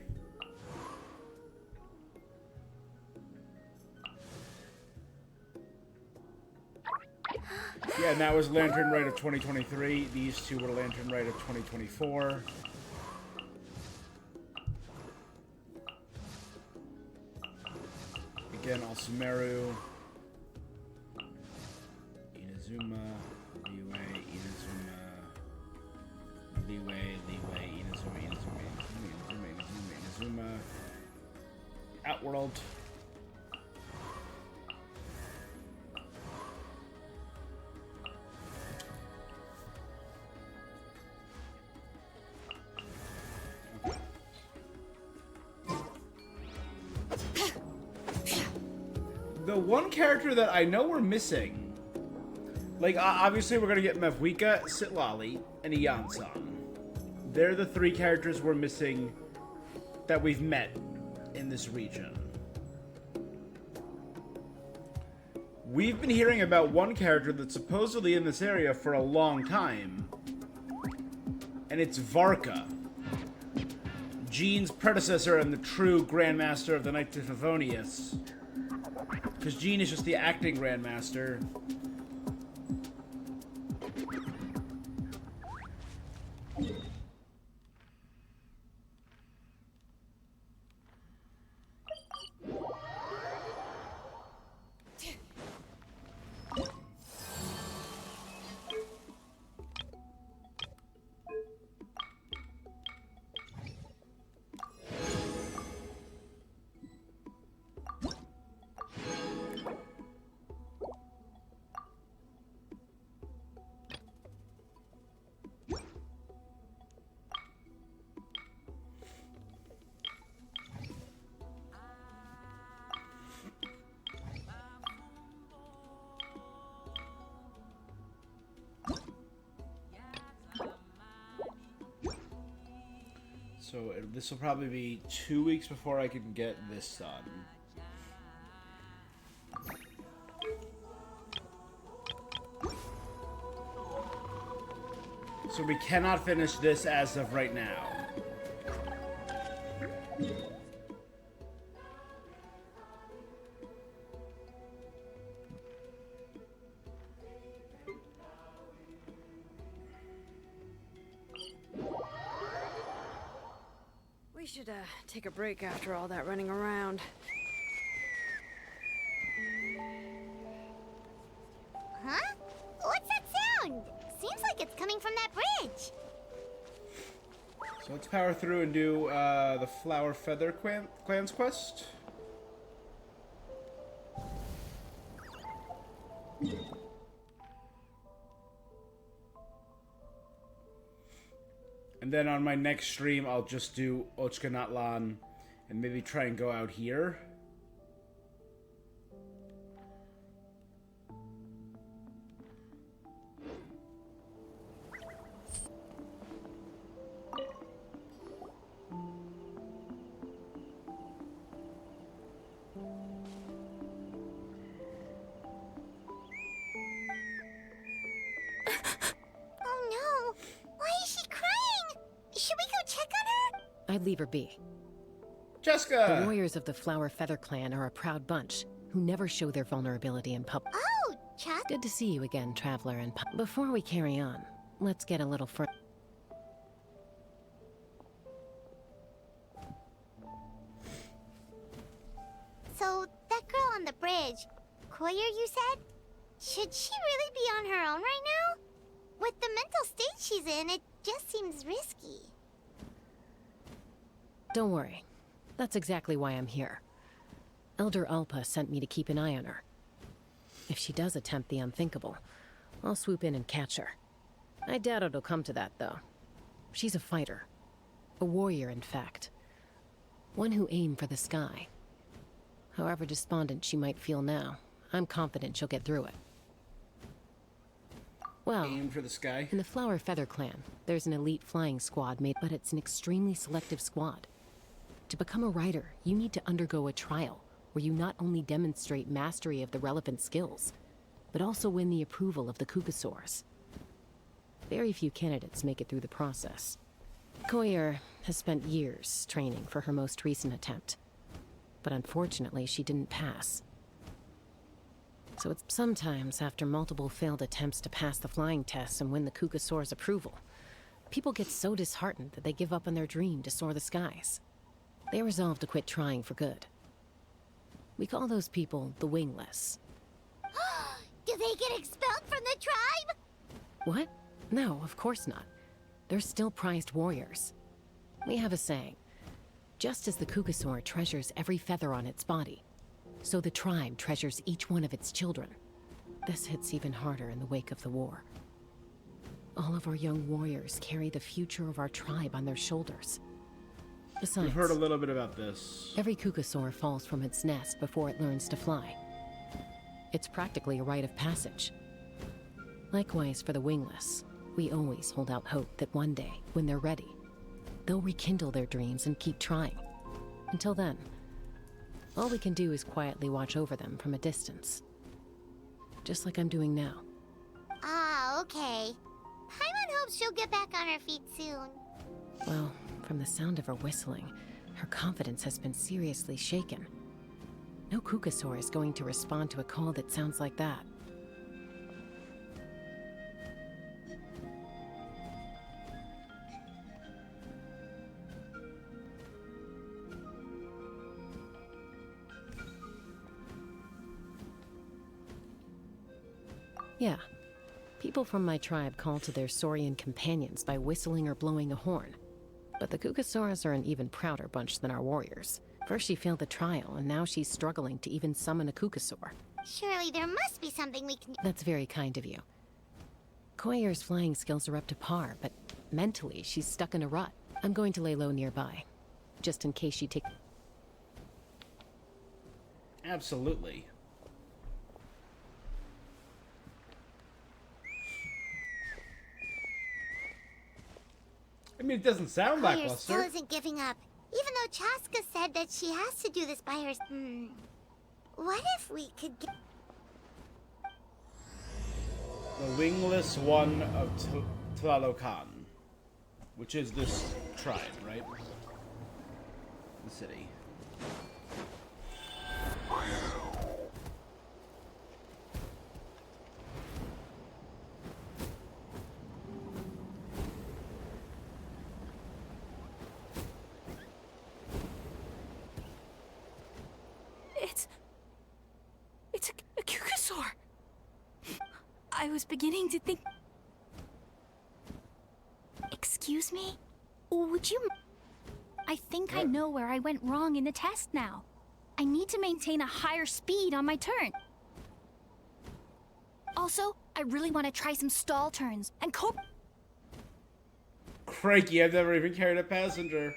Yeah, and that was Lantern Rite of 2023. These two were Lantern Rite of 2024. Again, all Sumeru. Inazuma, Leeway, Inazuma. Leeway, Inazuma. Outworld. The one character that I know we're missing, like, obviously we're gonna get Mavwika, Sitlali, and Iansan. They're the three characters we're missing that we've met in this region. We've been hearing about one character that's supposedly in this area for a long time, and it's Varka, Jean's predecessor and the true Grandmaster of the Knights of Favonius. Because Jean is just the acting Grandmaster. So this will probably be 2 weeks before I can get this done. So we cannot finish this as of right now. We should take a break after all that running around. Huh? What's that sound? Seems like it's coming from that bridge. So let's power through and do the Flower Feather Clan's quest. And then on my next stream, I'll just do Ochkanatlan and maybe try and go out here. Oh no! Why is she crying? Should we go check on her? I'd leave her be. Jessica! The warriors of the Flower Feather clan are a proud bunch who never show their vulnerability in public. Oh, Chuck. Good to see you again, Traveler. And before we carry on, let's get a little further. So, that girl on the bridge, Koyer, you said? Should she really be on her own right now? With the mental state she's in, it just seems risky. Don't worry. That's exactly why I'm here. Elder Alpa sent me to keep an eye on her. If she does attempt the unthinkable, I'll swoop in and catch her. I doubt it'll come to that, though. She's a fighter. A warrior, in fact. One who aimed for the sky. However despondent she might feel now, I'm confident she'll get through it. Well, aim for the sky. In the Flower Feather clan, there's an elite flying squad made, but it's an extremely selective squad. To become a rider, you need to undergo a trial where you not only demonstrate mastery of the relevant skills, but also win the approval of the Kukasaurs. Very few candidates make it through the process. Koyer has spent years training for her most recent attempt, but unfortunately she didn't pass. So it's sometimes after multiple failed attempts to pass the flying tests and win the Kukasaur's approval, people get so disheartened that they give up on their dream to soar the skies. They resolve to quit trying for good. We call those people the wingless. Do they get expelled from the tribe? What? No, of course not. They're still prized warriors. We have a saying. Just as the Kukasaur treasures every feather on its body, so the tribe treasures each one of its children. This hits even harder in the wake of the war. All of our young warriors carry the future of our tribe on their shoulders. Besides, We've heard a little bit about this. Every Kukasaur falls from its nest before it learns to fly. It's practically a rite of passage. Likewise for the wingless, we always hold out hope that one day, when they're ready, they'll rekindle their dreams and keep trying. Until then, all we can do is quietly watch over them from a distance. Just like I'm doing now. Ah, okay. Paimon hopes she'll get back on her feet soon. Well, from the sound of her whistling, her confidence has been seriously shaken. No Kukasaur is going to respond to a call that sounds like that. Yeah. People from my tribe call to their Saurian companions by whistling or blowing a horn. But the Kukasaurs are an even prouder bunch than our warriors. First she failed the trial, and now she's struggling to even summon a Kukasaur. Surely there must be something we can do. That's very kind of you. Koyer's flying skills are up to par, but mentally she's stuck in a rut. I'm going to lay low nearby, just in case she takes... Absolutely. I mean, it doesn't sound Koyer lackluster. still isn't giving up, even though Chaska said that she has to do this by herself. What if we could get... The wingless one of Tlalocan, which is this tribe, right? The city. It's a Kukasaur. I was beginning to think... Excuse me? Would you... I think I know where I went wrong in the test now. I need to maintain a higher speed on my turn. Also, I really want to try some stall turns and Crikey, I've never even carried a passenger.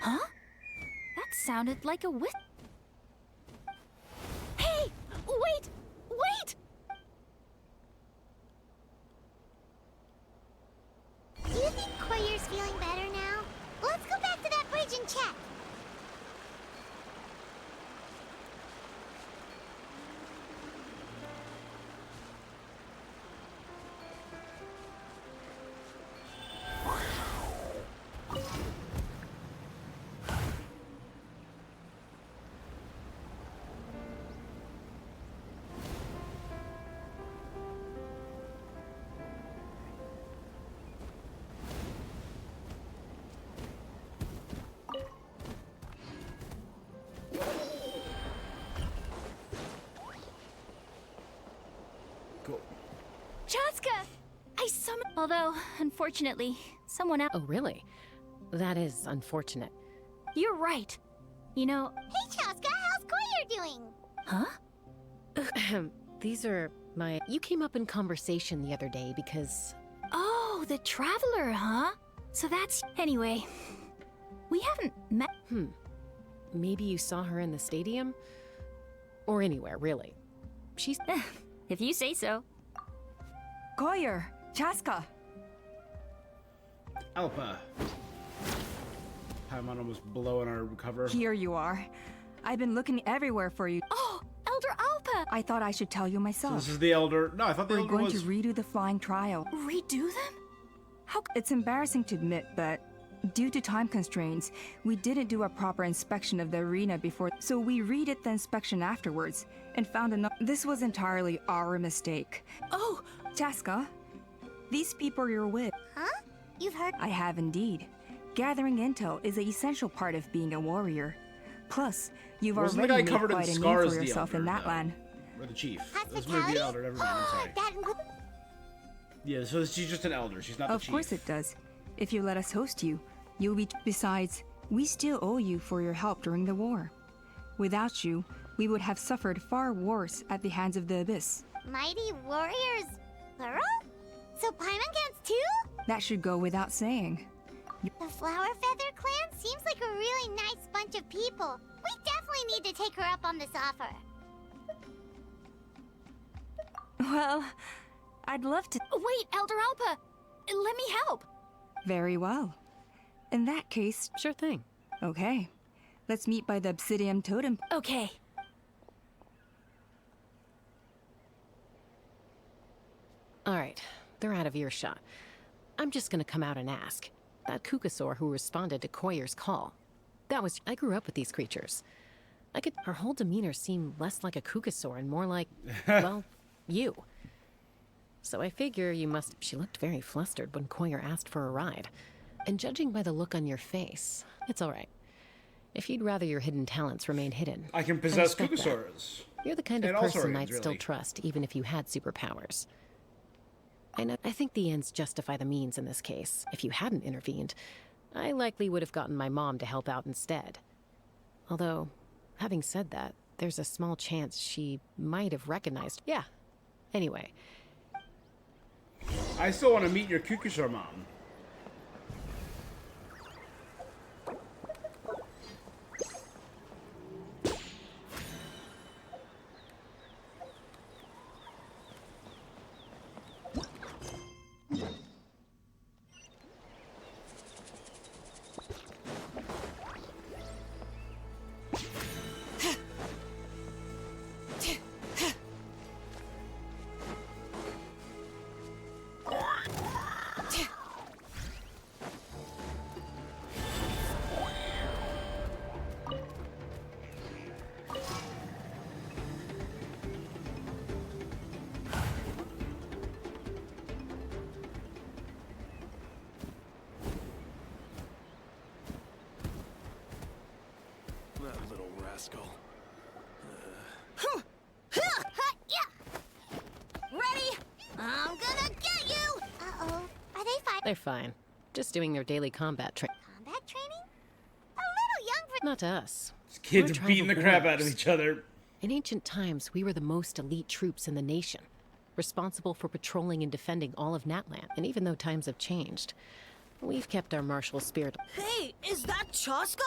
Huh? That sounded like a whis- Hey! Wait! Wait! Do you think Koyer's feeling better now? Let's go back to that bridge and check. Chaska! I summoned... Although, unfortunately, someone else... Oh, really? That is unfortunate. You're right. You know... Hey, Chaska, how's Koyer doing? Huh? These are my... You came up in conversation the other day because... Oh, the Traveler, huh? So that's... Anyway, we haven't met... Maybe you saw her in the stadium? Or anywhere, really. She's... If you say so. Koyer, Chaska. Alpa. Paimon almost blowing our cover. Here you are. I've been looking everywhere for you. Oh, Elder Alpa! I thought I should tell you myself. So this is the Elder. No, I thought the We're Elder going was... to redo the flying trial. Redo them? How? It's embarrassing to admit, but due to time constraints, we didn't do a proper inspection of the arena before, so we redid the inspection afterwards and found enough. This was entirely our mistake. Oh, Chaska, these people you're with. Huh? You've heard? I have indeed. Gathering intel is an essential part of being a warrior. Plus, you've Wasn't the already guy made covered in quite a name scars for the yourself Elder, in that though? land. Or the Chief. This might be the Elder, never mind, I'm sorry. That includes... Yeah, so she's just an Elder, she's not the Of Chief. course it does. If you let us host you, you'll be... Besides, we still owe you for your help during the war. Without you, we would have suffered far worse at the hands of the Abyss. Mighty warriors, plural? So Paimon counts too? That should go without saying. The Flower Feather clan seems like a really nice bunch of people. We definitely need to take her up on this offer. Well, I'd love to... Wait, Elder Alpa! Let me help! Very well. In that case... Sure thing. Okay. Let's meet by the Obsidian Totem. Okay. Alright, they're out of earshot. I'm just gonna come out and ask. That Kukasaur who responded to Koyer's call. That was... I grew up with these creatures. Her whole demeanor seemed less like a Kukasaur and more like, well, you. So I figure you must... She looked very flustered when Koyer asked for a ride. And judging by the look on your face, it's alright. If you'd rather your hidden talents remain hidden... I can possess respect that. Kukasaurs. You're the kind of And all person I'd Saurians, still really. trust, even if you had superpowers. I think the ends justify the means in this case. If you hadn't intervened, I likely would have gotten my mom to help out instead. Although, having said that, there's a small chance she might have recognized... Yeah. Anyway. I still want to meet your Kukasaur mom. That little rascal. Ready? I'm gonna get you! Uh-oh. Are they fighting? They're fine. Just doing their daily combat training. Not to us. Kids We're beating the tribal crap out of warriors. each other. In ancient times, we were the most elite troops in the nation, responsible for patrolling and defending all of Natland. And even though times have changed, we've kept our martial spirit. Hey, is that Chaska?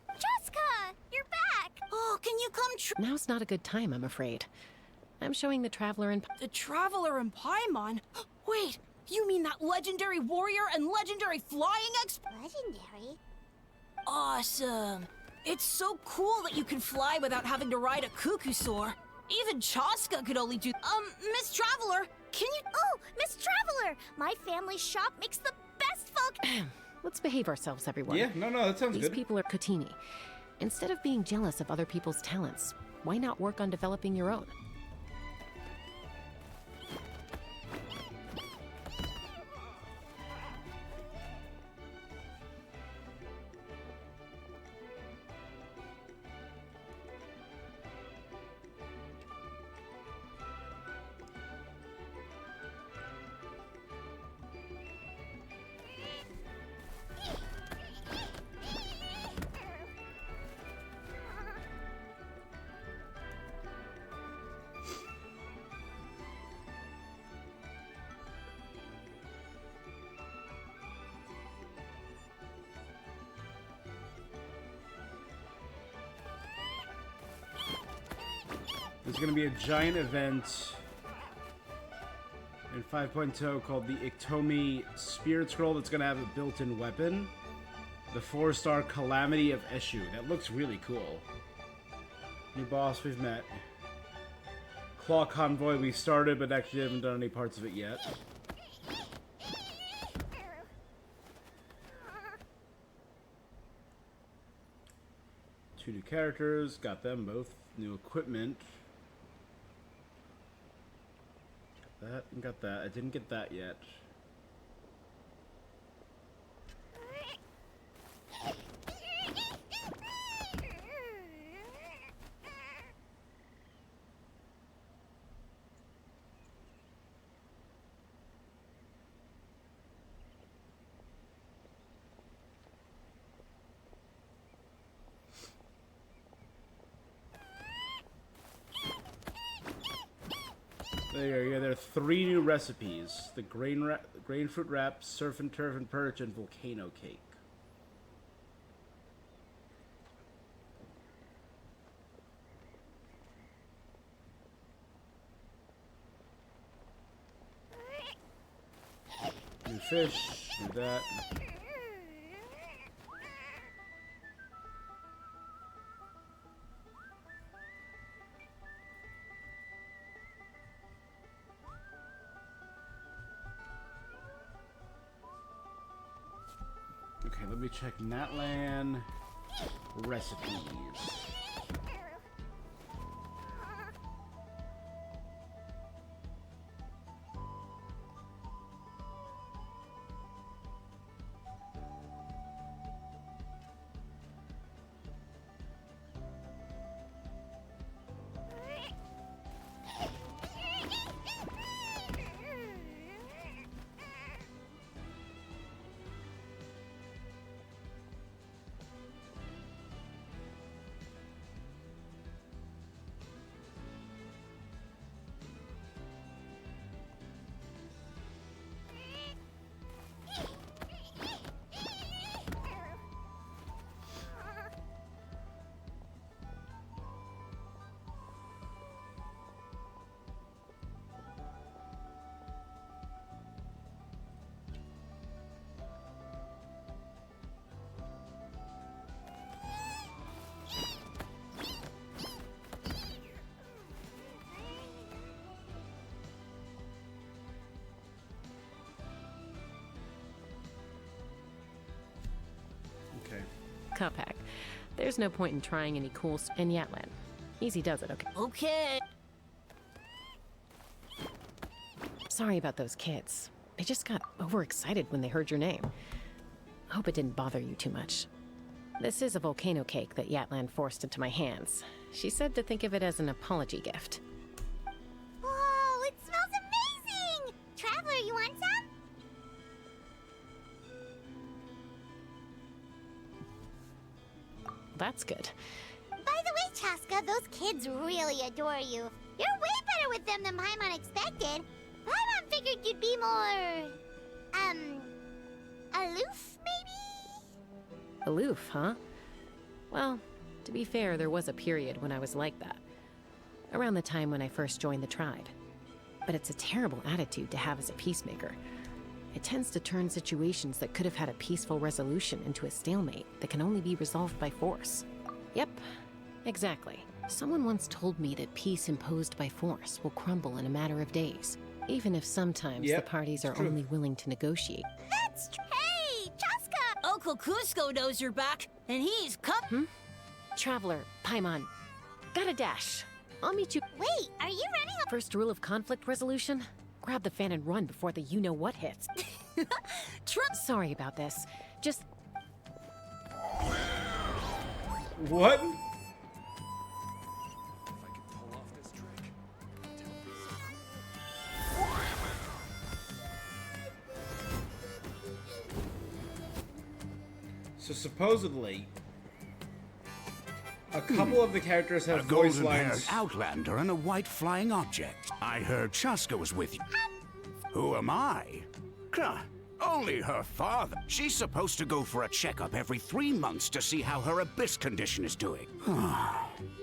Chaska, you're back! Oh, can you come Now's not a good time, I'm afraid. I'm showing the Traveler in... The Traveler in Paimon? Wait, you mean that legendary warrior and legendary flying expert? Legendary? Awesome. It's so cool that you can fly without having to ride a cuckoo soar. Even Chaska could only do... Miss Traveler, can you... Oh, Miss Traveler! My family's shop makes the best folk... Let's behave ourselves, everyone. Yeah, no, that sounds These good. people are Kotini. Instead of being jealous of other people's talents, why not work on developing your own? There's going to be a giant event in 5.0 called the Iktomi Spirit Scroll that's going to have a built-in weapon. The 4-star Calamity of Eshu. That looks really cool. New boss we've met. Claw Convoy we started, but actually haven't done any parts of it yet. Two new characters. Got them both. New equipment. That and got that. I didn't get that yet. There you go. There are 3 new recipes: the grain fruit wrap, surf and turf and perch, and volcano cake. New fish. Do that. Okay, let me check Natlan recipes. Cuphack. There's no point in trying any cool in Yatlan. Easy does it, okay? Okay. Sorry about those kids. They just got overexcited when they heard your name. Hope it didn't bother you too much. This is a volcano cake that Yatlan forced into my hands. She said to think of it as an apology gift. Whoa, it smells amazing! Traveler, you want some? That's good. By the way, Chaska, those kids really adore you. You're way better with them than Paimon expected. Paimon figured you'd be more... aloof, maybe? Aloof, huh? Well, to be fair, there was a period when I was like that. Around the time when I first joined the tribe. But it's a terrible attitude to have as a peacemaker. It tends to turn situations that could have had a peaceful resolution into a stalemate that can only be resolved by force. Yep, exactly. Someone once told me that peace imposed by force will crumble in a matter of days, even if sometimes the parties are only willing to negotiate. That's true. Hey, Chaska! Uncle Cusco knows you're back, and he's come. Traveler, Paimon, gotta dash. I'll meet you. Wait, are you running a... First rule of conflict resolution? Grab the fan and run before the you-know-what hits. Sorry about this. Just... What? So supposedly, a couple of the characters have a voice golden-haired lines. outlander and a white flying object. I heard Chaska was with you. Who am I? Only her father. She's supposed to go for a checkup every 3 months to see how her abyss condition is doing.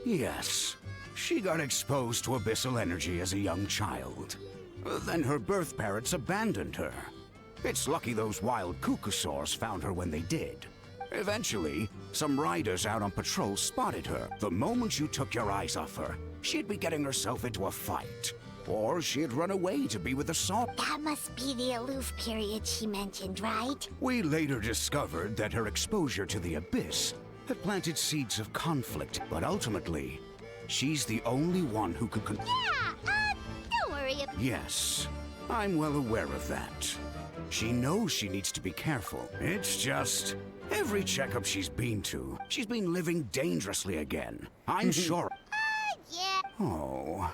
Yes. She got exposed to abyssal energy as a young child. Then her birth parents abandoned her. It's lucky those wild cuckoosaurs found her when they did. Eventually, some riders out on patrol spotted her. The moment you took your eyes off her, she'd be getting herself into a fight. Or she'd run away to be with the saw. That must be the aloof period she mentioned, right? We later discovered that her exposure to the abyss had planted seeds of conflict, but ultimately, she's the only one who could Don't worry about... Yes, I'm well aware of that. She knows she needs to be careful. It's just, every checkup she's been to, she's been living dangerously again. I'm sure. Yeah. Oh.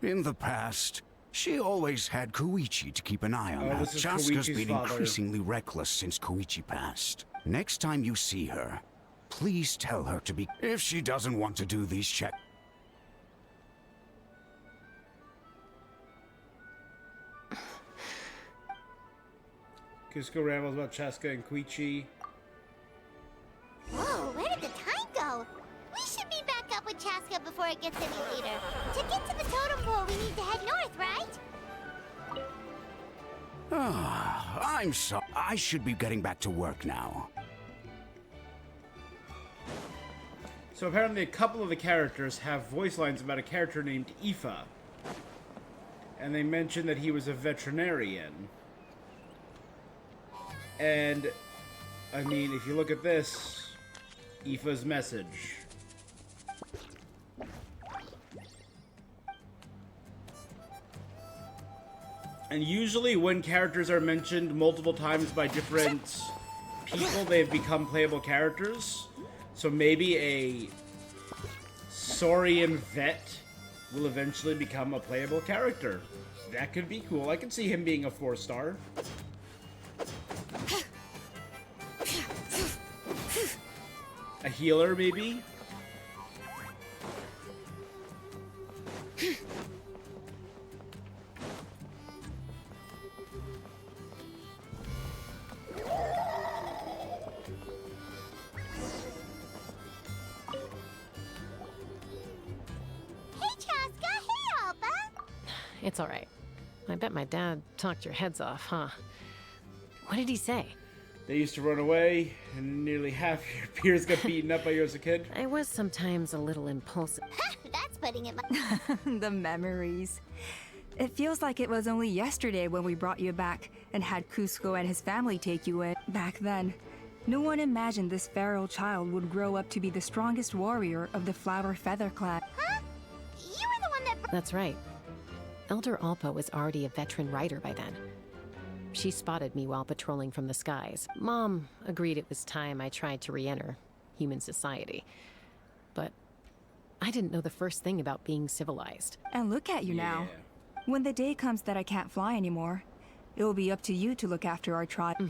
In the past, she always had Koichi to keep an eye on her. This is Chaska's Koichi's been father. increasingly reckless since Koichi passed. Next time you see her, please tell her to be... If she doesn't want to do these checks... Cusco rambles about Chaska and Koichi. Whoa, where did the time go? We should be back up with Chaska before it gets any later. To get to the totem pole, we need to head north, right? I'm sorry. I should be getting back to work now. So apparently a couple of the characters have voice lines about a character named Aoife. And they mentioned that he was a veterinarian. And, I mean, if you look at this, Aoife's message. And usually when characters are mentioned multiple times by different people, they've become playable characters. So maybe a Saurian vet will eventually become a playable character. That could be cool. I could see him being a 4-star. A healer, maybe? Hey, Chaska. Hey, Alba. It's all right. I bet my dad talked your heads off, huh? What did he say? They used to run away, and nearly half your peers got beaten up by you as a kid. I was sometimes a little impulsive. That's putting it... The memories. It feels like it was only yesterday when we brought you back and had Cusco and his family take you in. Back then, no one imagined this feral child would grow up to be the strongest warrior of the Flower Feather Clan. Huh? You were the one that... That's right. Elder Alpa was already a veteran rider by then. She spotted me while patrolling from the skies. Mom agreed it was time I tried to re-enter human society. But I didn't know the first thing about being civilized. And look at you now. When the day comes that I can't fly anymore, it will be up to you to look after our tribe.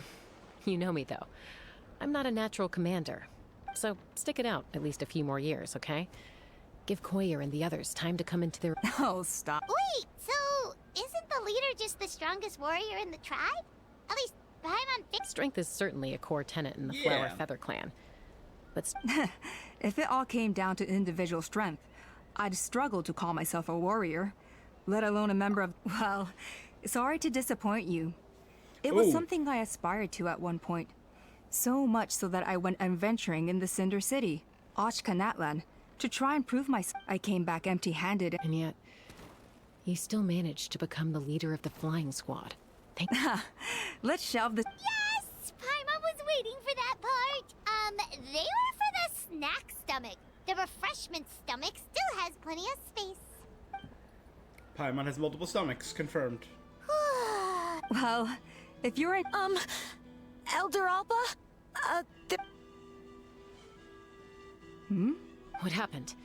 You know me, though. I'm not a natural commander. So stick it out at least a few more years, okay? Give Koyer and the others time to come into their... Oh, stop. Wait, so isn't the leader just the strongest warrior in the tribe? At least Paimon thinks. Strength is certainly a core tenet in the Yeah. Flower Feather clan. But If it all came down to individual strength, I'd struggle to call myself a warrior, let alone a member of... Well, sorry to disappoint you. It was Ooh. something I aspired to at one point. So much so that I went adventuring in the Cinder City, Ochkanatlan, to try and prove myself. I came back empty-handed. And yet, you still managed to become the leader of the flying squad. Let's shelve this. Yes! Paimon was waiting for that part. They were for the snack stomach. The refreshment stomach still has plenty of space. Paimon has multiple stomachs, confirmed. Well, if you're in... Elder Alba? Hmm? What happened?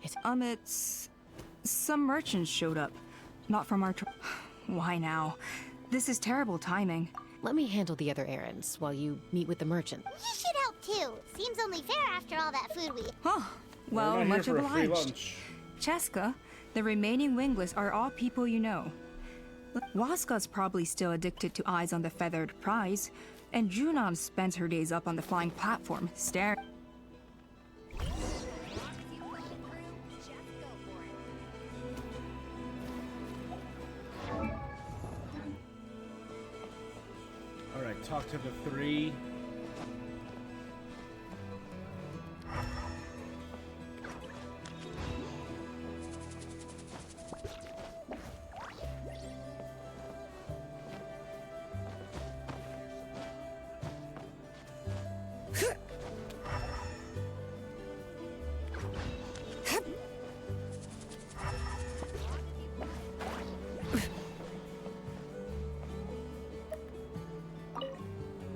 It's... Some merchants showed up. Not from our... Why now? This is terrible timing. Let me handle the other errands while you meet with the merchant. You should help too. Seems only fair after all that food we... Huh. Well, We're not much here for a free obliged. lunch. Cheska, the remaining wingless are all people you know. Waska's probably still addicted to eyes on the feathered prize, and Junon spends her days up on the flying platform, staring. Alright, talk to the three.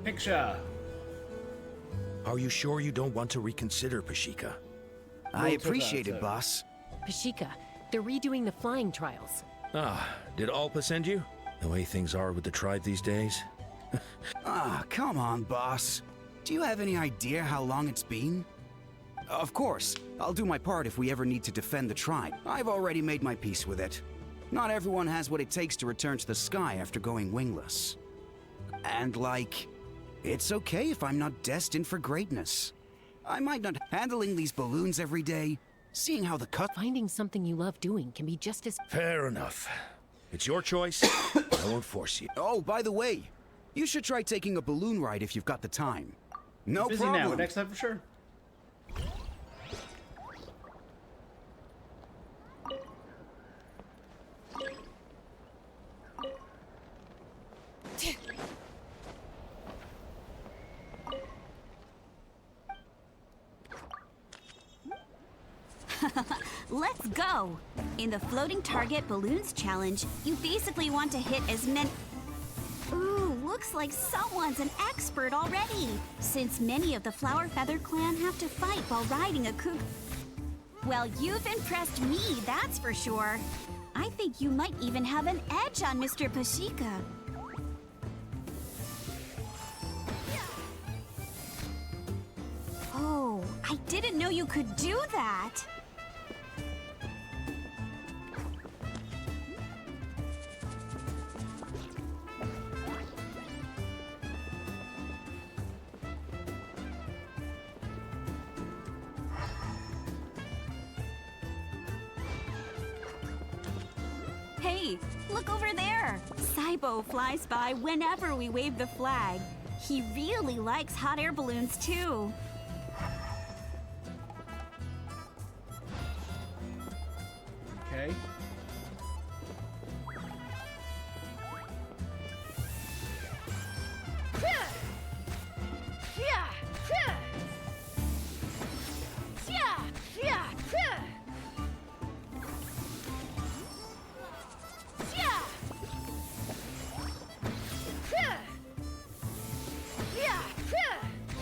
Picture. Are you sure you don't want to reconsider, Pashika? I appreciate it, boss. Pashika, they're redoing the flying trials. Ah, did Alpa send you? The way things are with the tribe these days? Come on, boss. Do you have any idea how long it's been? Of course, I'll do my part if we ever need to defend the tribe. I've already made my peace with it. Not everyone has what it takes to return to the sky after going wingless. And it's okay if I'm not destined for greatness. I might not handling these balloons every day, seeing how the cut... Finding something you love doing can be just as... Fair enough. It's your choice. I won't force you. Oh, by the way, you should try taking a balloon ride if you've got the time. No Busy problem. now, next time for sure. Let's go! In the Floating Target Balloons Challenge, you basically want to hit as many... Ooh, looks like someone's an expert already! Since many of the Flower Feather clan have to fight while riding a cuckoo... Well, you've impressed me, that's for sure. I think you might even have an edge on Mr. Pashika. Oh, I didn't know you could do that! Hey, look over there! Saibo flies by whenever we wave the flag. He really likes hot air balloons, too. Okay.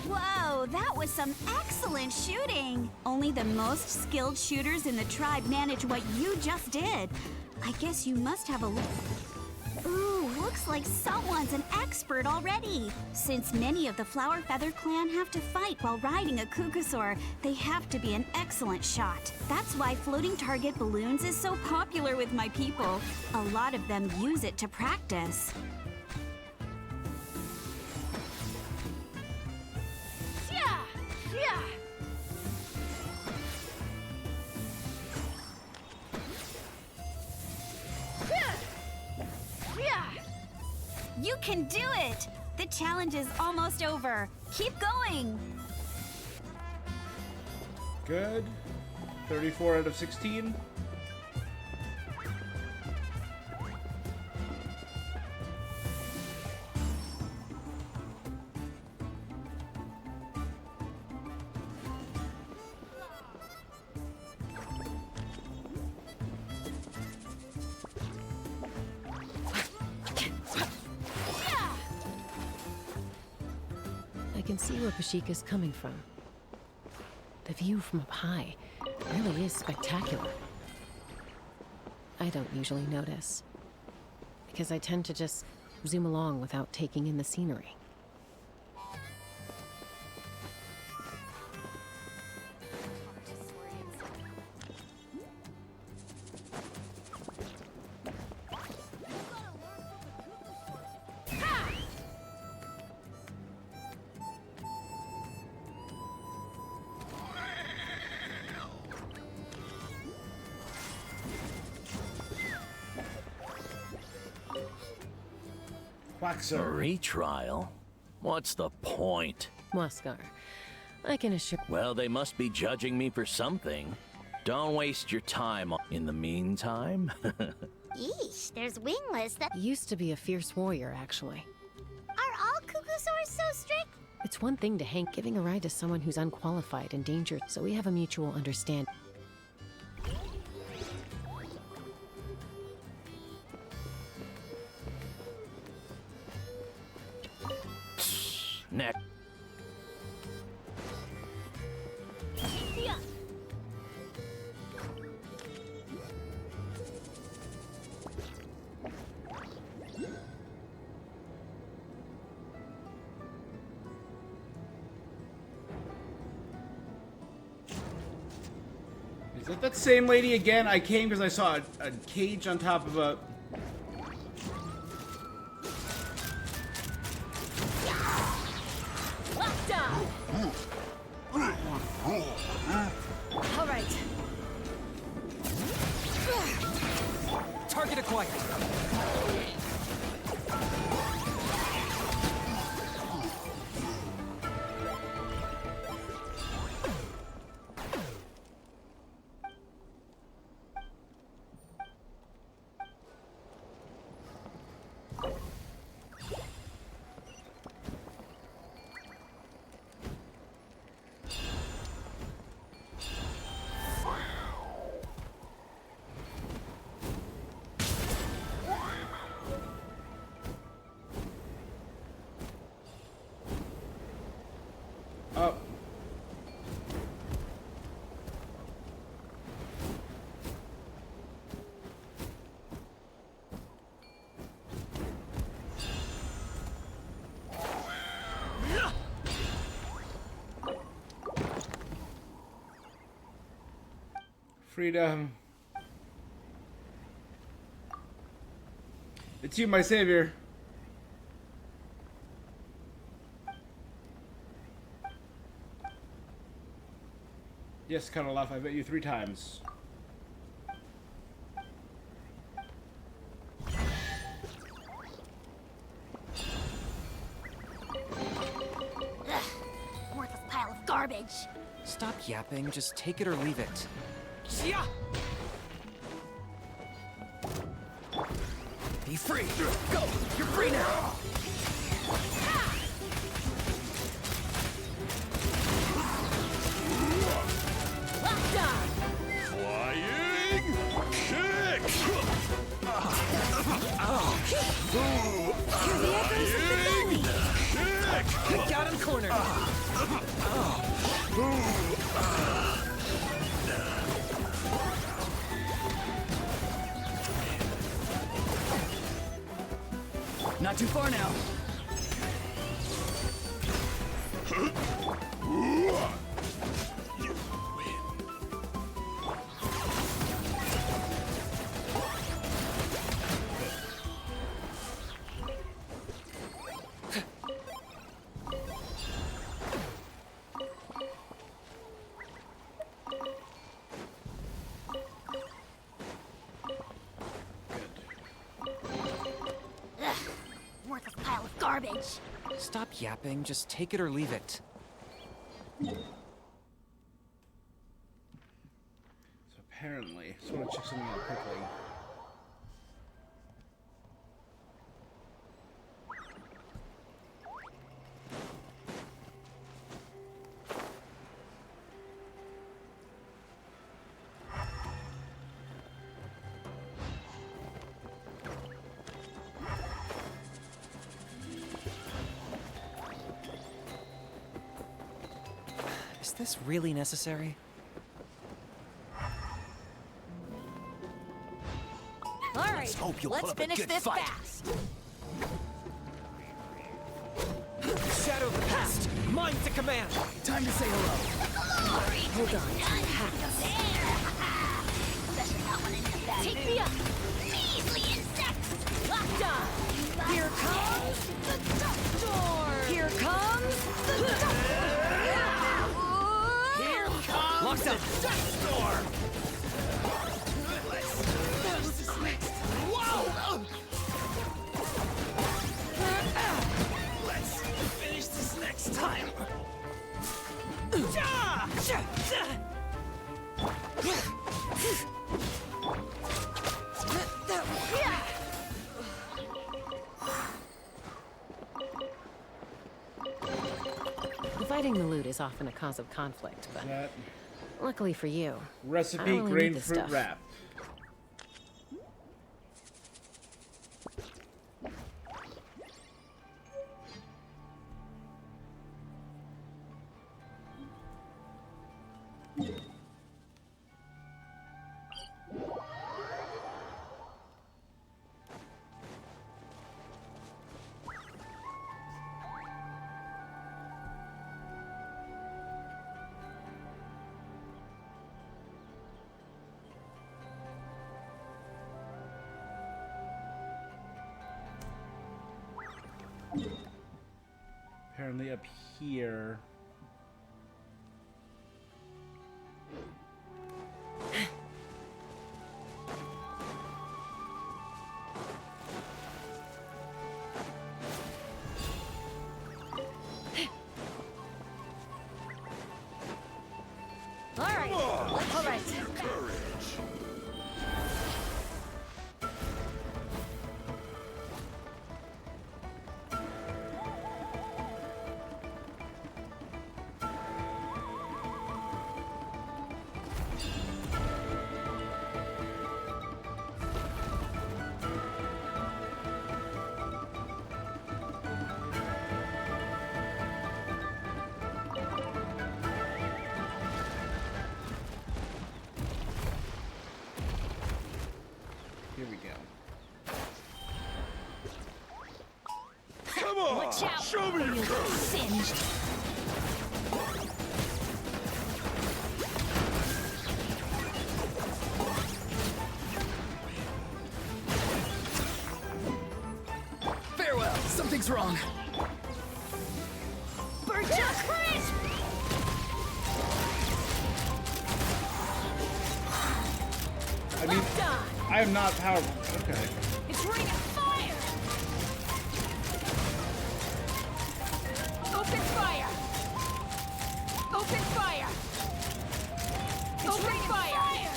Whoa, that was some excellent shooting! Only the most skilled shooters in the tribe manage what you just did. I guess you must have a... Ooh, looks like someone's an expert already. Since many of the Flower Feather clan have to fight while riding a Kukusaur, they have to be an excellent shot. That's why floating target balloons is so popular with my people. A lot of them use it to practice. Yeah! Yeah! You can do it! The challenge is almost over. Keep going! Good. 34 out of 16. I can see where Pashika's coming from. The view from up high really is spectacular. I don't usually notice, because I tend to just zoom along without taking in the scenery. A retrial? What's the point? Muskar, I can assure— Well, they must be judging me for something. Don't waste your time. In the meantime... Yeesh, there's wingless that— Used to be a fierce warrior, actually. Are all Kukusaurs so strict? It's one thing to Hank giving a ride to someone who's unqualified and dangerous, so we have a mutual understanding. Next. Yeah! Is it that same lady again? I came because I saw a cage on top of a... Lockdown! All right. Target acquired. Oh. Freedom. It's you, my savior. Yes, Cuddleoff, I bet you 3 times. Ugh, worthless pile of garbage. Stop yapping, just take it or leave it. Yeah! Be free! Go! You're free now! Lockdown! Flying kick! Hear the echoes of the valley! Kick! Got him cornered! Not too far now. Ugh, worthless pile of garbage. Stop yapping, just take it or leave it. So apparently, just want to check something out quickly. Is this really necessary? All right, Let's hope you'll let's put up a finish good this fight. fast. Shadow the past! Mine to command! Time to say hello. Hold on to your hats. Take me up! Measly insects! Locked on! Here comes the doctor! Here comes the doctor! Here comes Locked on! the dust storm. Whoa! Let's finish this next time. Fighting the loot is often a cause of conflict, but That luckily for you, I recipe don't really grain need this fruit stuff. wrap. Apparently up here. All right, all right. Here we go. Come on! Watch out! Show me your courage! Singed! Farewell. Something's wrong. Burnt to a crisp! I mean, I am not powerful. Okay. It's raining fire! Open fire! Open fire! Open fire!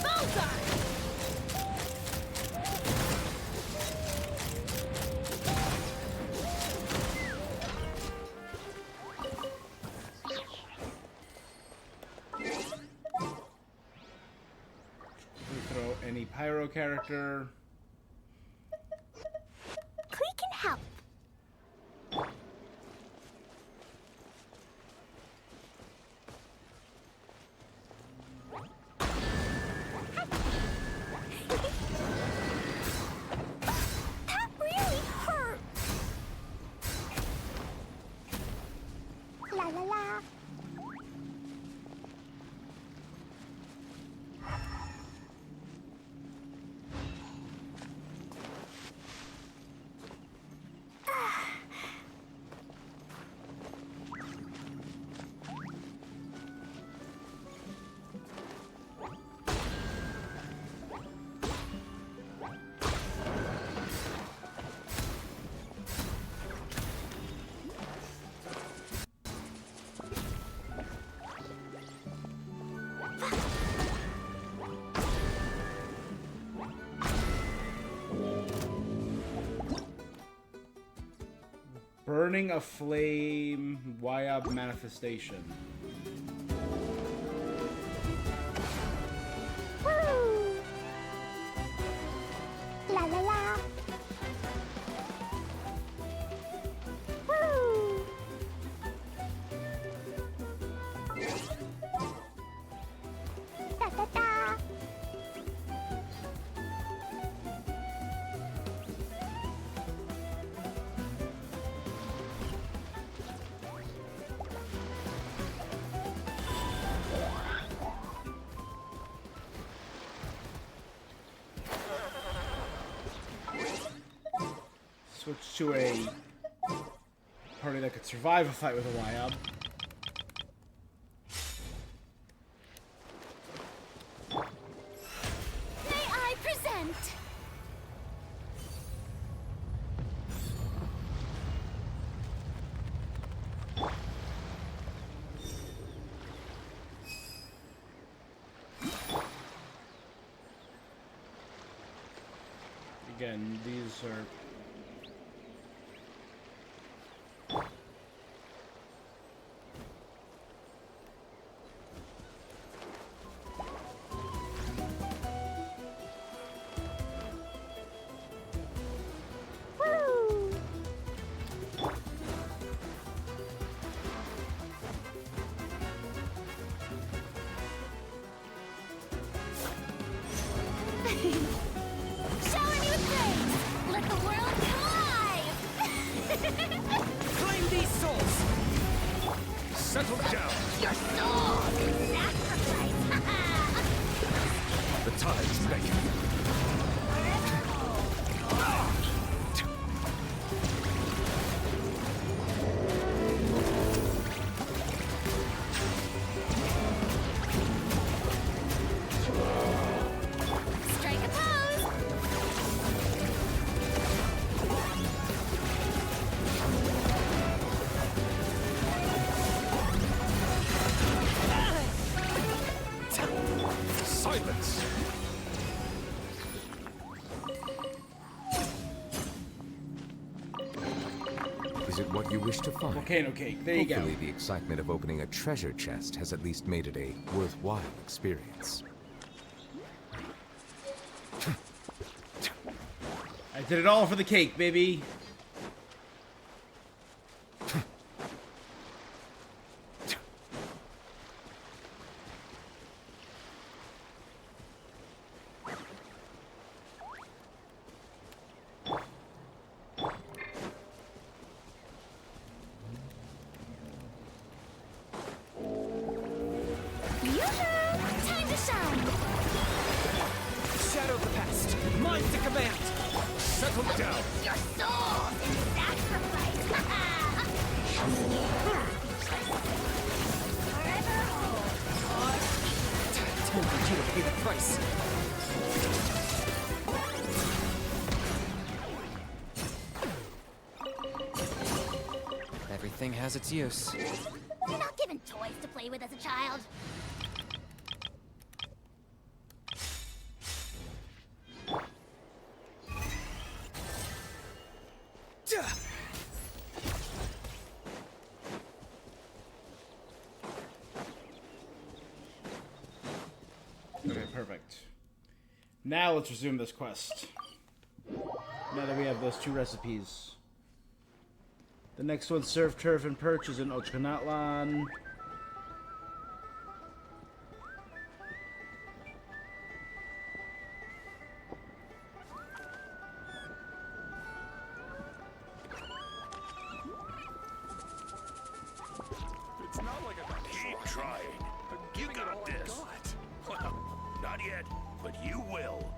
Bullseye! Throw any pyro character. We can help. That really Burning a flame, Wayab manifestation. Woo! La la la. Woo! Da da da. Switch to a party that could survive a fight with a Wayab. May I present? Again, these are... Woo! Shower me with praise! Let the world come alive! Claim these souls! Settle down! Your soul is sacrifice! The tide's beckoning. Strike a pose! Silence! Is it what you wish to find? Volcano cake, there you go. Hopefully the excitement of opening a treasure chest has at least made it a worthwhile experience. I did it all for the cake, baby. Yoo-hoo! Time to shine! Shadow the past! Mind to command! Settle down! Your soul is sacrifice! Forever hold. Time for you to pay the price. Everything has its use. You're not given toys to play with as a child. Okay, perfect. Now let's resume this quest. Now that we have those two recipes. The next one, Surf, Turf, and Perch, is in Ochkanatlan. It's not like a Keep trying. You got this. Well, not yet, but you will.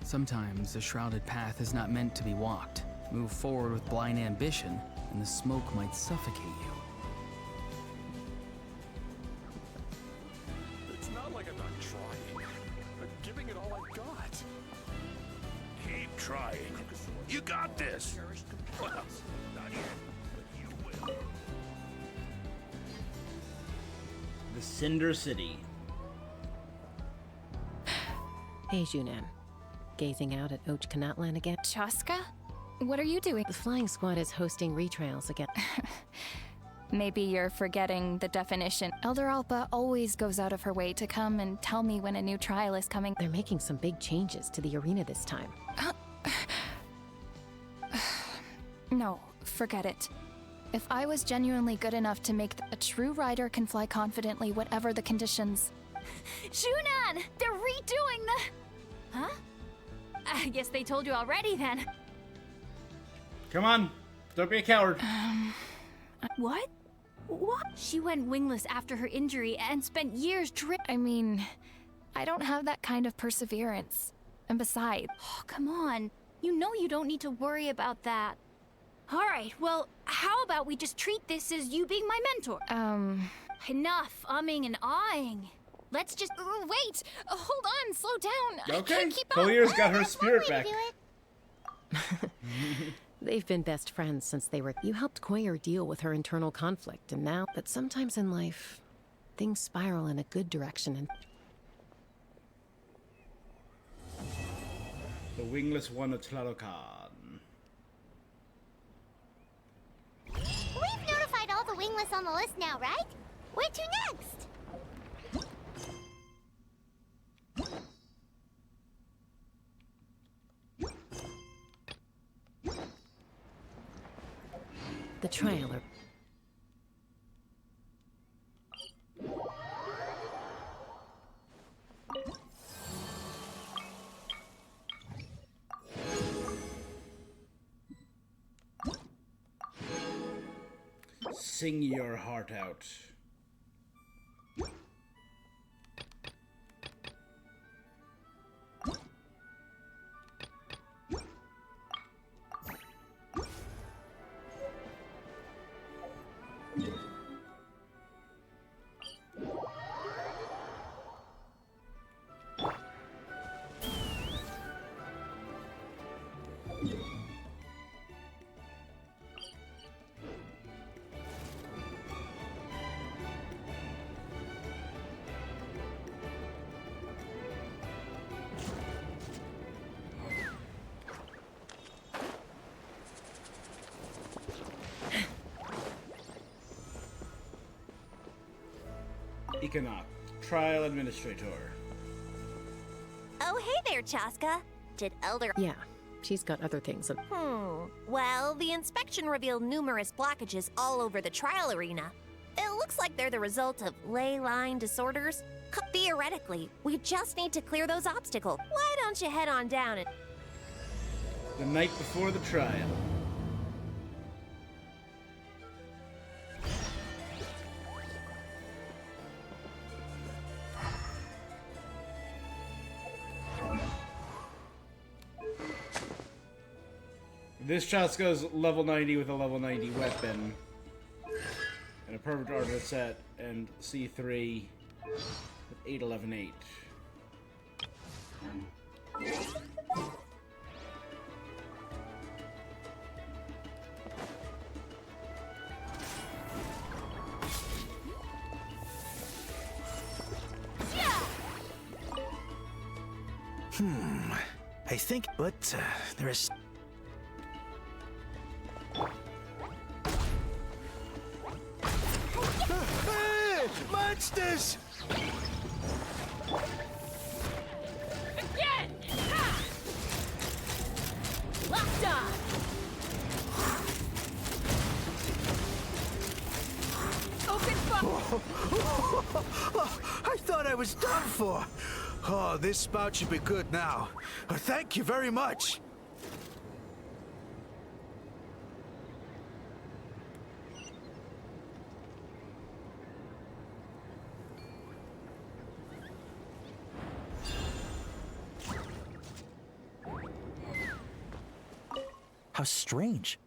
Sometimes a shrouded path is not meant to be walked. Move forward with blind ambition, and the smoke might suffocate you. It's not like I'm not trying. I'm giving it all I've got. Keep trying. You got this. Well, not yet, but you will. The Cinder City. Hey, Junan. Gazing out at Ochkanatlan again? Chaska? What are you doing? The flying squad is hosting retrials again. Maybe you're forgetting the definition. Elder Alpa always goes out of her way to come and tell me when a new trial is coming. They're making some big changes to the arena this time. No, forget it. If I was genuinely good enough to make a true rider can fly confidently whatever the conditions. Junan! They're redoing the... Huh? I guess they told you already then. Come on, don't be a coward. What? What? She went wingless after her injury and spent years I mean, I don't have that kind of perseverance. And besides... Oh, come on. You know you don't need to worry about that. Alright, well, how about we just treat this as you being my mentor? Enough umming and ahhing. Let's just... wait! Hold on, slow down. Okay, I can't keep up. Kalir's got her spirit back. They've been best friends since they were... You helped Koyer deal with her internal conflict, and now... But sometimes in life, things spiral in a good direction and... The wingless one of Tlalocan. We've notified all the wingless on the list now, right? Where to next? The trailer. Sing your heart out. Econoc, Trial Administrator. Oh, hey there, Chaska. Did Elder... Yeah, she's got other things. Well, the inspection revealed numerous blockages all over the trial arena. It looks like they're the result of ley line disorders. Theoretically, we just need to clear those obstacles. Why don't you head on down and... The night before the trial. This Chaska's level 90 with a level 90 weapon. And a perfect armor set, and C3 with 8, 11, 8. I think, but there is... Monsters! Again! Ha! Locked on! Open fire! I thought I was done for. Oh, this spout should be good now. Thank you very much. How strange.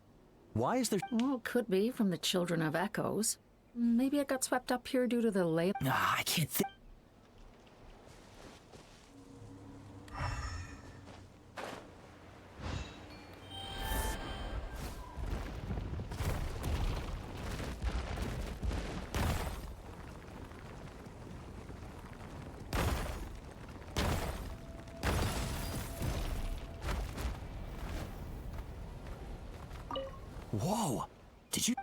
Why is there... Well, could be from the Children of Echoes. Maybe it got swept up here due to the lay... I can't think... Whoa! Did you...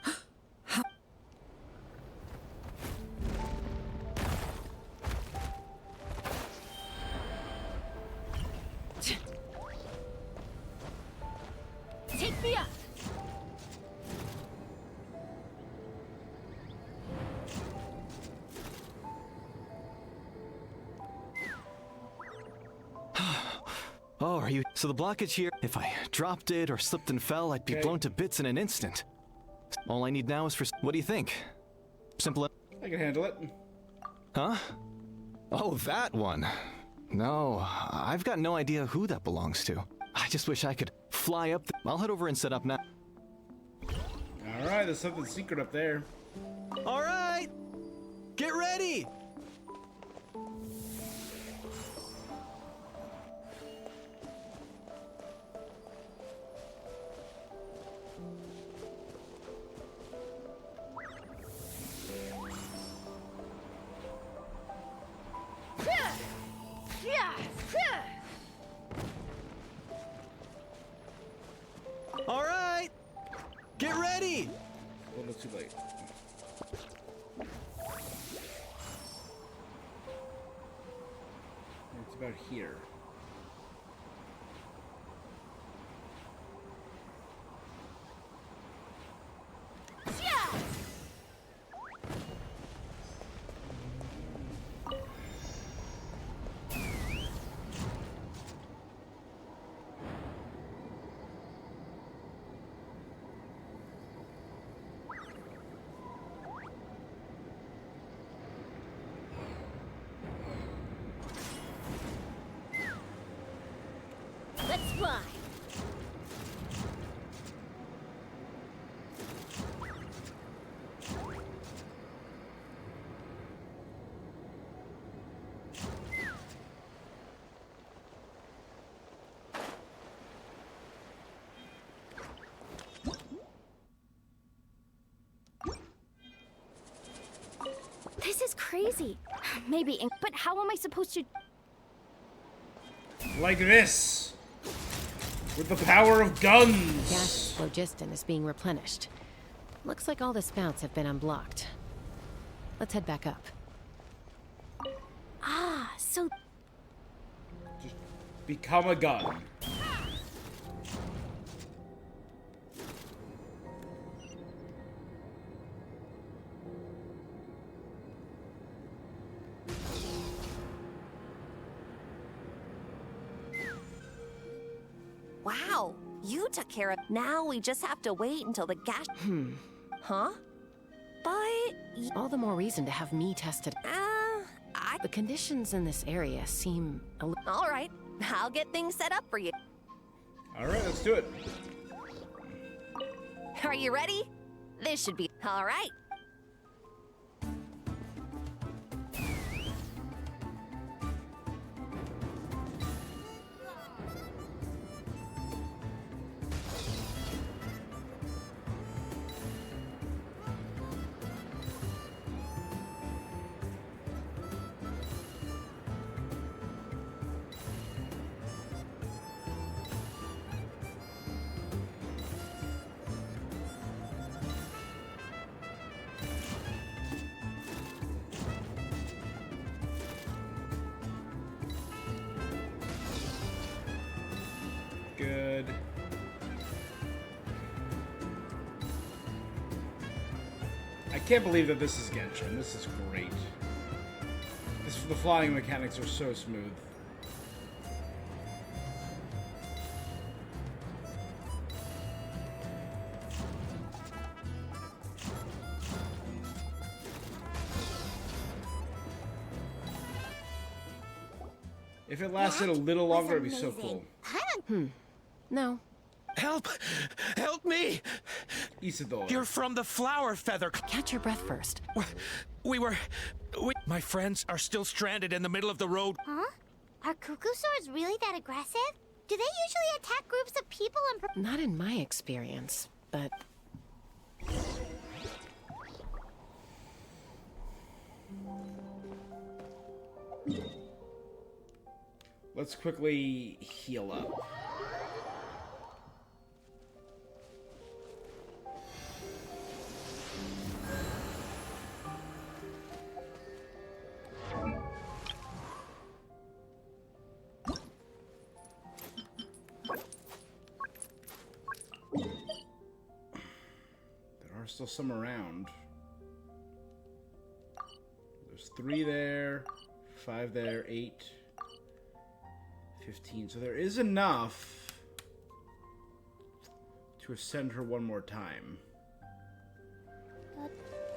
Take me up! Oh, are you... So the blockage here, if I dropped it or slipped and fell, I'd be blown to bits in an instant. All I need now is for... What do you think? Simple... I can handle it. Huh? Oh, that one. No, I've got no idea who that belongs to. I just wish I could fly up... I'll head over and set up now. Alright, there's something secret up there. Alright! Get ready! All right, get ready. A little too late. It's about here. Let's fly. This is crazy. Maybe, but how am I supposed to... Like this! With the power of guns! Gas phlogiston is being replenished. Looks like all the spouts have been unblocked. Let's head back up. Ah, so... Just become a gun. Wow, you took care of. Now we just have to wait until the gas. Huh? But all the more reason to have me tested. The conditions in this area seem a little... All right, I'll get things set up for you. All right, let's do it. Are you ready? This should be all right. Good. I can't believe that this is Genshin. This is great. The flying mechanics are so smooth. If it lasted a little longer, it'd be so cool. No. Help! Help me! Isidore. You're from the Flower Feather. Catch your breath first. My friends are still stranded in the middle of the road. Huh? Are cuckoo swords really that aggressive? Do they usually attack groups of people and... Not in my experience, but... Let's quickly heal up. still some around. There's 3 there, 5 there, 8, 15. So there is enough to ascend her one more time.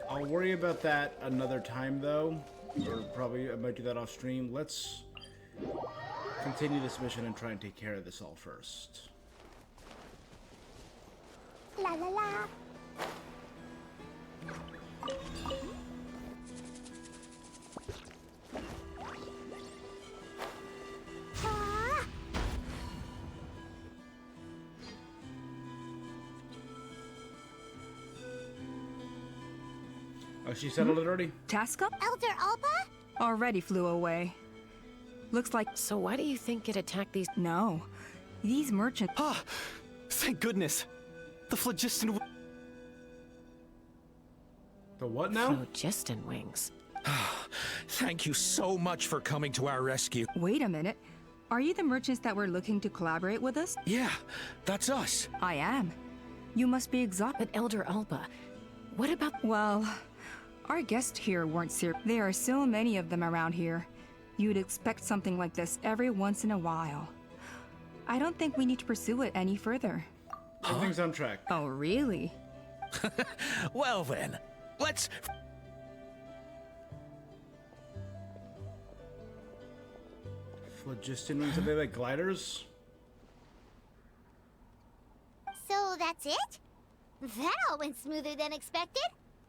I'll worry about that another time, though. Or probably I might do that off stream. Let's continue this mission and try and take care of this all first. La la la. Ah. Oh, she settled it already? Tasca? Elder Alba? Already flew away. Looks like... So why do you think it attacked these... No. These merchants... Ah! Thank goodness! The phlogiston... The what now? Phlogiston wings. Thank you so much for coming to our rescue. Wait a minute. Are you the merchants that were looking to collaborate with us? Yeah, that's us. I am. You must be exhausted. But Elder Alba, what about... Well, our guests here weren't serious. There are so many of them around here. You'd expect something like this every once in a while. I don't think we need to pursue it any further. Everything's on track. Oh, really? Well then, let's... Phlogiston wings, are they like gliders? So that's it? That all went smoother than expected.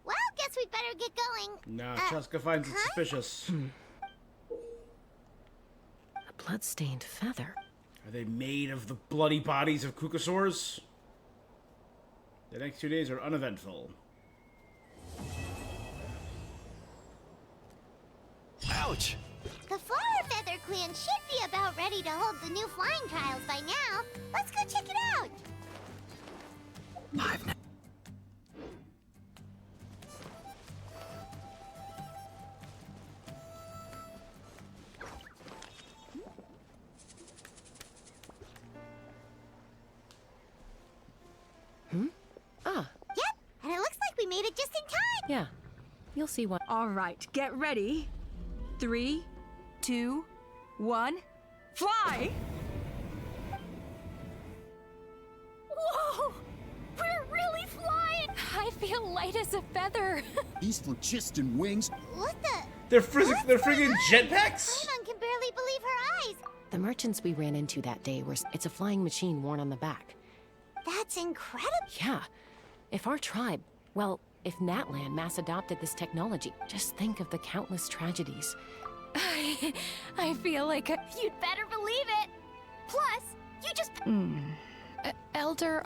Well, guess we'd better get going. Nah, Chaska finds it suspicious. A blood-stained feather. Are they made of the bloody bodies of Kukasaurs? The next 2 days are uneventful. Ouch! The Flower Feather Clan should be about ready to hold the new flying trials by now. Let's go check it out. Yep, and it looks like we made it just in time. Yeah, you'll see what... All right, get ready. 3, 2, 1, fly! Whoa! We're really flying! I feel light as a feather. These phlogiston wings. What the? They're friggin' jetpacks? Paimon can barely believe her eyes. The merchants we ran into that day were... It's a flying machine worn on the back. That's incredible. Yeah. If our tribe... Well, if Natlan mass adopted this technology, just think of the countless tragedies. I feel like You'd better believe it. Plus, you just... Elder...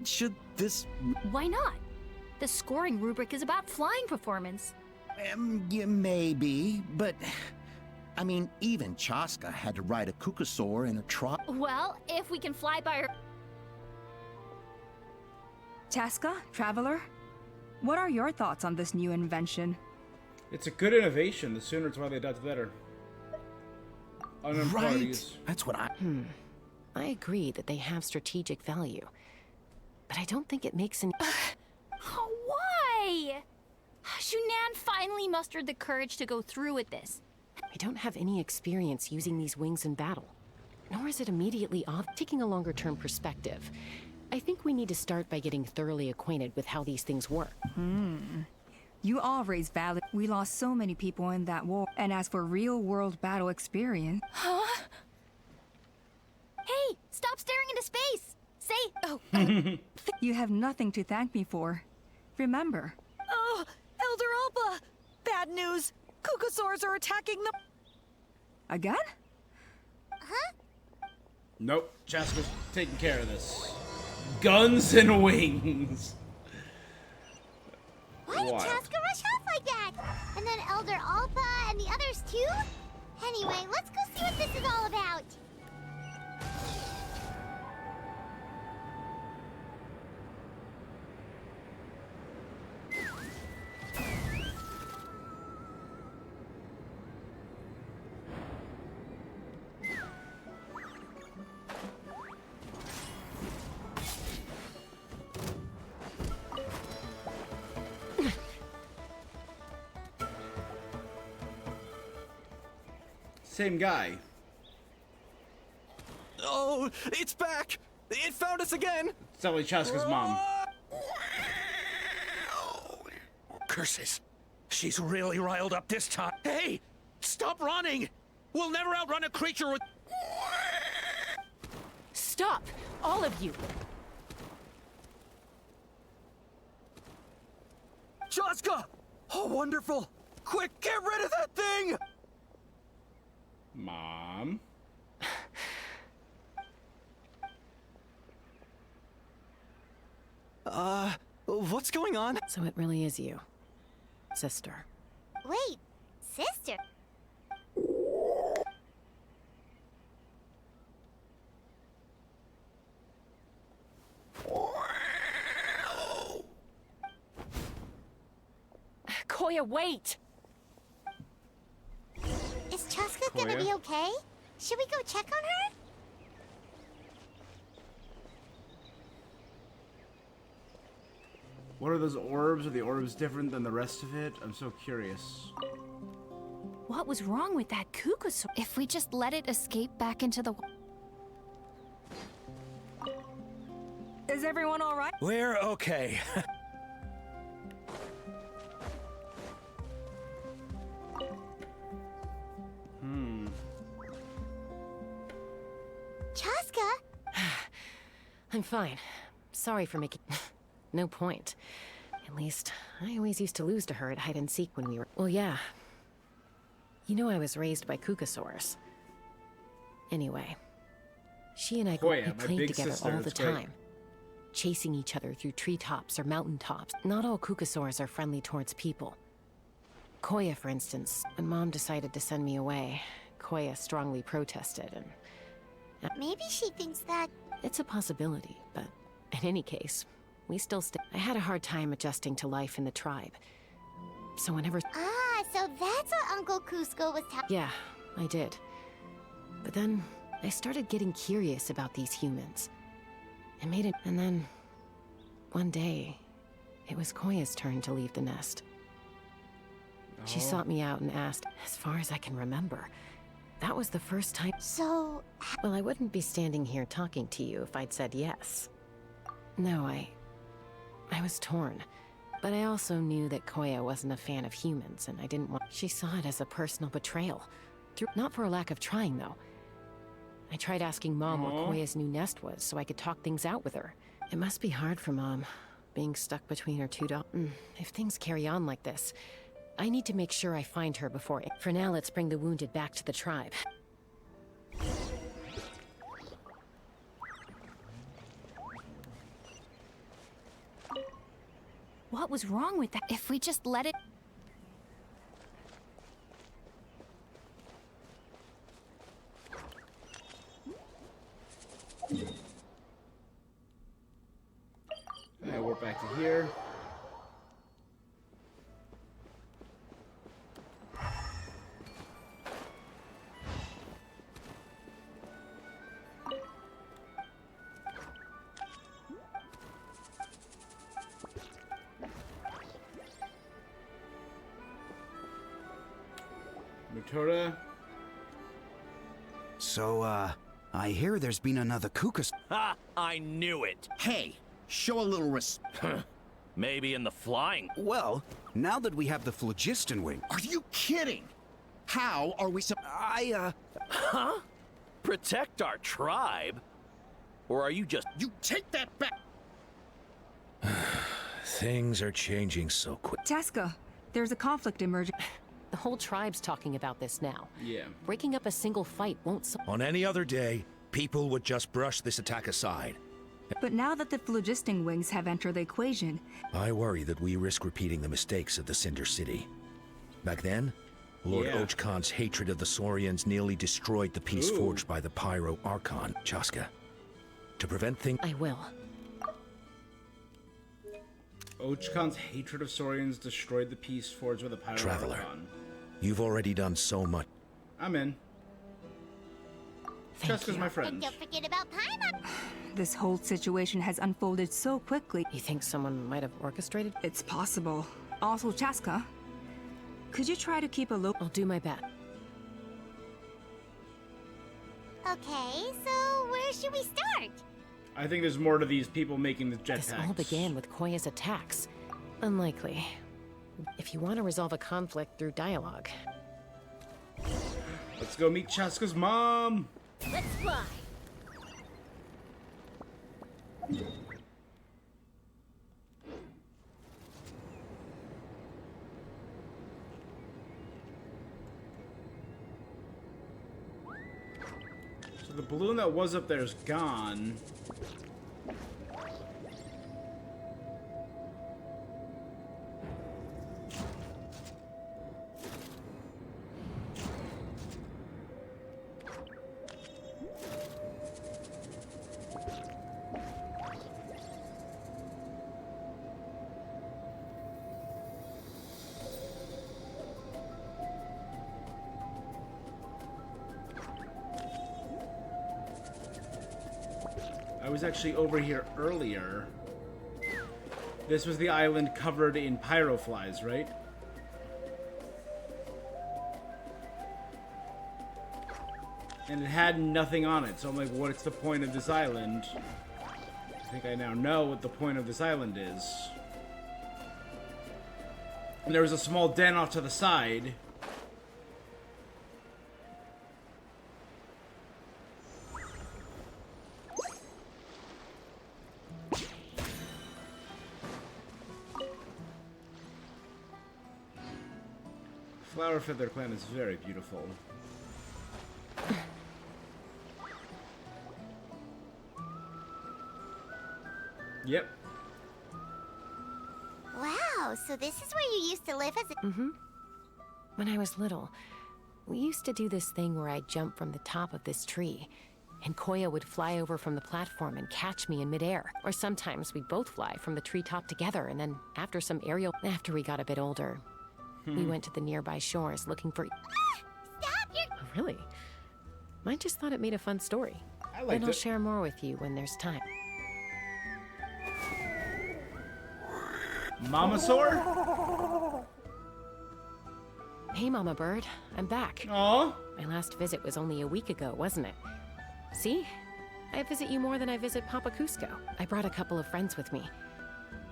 Should this... Why not? The scoring rubric is about flying performance. Yeah, maybe, but... I mean, even Chaska had to ride a Kukasaur in a trot. Well, if we can fly by her... Tasca, Traveler, what are your thoughts on this new invention? It's a good innovation. The sooner it's widely adopted, the better. Unknown Right. qualities. That's what I... I agree that they have strategic value. But I don't think it makes any... Why? Shunan finally mustered the courage to go through with this. I don't have any experience using these wings in battle. Nor is it immediately off. Taking a longer-term perspective, I think we need to start by getting thoroughly acquainted with how these things work. You all raise valid. We lost so many people in that war. And as for real-world battle experience... Huh? Hey, stop staring into space! Say... You have nothing to thank me for. Remember. Oh, Elder Alba! Bad news! Kukasaurs are attacking the... Again? Huh? Nope, Chaska's taking care of this. Guns and wings. Why did Chaska rush off like that? And then Elder Alba and the others too? Anyway, let's go see what this is all about. Same guy. Oh, it's back! It found us again! It's probably Chaska's mom. Curses. She's really riled up this time. Hey! Stop running! We'll never outrun a creature with... Stop! All of you! Chaska! Oh, wonderful! Quick, get rid of that thing! Mom? What's going on? So it really is you, sister. Wait, sister? Koya, wait! Is Chaska gonna Koya? be okay? Should we go check on her? What are those orbs? Are the orbs different than the rest of it? I'm so curious. What was wrong with that Kukusaur? If we just let it escape back into the... Is everyone all right? We're okay. Chaska? I'm fine. Sorry for making... No point. At least, I always used to lose to her at hide and seek when we were... Well, yeah. You know I was raised by Kukasaurs. Anyway, she and I Koya, we my played big together sister, all the it's great. time. Chasing each other through treetops or mountaintops. Not all Kukasaurs are friendly towards people. Koya, for instance, when Mom decided to send me away, Koya strongly protested and... Maybe she thinks that... It's a possibility, but in any case, we still I had a hard time adjusting to life in the tribe. So whenever... Ah, so that's what Uncle Cusco was talking... Yeah, I did. But then, I started getting curious about these humans. I made it... And then... One day, it was Koya's turn to leave the nest. She sought me out and asked, as far as I can remember, that was the first time... So... Well, I wouldn't be standing here talking to you if I'd said yes. No, I was torn. But I also knew that Koya wasn't a fan of humans, and I didn't want... She saw it as a personal betrayal. Not for a lack of trying, though. I tried asking Mom where Koya's new nest was, so I could talk things out with her. It must be hard for Mom, being stuck between her two daughters. If things carry on like this, I need to make sure I find her before... For now, let's bring the wounded back to the tribe. What was wrong with that? If we just let it... Alright, we're back to here. Mutoda. So, I hear there's been another Kukas. Ha! I knew it! Hey, show a little respect. Maybe in the flying. Well, now that we have the phlogiston wing... Are you kidding? How are we Huh? Protect our tribe? Or are you just... You take that back! Things are changing so quick. Chaska, there's a conflict emerging. The whole tribe's talking about this now. Yeah. Breaking up a single fight won't... On any other day, people would just brush this attack aside. But now that the phlogiston wings have entered the equation... I worry that we risk repeating the mistakes of the Cinder City. Back then, Lord Ochkan's hatred of the Saurians nearly destroyed the peace forged by the Pyro Archon, Chaska. To prevent things... I will. Ochkan's hatred of Saurians destroyed the peace forged with a Pyro Traveler, Archon. you've already done so much. I'm in. Chaska's my And friend. don't forget about Paimon. This whole situation has unfolded so quickly. You think someone might have orchestrated? It's possible. Also, Chaska, could you try to keep a low... I'll do my best. Okay, so where should we start? I think there's more to these people making the jetpacks. This all began with Koya's attacks. Unlikely. If you want to resolve a conflict through dialogue. Let's go meet Chaska's mom! Let's fly! So the balloon that was up there is gone. I was actually over here earlier. This was the island covered in pyroflies, right? And it had nothing on it, so I'm like, what's the point of this island? I think I now know what the point of this island is. And there was a small den off to the side. Flower Feather Clan is very beautiful. Yep. Wow, so this is where you used to live as a... Mm-hmm. When I was little, we used to do this thing where I'd jump from the top of this tree, and Koya would fly over from the platform and catch me in midair. Or sometimes we'd both fly from the treetop together, and then after we got a bit older, we went to the nearby shores looking for... Stop! Oh, really? I just thought it made a fun story. I liked And I'll it. share more with you when there's time. Mamasaur? Hey, Mama Bird. I'm back. Aw. My last visit was only a week ago, wasn't it? See? I visit you more than I visit Papa Cusco. I brought a couple of friends with me.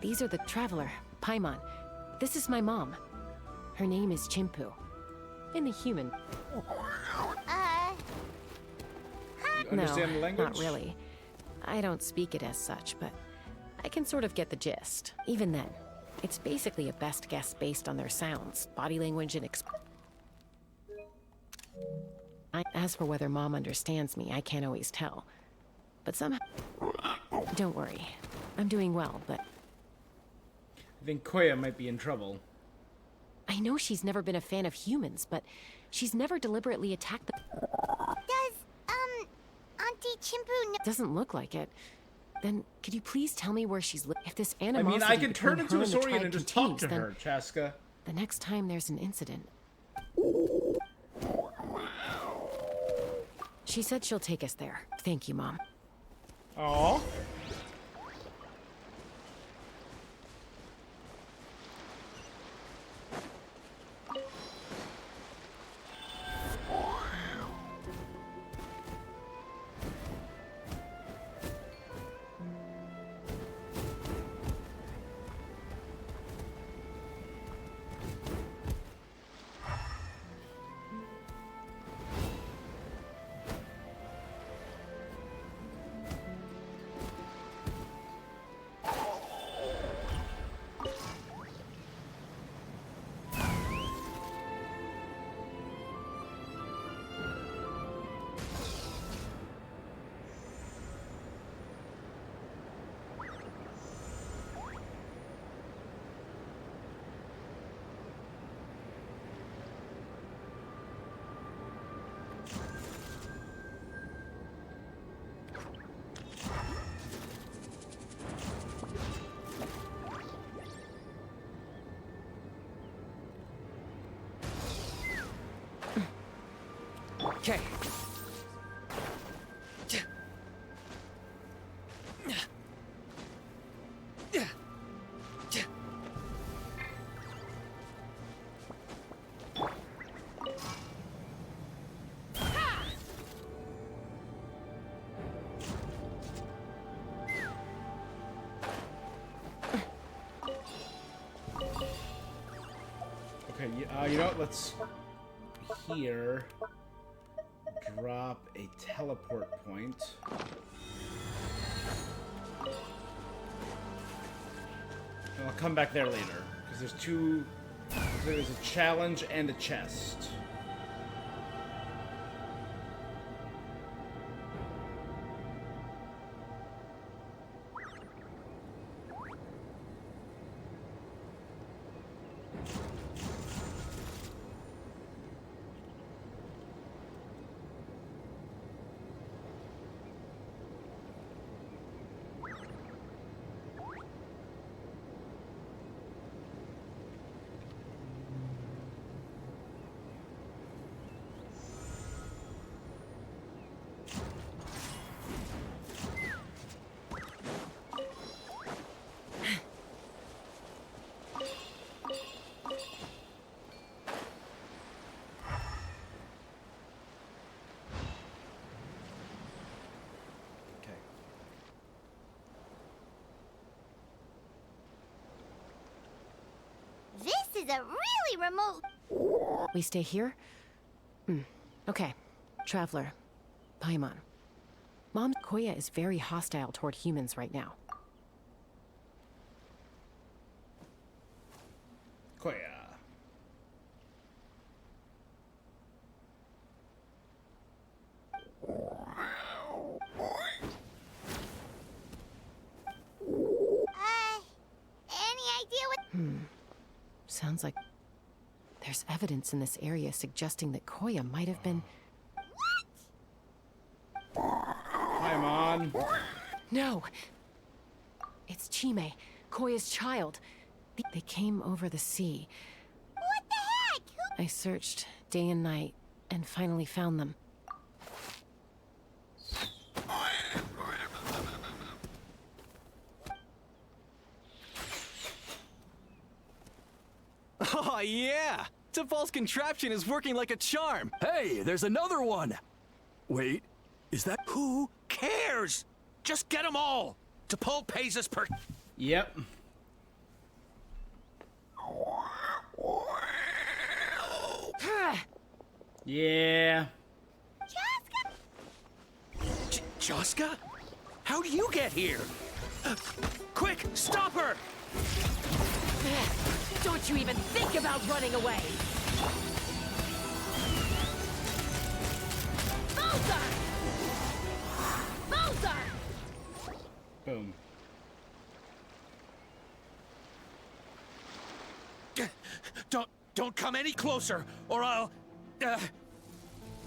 These are the Traveler, Paimon. This is my mom. Her name is Chimpu. In the human. You understand the language? Not really. I don't speak it as such, but I can sort of get the gist. Even then, it's basically a best guess based on their sounds, body language, and as for whether Mom understands me, I can't always tell. But somehow... Don't worry. I'm doing well, but... I think Koya might be in trouble. I know she's never been a fan of humans, but she's never deliberately attacked the... Does, Auntie Chimpu know... Doesn't look like it. Then, could you please tell me where she's if this I animosity mean, I can turn between into her a and the Saurian tribe and just talk continues, to then her, Chaska. the next time there's an incident... She said she'll take us there. Thank you, Mom. Aww. Okay. you know what? Let's here drop a teleport point. And I'll come back there later because there's two. There's a challenge and a chest. This is a really remote... We stay here? Okay. Traveler. Paimon. Mom, Koya is very hostile toward humans right now. Koya. Any idea what... Sounds like there's evidence in this area suggesting that Koya might have been... Paimon. No! It's Chime, Koya's child. They came over the sea. What the heck? I searched day and night and finally found them. Oh, yeah! T'Pol's contraption is working like a charm! Hey, there's another one! Wait, is that... Who cares? Just get them all! T'Pol pays us per... Yep. Yeah. Joska? How do you get here? Quick, stop her! Don't you even think about running away! Bullseye! Bullseye! Boom. Don't come any closer, or I'll...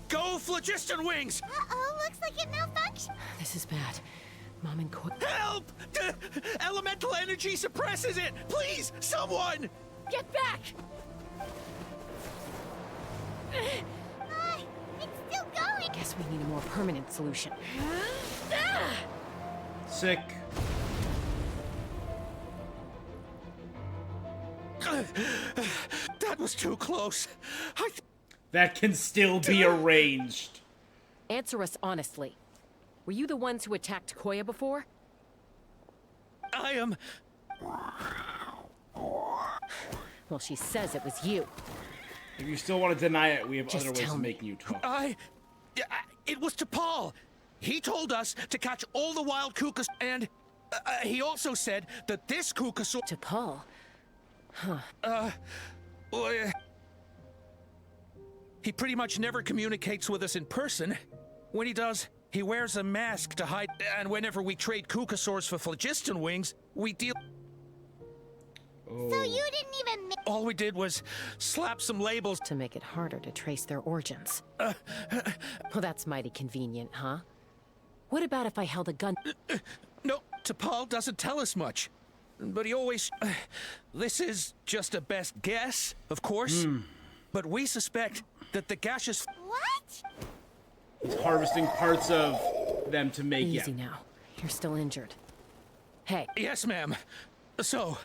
go Phlogiston Wings! Uh-oh, looks like it malfunctioned. This is bad. Mom and Koya... Help! Elemental energy suppresses it! Please, someone! Get back! It's still going. Guess we need a more permanent solution. Sick. That was too close. That can still be arranged. Answer us honestly. Were you the ones who attacked Koya before? I am... Well, she says it was you. If you still want to deny it, we have Just other ways tell of me. making you talk. It was T'Pol. He told us to catch all the wild Kukas, and he also said that this Kukasaur... T'Pol? Huh. He pretty much never communicates with us in person. When he does, he wears a mask to hide, and whenever we trade Kukasaurs for Phlogiston Wings, we deal... So you didn't even... All we did was slap some labels... To make it harder to trace their origins. Well, that's mighty convenient, huh? What about if I held a gun? No, T'Pol doesn't tell us much. But he always... this is just a best guess, of course. But we suspect that the gaseous... What? It's harvesting parts of them to make... Easy now. You're still injured. Hey. Yes, ma'am. So,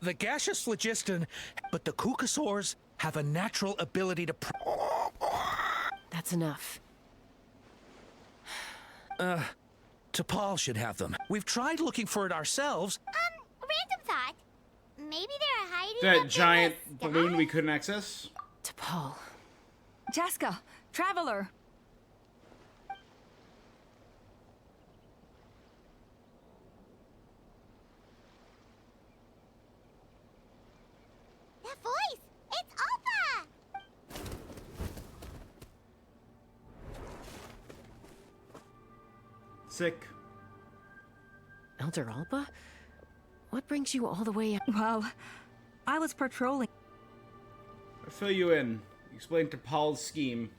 the gaseous phlogiston, but the Kukasaurs have a natural ability to... That's enough. T'Pol should have them. We've tried looking for it ourselves. Random thought. maybe they're hiding up That in giant the sky? balloon we couldn't access? T'Pol. Chaska, Traveler. That voice! It's Alpha! Sick. Elder Alba? What brings you all the way up? Well, I was patrolling. I'll fill you in. Explain to Paul's scheme.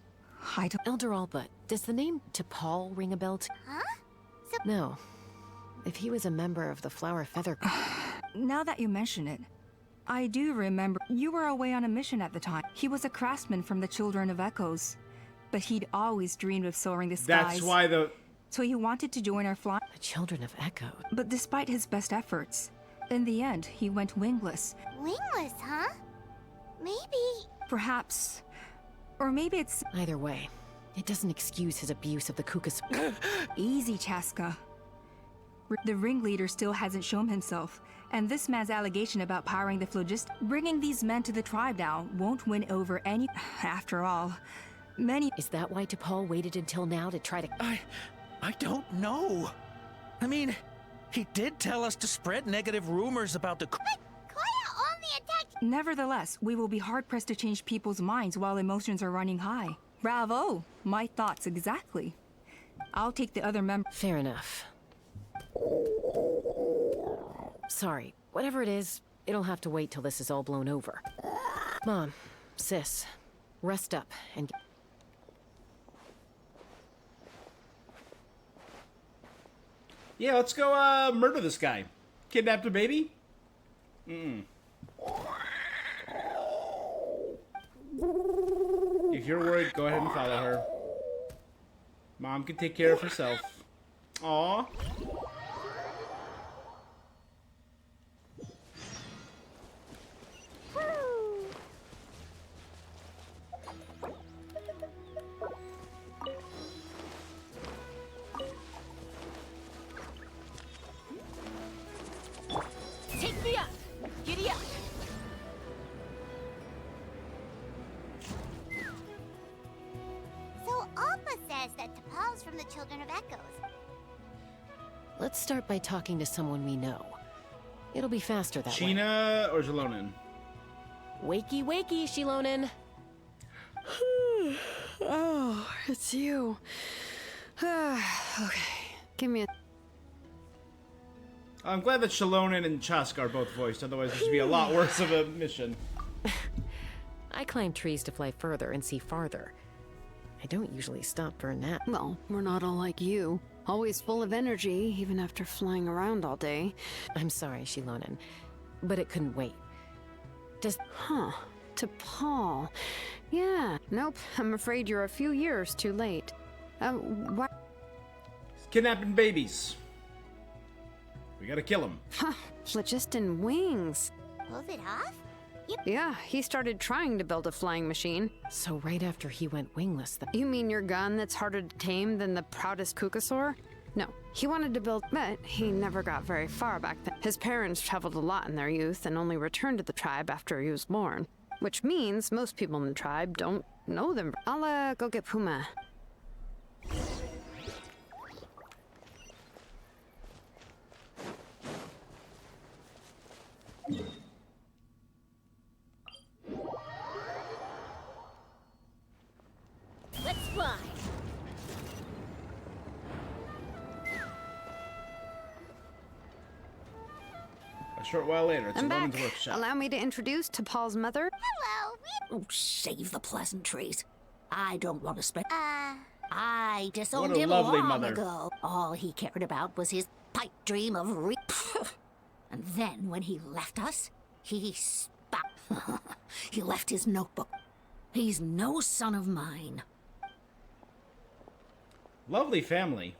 I don't... Elder Alba, does the name T'Pol ring a bell to... Huh? So No. If he was a member of the Flower Feather... Now that you mention it, I do remember you were away on a mission at the time. He was a craftsman from the Children of Echoes, but he'd always dreamed of soaring the skies. That's why the... So he wanted to join our fly... The Children of Echo. But despite his best efforts, in the end, he went wingless. wingless, huh? Maybe... Perhaps... Or maybe it's... Either way, it doesn't excuse his abuse of the Kukas... Easy, Chaska. The ringleader still hasn't shown himself, and this man's allegation about powering the phlogiston, bringing these men to the tribe now, won't win over any... After all, many... Is that why T'Pol waited until now to try to... I don't know. I mean, he did tell us to spread negative rumors about the... But Koya only attacked... Nevertheless, we will be hard-pressed to change people's minds while emotions are running high. Bravo! My thoughts exactly. I'll take the other members... Fair enough. Sorry, whatever it is, it'll have to wait till this is all blown over. Mom, sis, rest up and... Yeah, let's go murder this guy. Kidnapped a baby? If you're worried, go ahead and follow her. Mom can take care of herself. Aww. Take me up! Giddy up! So Alpha says that T'Pol's from the Children of Echoes. Let's start by talking to someone we know. It'll be faster that way. Sheena or Zalonin? Wakey, wakey, Shilonin. Oh, it's you. Okay, give me a... I'm glad that Shilonin and Chaska are both voiced, otherwise this would be a lot worse of a mission. I climb trees to fly further and see farther. I don't usually stop for a nap. Well, we're not all like you. Always full of energy, even after flying around all day. I'm sorry, Shilonin, but it couldn't wait. Huh. T'Pol. Yeah. Nope. I'm afraid you're a few years too late. What? Kidnapping babies. We gotta kill him. Huh. Phlogiston wings. Pulled it off? Yeah, he started trying to build a flying machine. So right after he went wingless, You mean your gun that's harder to tame than the proudest Kukasaur? No, he wanted to build, but he never got very far back then. His parents traveled a lot in their youth and only returned to the tribe after he was born. Which means most people in the tribe don't know them. I'll, go get Puma. Let's fly! A short while later, it's I'm a woman's back. workshop. Allow me to introduce T'Pol's mother. Hello, Oh, save the pleasantries. I don't want to spend... I What disowned a him lovely long mother. ago. All he cared about was his pipe dream of And then when he left us, he spat. He left his notebook. He's no son of mine. Lovely family.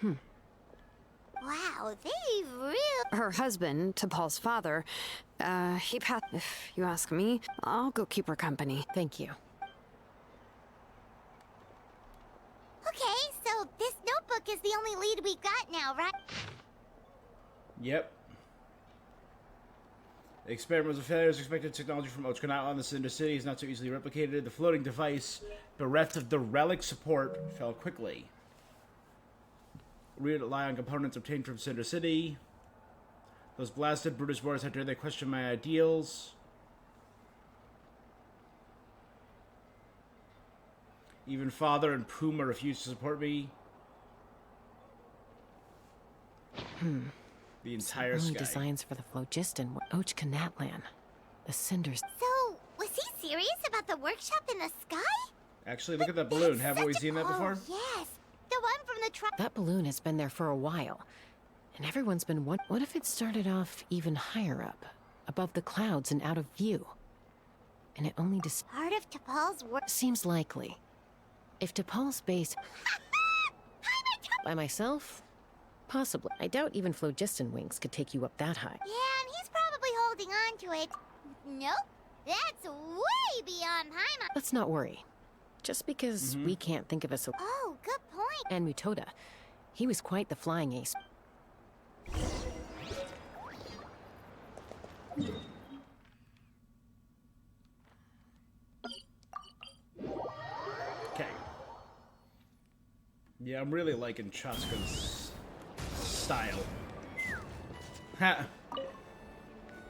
Wow, they really... Her husband, T'Pol's father, he passed. If you ask me, I'll go keep her company. Thank you. Okay, so this notebook is the only lead we got now, right? Yep. The experiment was a failure as expected. Technology from Ochkanatla in the Cinder City is not so easily replicated. The floating device, bereft of the relic support, fell quickly. Rely on components obtained from Cinder City. Those blasted Brutish boys, how dare they question my ideals? Even Father and Puma refused to support me. The entire Some early sky. designs for the phlogiston were Ochkanatlan. The cinders. So, was he serious about the workshop in the sky? Actually, look at that balloon. Haven't we seen that before? Yes, the one from the That balloon has been there for a while. And everyone's been wondering, what if it started off even higher up, above the clouds and out of view? And it only part of T'Pol's work. seems likely. If T'Pol's base... by myself? Possibly. I doubt even phlogiston wings could take you up that high. Yeah, and he's probably holding on to it. Nope, that's way beyond Paimon. Let's not worry. Just because we can't think of a solution. Oh, good point. And Mutoda, he was quite the flying ace. Okay. Yeah, I'm really liking Chaska's style. Ha!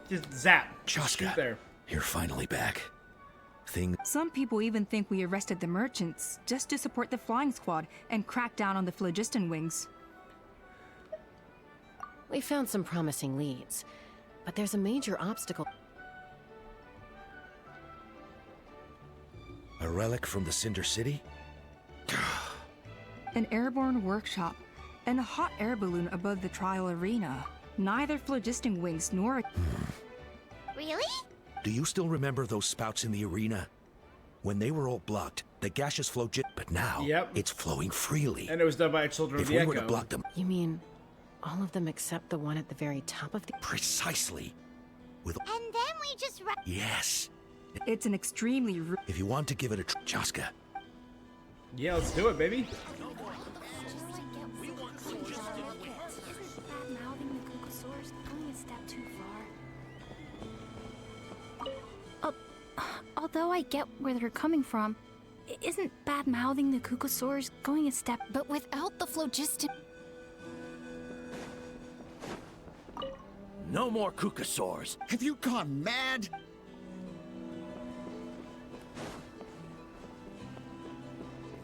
Just zap. Just shoot Chaska, there. you're finally back. Some people even think we arrested the merchants just to support the flying squad and crack down on the phlogiston wings. We found some promising leads, but there's a major obstacle. A relic from the Cinder City? An airborne workshop and a hot air balloon above the trial arena. Neither phlogiston wings nor... Really? Do you still remember those spouts in the arena? When they were all blocked, the gaseous flow but now it's flowing freely. And it was done by a Children If of the we were to Echo. block them... You mean all of them except the one at the very top of the... Precisely. With... And then we just... Yes. It's an extremely... If you want to give it a Chaska. Yeah, let's do it, baby. Although I get where they're coming from, isn't bad-mouthing the Kukosaurs going a step... But without the phlogiston... No more Kukosaurs. Have you gone mad?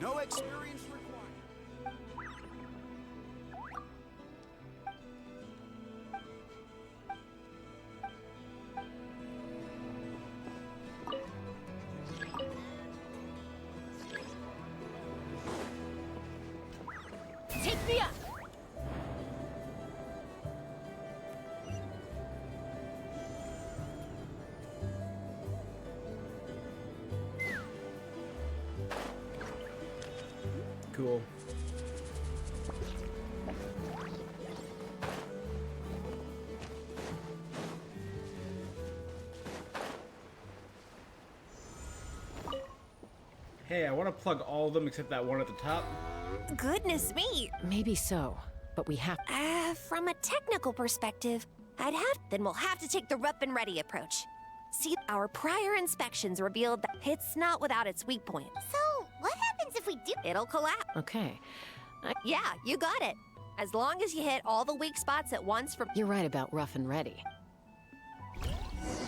No experience required. Take me up! Cool. Hey, I want to plug all of them except that one at the top. Goodness me. Maybe so, but we have... From a technical perspective, then we'll have to take the rough and ready approach. See, our prior inspections revealed that it's not without its weak point. So, what happens if we do? It'll collapse. Okay. Yeah, you got it. As long as you hit all the weak spots at once from... You're right about rough and ready.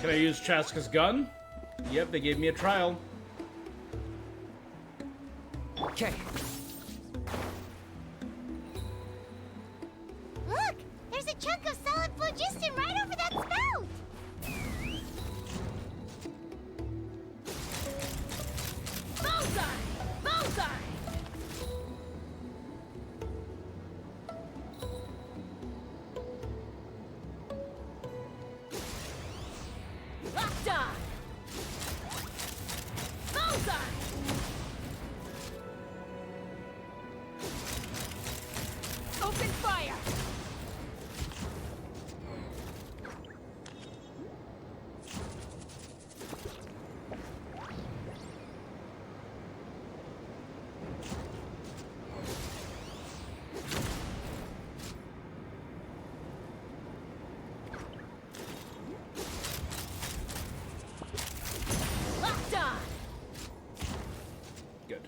Can I use Chaska's gun? Yep, they gave me a trial. Okay. Look! There's a chunk of solid phlogiston right over that spout! Bullseye! Bullseye! Locked on! Bullseye! Good.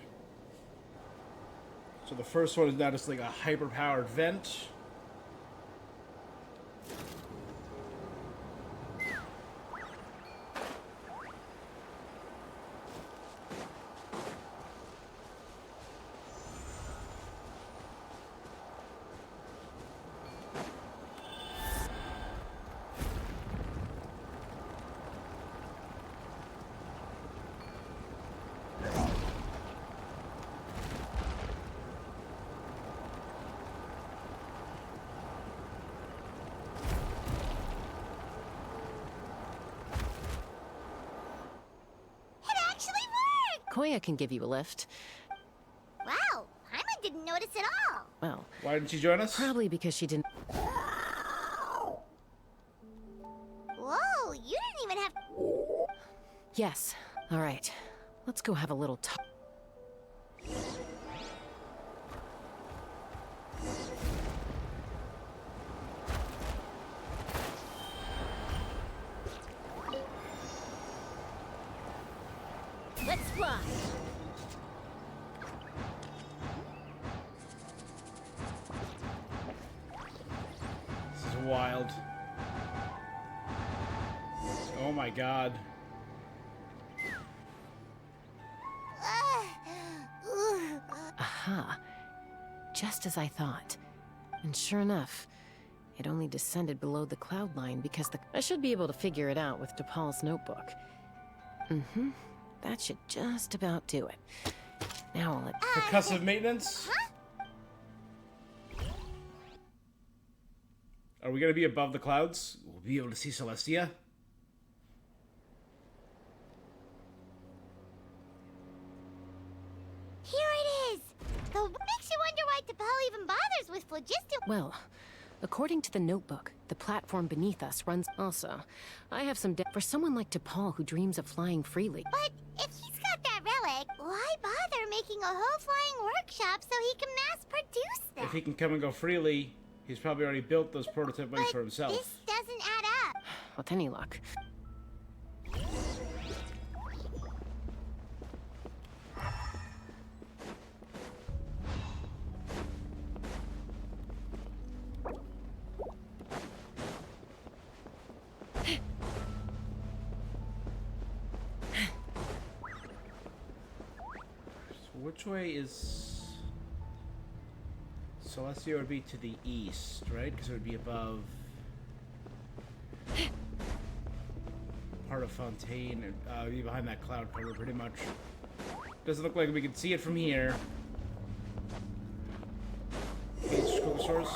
So the first one is now just like a hyper-powered vent. Koya can give you a lift. Wow, Paimon didn't notice at all. Well, why didn't she join us? Probably because she didn't. Whoa, you didn't even have... Yes. All right. Let's go have a little talk. Let's fly. This is wild. Oh my god. Aha. Just as I thought. And sure enough, it only descended below the cloud line because I should be able to figure it out with DePaul's notebook. Mm-hmm. That should just about do it. Now I'll let... Percussive maintenance? Huh? Are we gonna be above the clouds? We'll be able to see Celestia? Here it is! What makes you wonder why T'Pol even bothers with phlogiston? Well, according to the notebook, the platform beneath us runs... Also, I have some... For someone like DePaul who dreams of flying freely... But if he's got that relic, why bother making a whole flying workshop so he can mass produce them? If he can come and go freely, he's probably already built those prototype wings for himself. This doesn't add up. With any luck. Which way is... Celestia would be to the east, right? Because it would be above... part of Fontaine, and be behind that cloud cover, pretty much. Doesn't look like we can see it from here. Cocosaurus.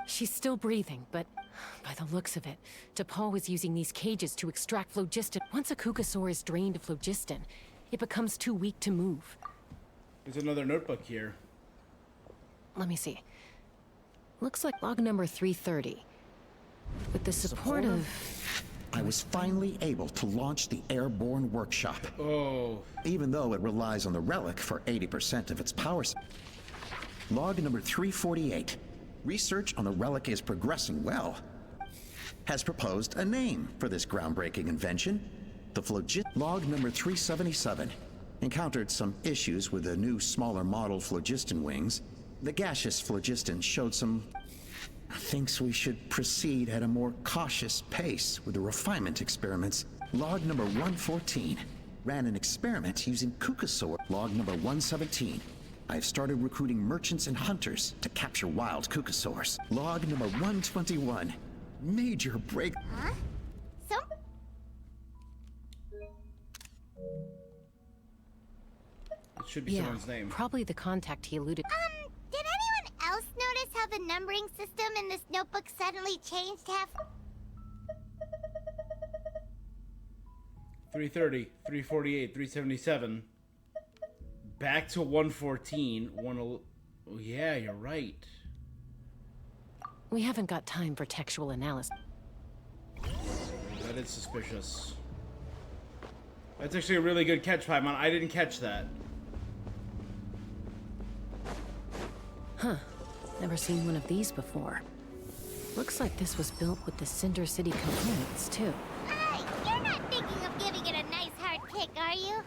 She's still breathing, but by the looks of it, DePaul was using these cages to extract phlogiston. Once a Kukasaur is drained of phlogiston, it becomes too weak to move. There's another notebook here. Let me see. Looks like log number 330. With the support of... I was finally able to launch the airborne workshop. Oh. Even though it relies on the relic for 80% of its power. Log number 348. Research on the relic is progressing well. Has proposed a name for this groundbreaking invention. The Log number 377. Encountered some issues with the new smaller model phlogiston wings. The gaseous phlogiston showed some... Thinks we should proceed at a more cautious pace with the refinement experiments. Log number 114. Ran an experiment using Kukasaur. Log number 117. I've started recruiting merchants and hunters to capture wild Kukasaurs. Log number 121. Major break... Huh? So... It should be someone's name. Probably the contact he alluded... Did anyone else notice how the numbering system in this notebook suddenly changed to have... 330, 348, 377. back to 114. Oh, yeah, you're right. We haven't got time for textual analysis. That is suspicious. That's actually a really good catch, Paimon. I didn't catch that. Huh. Never seen one of these before. Looks like this was built with the Cinder City components, too. Hey, you're not thinking of giving it a nice hard kick, are you?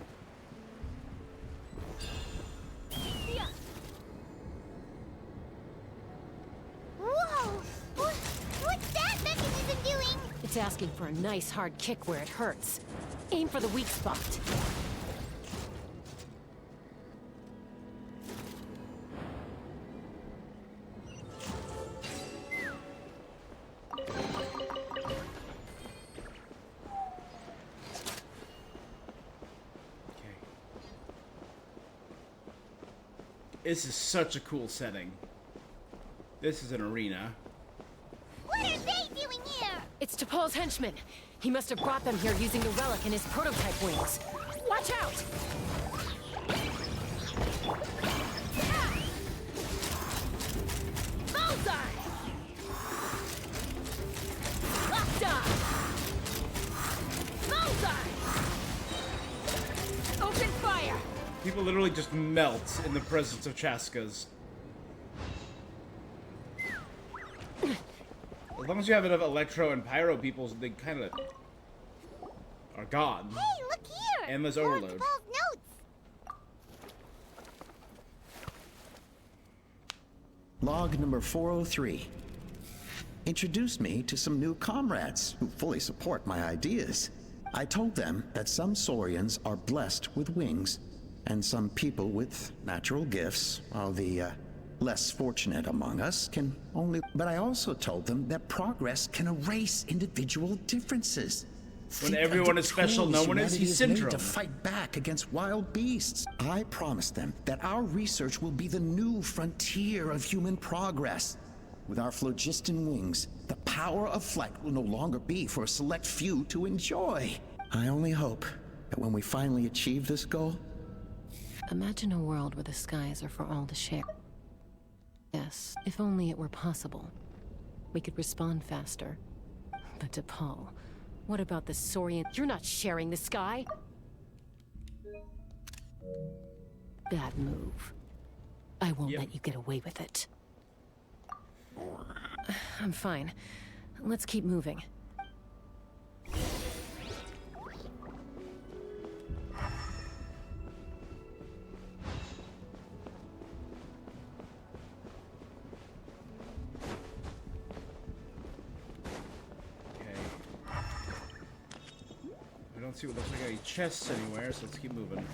Whoa! What's that mechanism doing? It's asking for a nice hard kick where it hurts. Aim for the weak spot. This is such a cool setting. This is an arena. What are they doing here? It's T'Pol's henchman. He must have brought them here using the relic in his prototype wings. Watch out! Bullseye! Locked on! Bullseye! Open fire! People literally just melt in the presence of Chaska's. As long as you have enough Electro and Pyro people, they kind of are gone. Hey, look here! Endless More overload. T'Pol's notes. Log number 403. Introduced me to some new comrades who fully support my ideas. I told them that some Saurians are blessed with wings, and some people with natural gifts, while the less fortunate among us can only... But I also told them that progress can erase individual differences. When Think everyone of the is special, tools no one is. humanity He's has made syndrome. to fight back against wild beasts. I promised them that our research will be the new frontier of human progress. With our phlogiston wings, the power of flight will no longer be for a select few to enjoy. I only hope that when we finally achieve this goal... Imagine a world where the skies are for all to share. Yes, if only it were possible. We could respond faster. But T'Pol, what about the Saurian? You're not sharing the sky! Bad move. I won't let you get away with it. I'm fine. Let's keep moving. I don't see what looks like any chests anywhere, so let's keep moving.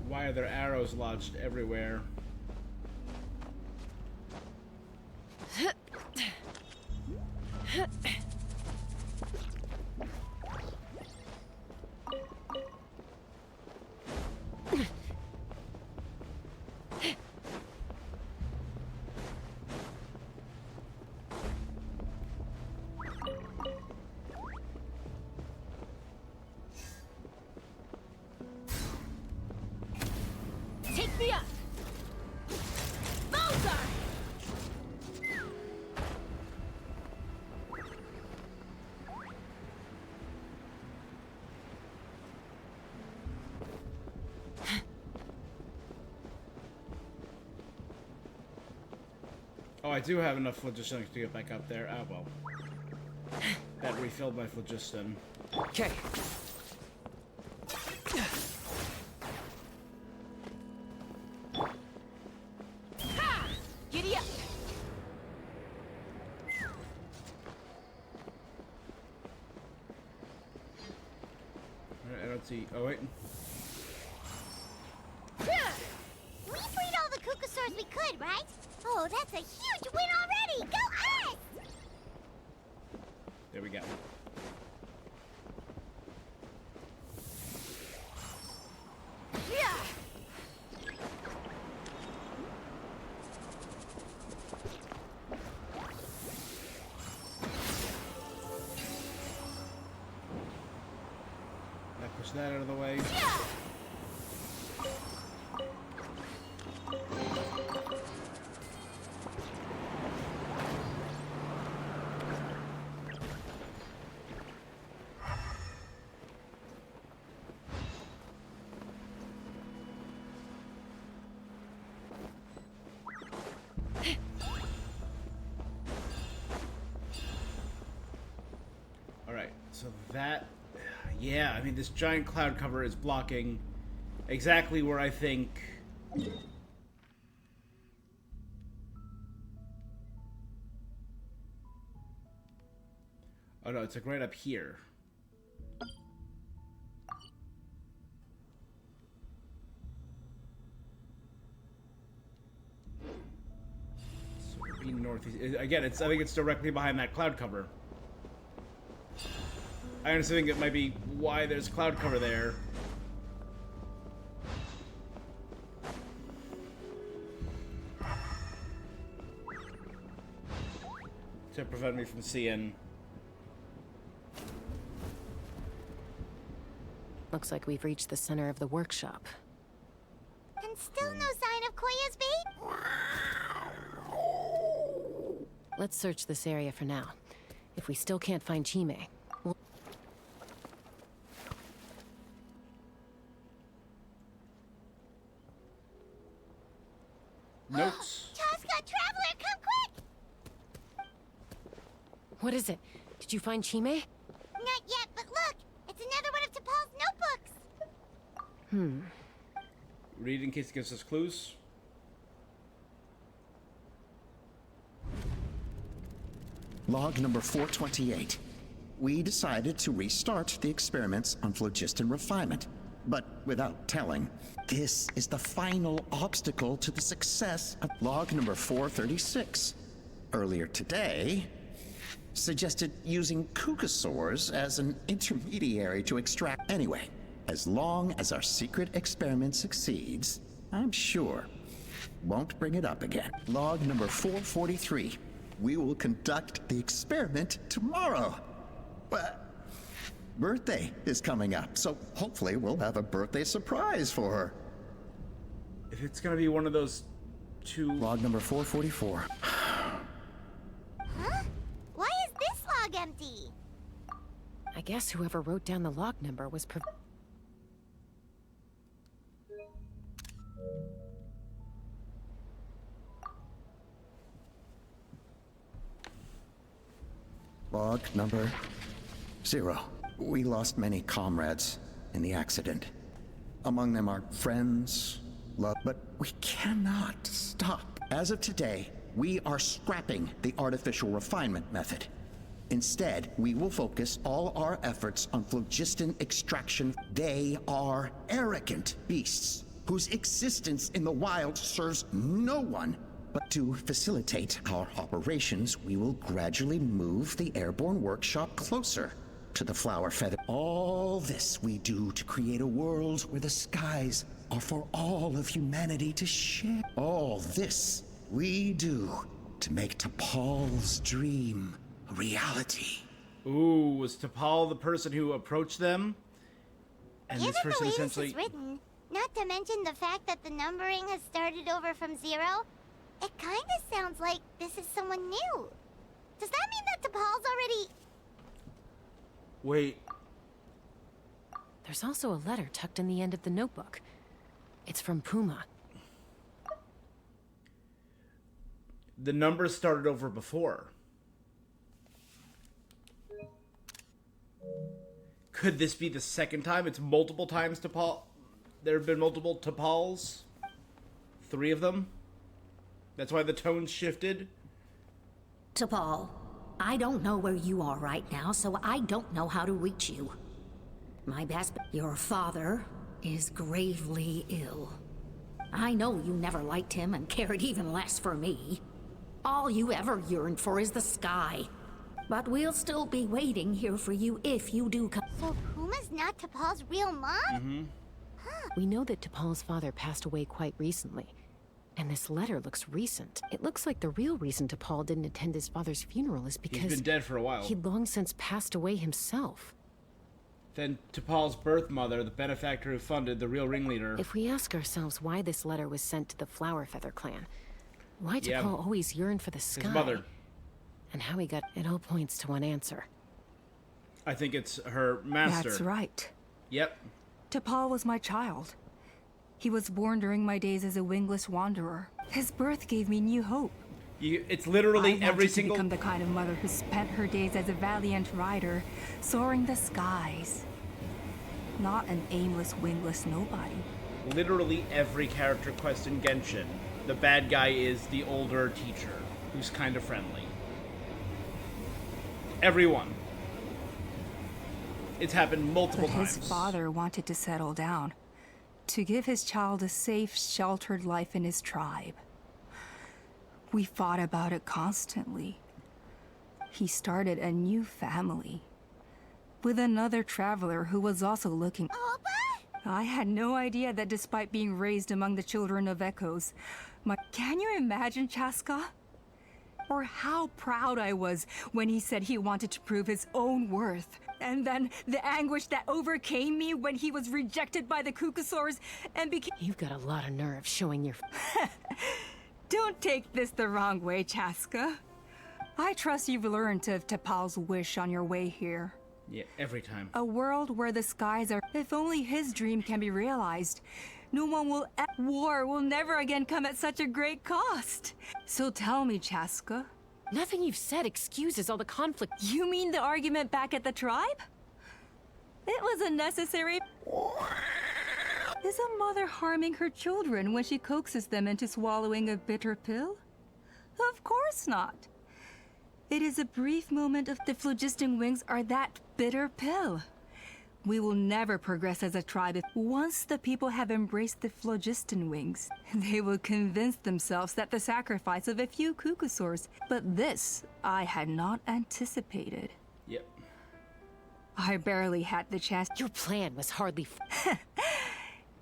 Why are there arrows lodged everywhere? Oh, I do have enough phlogiston to get back up there. Ah, well. That refilled my phlogiston. Okay. Giddy up! Alright, I don't see. Oh, wait. We freed all the Kukasaurs we could, right? Oh, that's a huge win already! Go us! There we go. Push that out of the way. All right, so that. Yeah, I mean, this giant cloud cover is blocking exactly where I think... Oh no, it's like right up here. So it'd be northeast. Again, I think it's directly behind that cloud cover. I honestly think it might be why there's cloud cover there. To prevent me from seeing. Looks like we've reached the center of the workshop. And still no sign of Koya's bait? Let's search this area for now. If we still can't find Chime, we'll... Notes. Tosca, Traveler, come quick! What is it? Did you find Chime? Not yet, but look! It's another one of T'Pol's notebooks! Read in case it gives us clues. Log number 428. We decided to restart the experiments on phlogiston refinement, but without telling. This is the final obstacle to the success of log number 436. Earlier today, suggested using Kukasaurs as an intermediary to extract. Anyway, as long as our secret experiment succeeds, I'm sure won't bring it up again. Log number 443. We will conduct the experiment tomorrow. But birthday is coming up, so hopefully we'll have a birthday surprise for her. If it's gonna be one of those two... Log number 444. Huh? Why is this log empty? I guess whoever wrote down the log number was Log number 0. We lost many comrades in the accident. Among them are friends, love, but we cannot stop. As of today, we are scrapping the artificial refinement method. Instead, we will focus all our efforts on phlogiston extraction. They are arrogant beasts whose existence in the wild serves no one. But to facilitate our operations, we will gradually move the airborne workshop closer to the flower feather. All this we do to create a world where the skies are for all of humanity to share. All this we do to make T'Pol's dream a reality. Ooh, was T'Pol the person who approached them? And Given this person the way essentially... this is written, not to mention the fact that the numbering has started over from 0, it kind of sounds like this is someone new. Does that mean that T'Pol's already... Wait. There's also a letter tucked in the end of the notebook. It's from Puma. The numbers started over before. Could this be the second time? It's multiple times T'Pol. There have been multiple T'Pols. 3 of them. That's why the tones shifted. T'Pol, I don't know where you are right now, so I don't know how to reach you. My best, your father is gravely ill. I know you never liked him and cared even less for me. All you ever yearned for is the sky. But we'll still be waiting here for you if you do come. So Puma's not T'Pol's real mom? Mm-hmm. We know that T'Pol's father passed away quite recently. And this letter looks recent. It looks like the real reason T'Pol didn't attend his father's funeral is because he's been dead for a while. He'd long since passed away himself. Then T'Pol's birth mother, the benefactor who funded the real ringleader. If we ask ourselves why this letter was sent to the Flower Feather clan, why T'Pol always yearned for the sky, his mother, and how he got it all points to one answer. I think it's her master. That's right. Yep. T'Pol was my child. He was born during my days as a wingless wanderer. His birth gave me new hope. It's literally every single... to become the kind of mother who spent her days as a valiant rider, soaring the skies. Not an aimless, wingless nobody. Literally every character quest in Genshin, the bad guy is the older teacher, who's kind of friendly. Everyone. It's happened multiple times. His father wanted to settle down, to give his child a safe, sheltered life in his tribe. We fought about it constantly. He started a new family with another traveler who was also looking. I had no idea that despite being raised among the children of Echoes, Can you imagine, Chaska? Or how proud I was when he said he wanted to prove his own worth. And then the anguish that overcame me when he was rejected by the Kukusaurs and became— You've got a lot of nerve showing your— Don't take this the wrong way, Chaska. I trust you've learned of T'Pol's wish on your way here. Yeah, every time. A world where the skies are— If only his dream can be realized, no one will— War will never again come at such a great cost. So tell me, Chaska. Nothing you've said excuses all the conflict. You mean the argument back at the tribe? It was unnecessary. Is a mother harming her children when she coaxes them into swallowing a bitter pill? Of course not. It is a brief moment of the phlogiston wings are that bitter pill. We will never progress as a tribe if once the people have embraced the phlogiston wings, they will convince themselves that the sacrifice of a few Kukusaurs. But this I had not anticipated. Yep. I barely had the chance. Your plan was hardly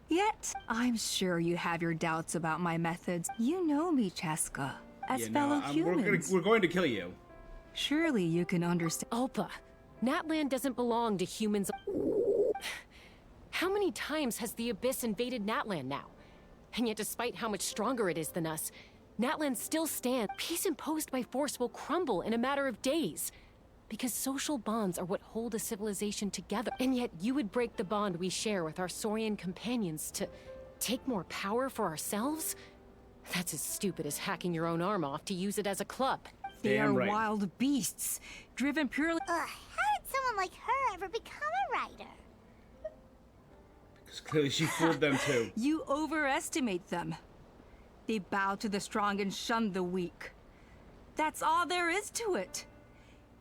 Yet, I'm sure you have your doubts about my methods. You know me, Chaska, as fellow humans. We're going to kill you. Surely you can understand. Ulpa, Natlan doesn't belong to humans. How many times has the Abyss invaded Natlan now? And yet despite how much stronger it is than us, Natlan still stands. Peace imposed by force will crumble in a matter of days. Because social bonds are what hold a civilization together. And yet you would break the bond we share with our Saurian companions to take more power for ourselves? That's as stupid as hacking your own arm off to use it as a club. They are wild beasts, driven purely— How did someone like her ever become a writer? Because clearly she fooled them too. You overestimate them. They bow to the strong and shun the weak. That's all there is to it.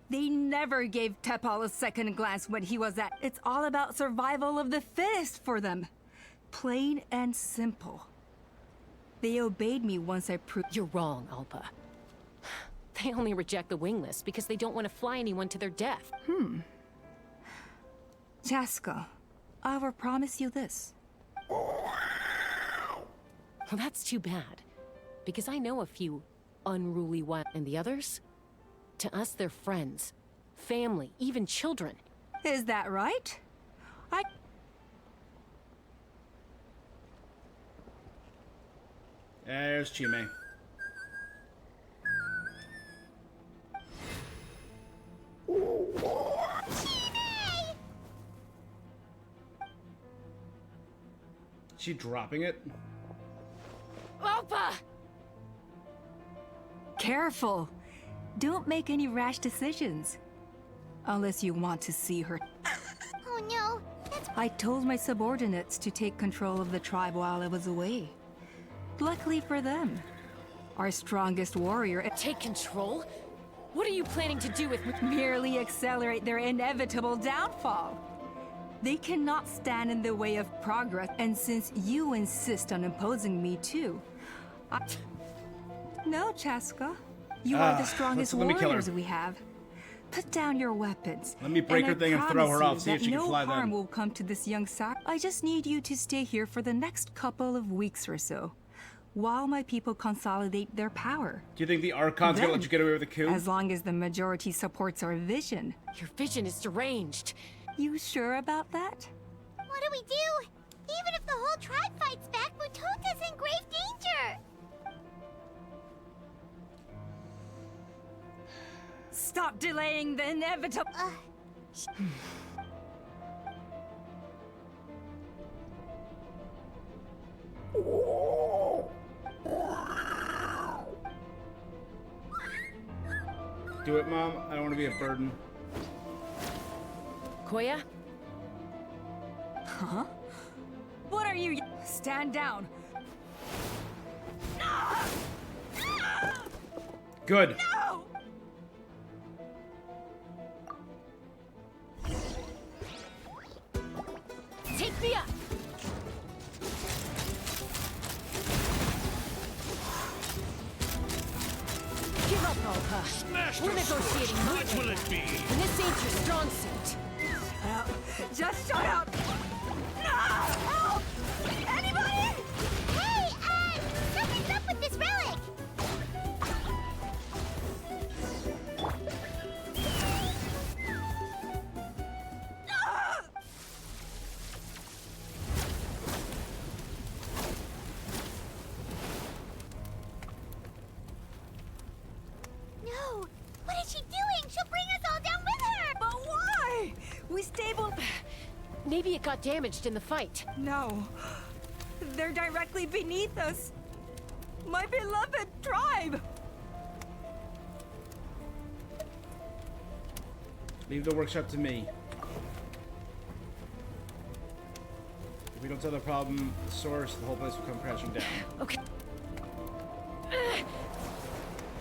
They never gave T'Pol a second glance when he was at— It's all about survival of the fittest for them. Plain and simple. They obeyed me once I proved— You're wrong, Ulpa. They only reject the wingless because they don't want to fly anyone to their death. Chaska, I will promise you this. Well, that's too bad. Because I know a few unruly wild— And the others? To us, they're friends, family, even children. Is that right? There's Chime. She dropping it? Ulpa! Careful. Don't make any rash decisions. Unless you want to see her. Oh no, that's... I told my subordinates to take control of the tribe while I was away. Luckily for them, our strongest warrior... Take control? What are you planning to do with me? Merely accelerate their inevitable downfall. They cannot stand in the way of progress, and since you insist on imposing me too, No, Chaska. You are the strongest let me kill her. warriors we have. Put down your weapons. Let me break her thing and throw her off, see if she can fly no harm then. will come to this young sack. I just need you to stay here for the next couple of weeks or so, while my people consolidate their power. Do you think the Archon's gonna let you get away with a coup? As long as the majority supports our vision. Your vision is deranged. You sure about that? What do we do? Even if the whole tribe fights back, Mutota's in grave danger! Stop delaying the inevitable. Do it, Mom. I don't want to be a burden. Koya? Huh? What are you? Stand down. Good. No! Take me up! Give up, Alpa. Smash We're the negotiating sword. my Which way will it back. be? And this ain't your strong suit. Just shut up! No! Help! Anybody? Hey, something's up with this relic! No! What is she doing? She'll bring us all down with her! But why? We stable. Maybe it got damaged in the fight. No. They're directly beneath us. My beloved tribe! Leave the workshop to me. If we don't solve the problem, the source, the whole place will come crashing down. Okay.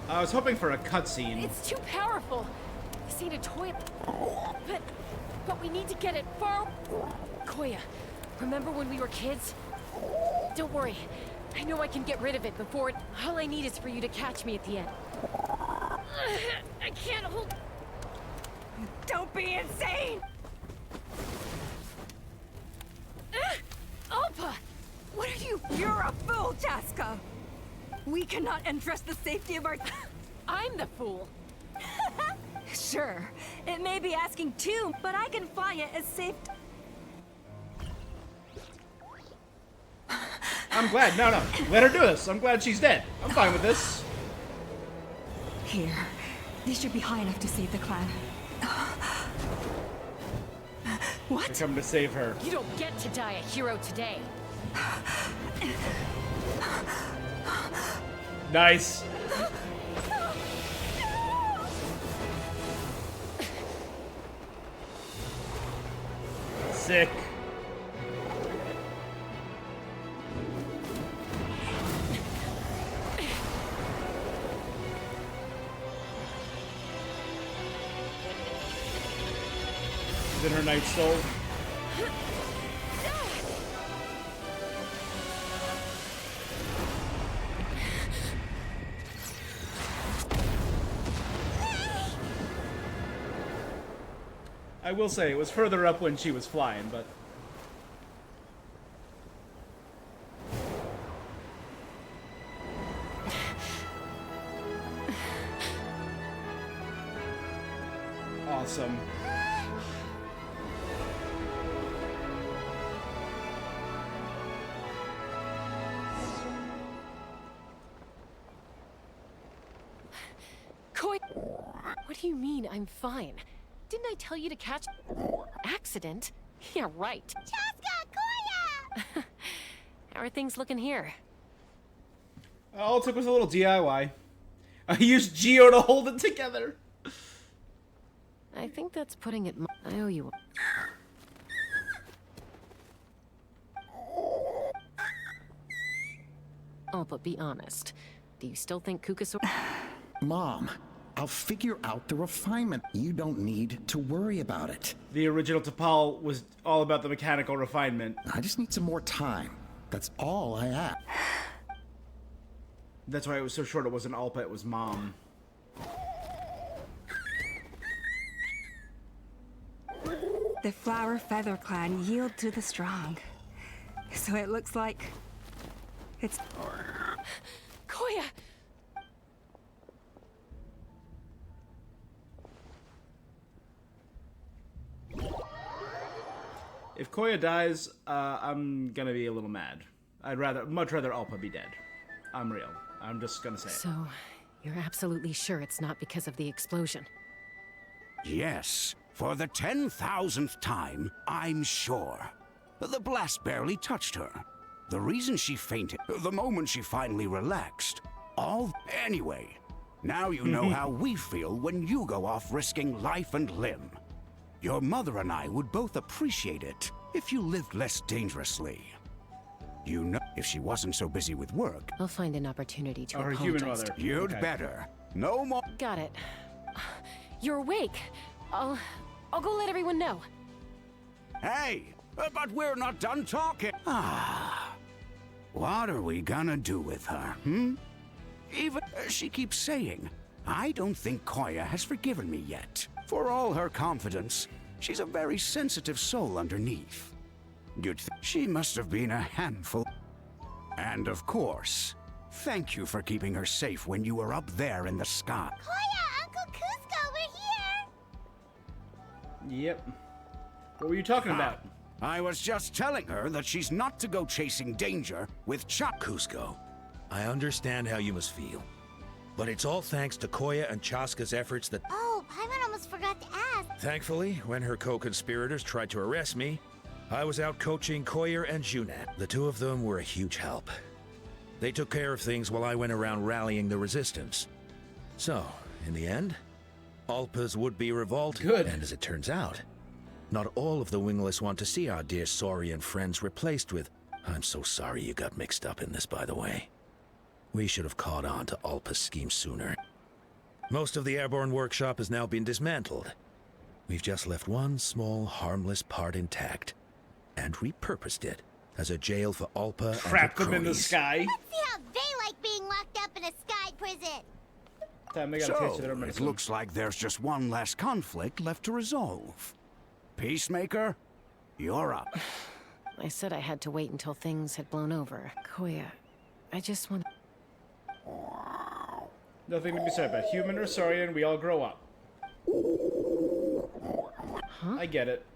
I was hoping for a cutscene. It's too powerful. This ain't a toilet. But we need to get it far. Koya, remember when we were kids? Don't worry. I know I can get rid of it before it... All I need is for you to catch me at the end. I can't hold... Don't be insane! Alpa! What are you? You're a fool, Chaska! We cannot entrust the safety of our... I'm the fool! Sure, it may be asking too, but I can fly it as safe... I'm glad. No. Let her do this. I'm glad she's dead. I'm fine with this. Here. This should be high enough to save the clan. What? They're coming to save her. You don't get to die a hero today. Nice. Sick. Is it her night soul? I will say, it was further up when she was flying, but... Awesome. Koi... What do you mean, I'm fine? Didn't I tell you to catch... Accident? Yeah, right. Chaska, Koya! How are things looking here? All it took was a little DIY. I used Geo to hold it together. I think that's putting it. I owe you. Oh, but be honest. Do you still think Kukasor? Mom, I'll figure out the refinement. You don't need to worry about it. The original T'Pol was all about the mechanical refinement. I just need some more time. That's all I ask. That's why it was so short. It wasn't Alpa, it was Mom. The flower feather clan yield to the strong. So it looks like it's Koya! If Koya dies, I'm gonna be a little mad. I'd much rather Alpa be dead. I'm real. I'm just gonna say it. So, you're absolutely sure it's not because of the explosion? Yes, for the 10,000th time, I'm sure. The blast barely touched her. The reason she fainted, the moment she finally relaxed, Anyway, now you know how we feel when you go off risking life and limb. Your mother and I would both appreciate it if you lived less dangerously. You know, if she wasn't so busy with work. I'll find an opportunity to Her apologize. human mother. You'd better. No more. Got it. You're awake. I'll go let everyone know. Hey, but we're not done talking. What are we gonna do with her, Even she keeps saying, I don't think Koya has forgiven me yet. For all her confidence, she's a very sensitive soul underneath. You'd think she must have been a handful. And of course, thank you for keeping her safe when you were up there in the sky. Koya, Uncle Cusco, we're here! Yep. What were you talking about? I was just telling her that she's not to go chasing danger with Cusco, I understand how you must feel. But it's all thanks to Koya and Chaska's efforts that... Oh, Paimon almost forgot to ask. Thankfully, when her co-conspirators tried to arrest me, I was out coaching Koya and Junat. The two of them were a huge help. They took care of things while I went around rallying the resistance. So, in the end, Alpa's would-be revolt. Good. And as it turns out, not all of the wingless want to see our dear Saurian friends replaced with... I'm so sorry you got mixed up in this, by the way. We should have caught on to Alpa's scheme sooner. Most of the airborne workshop has now been dismantled. We've just left one small, harmless part intact, and repurposed it as a jail for Alpa and her Trapped them in the cronies. sky. Let's see how they like being locked up in a sky prison. Time they got a taste of their So, it medicine. looks like there's just one last conflict left to resolve. Peacemaker, you're up. I said I had to wait until things had blown over. Koya, I just want... Nothing to be said about human or Saurian, we all grow up. Huh? I get it.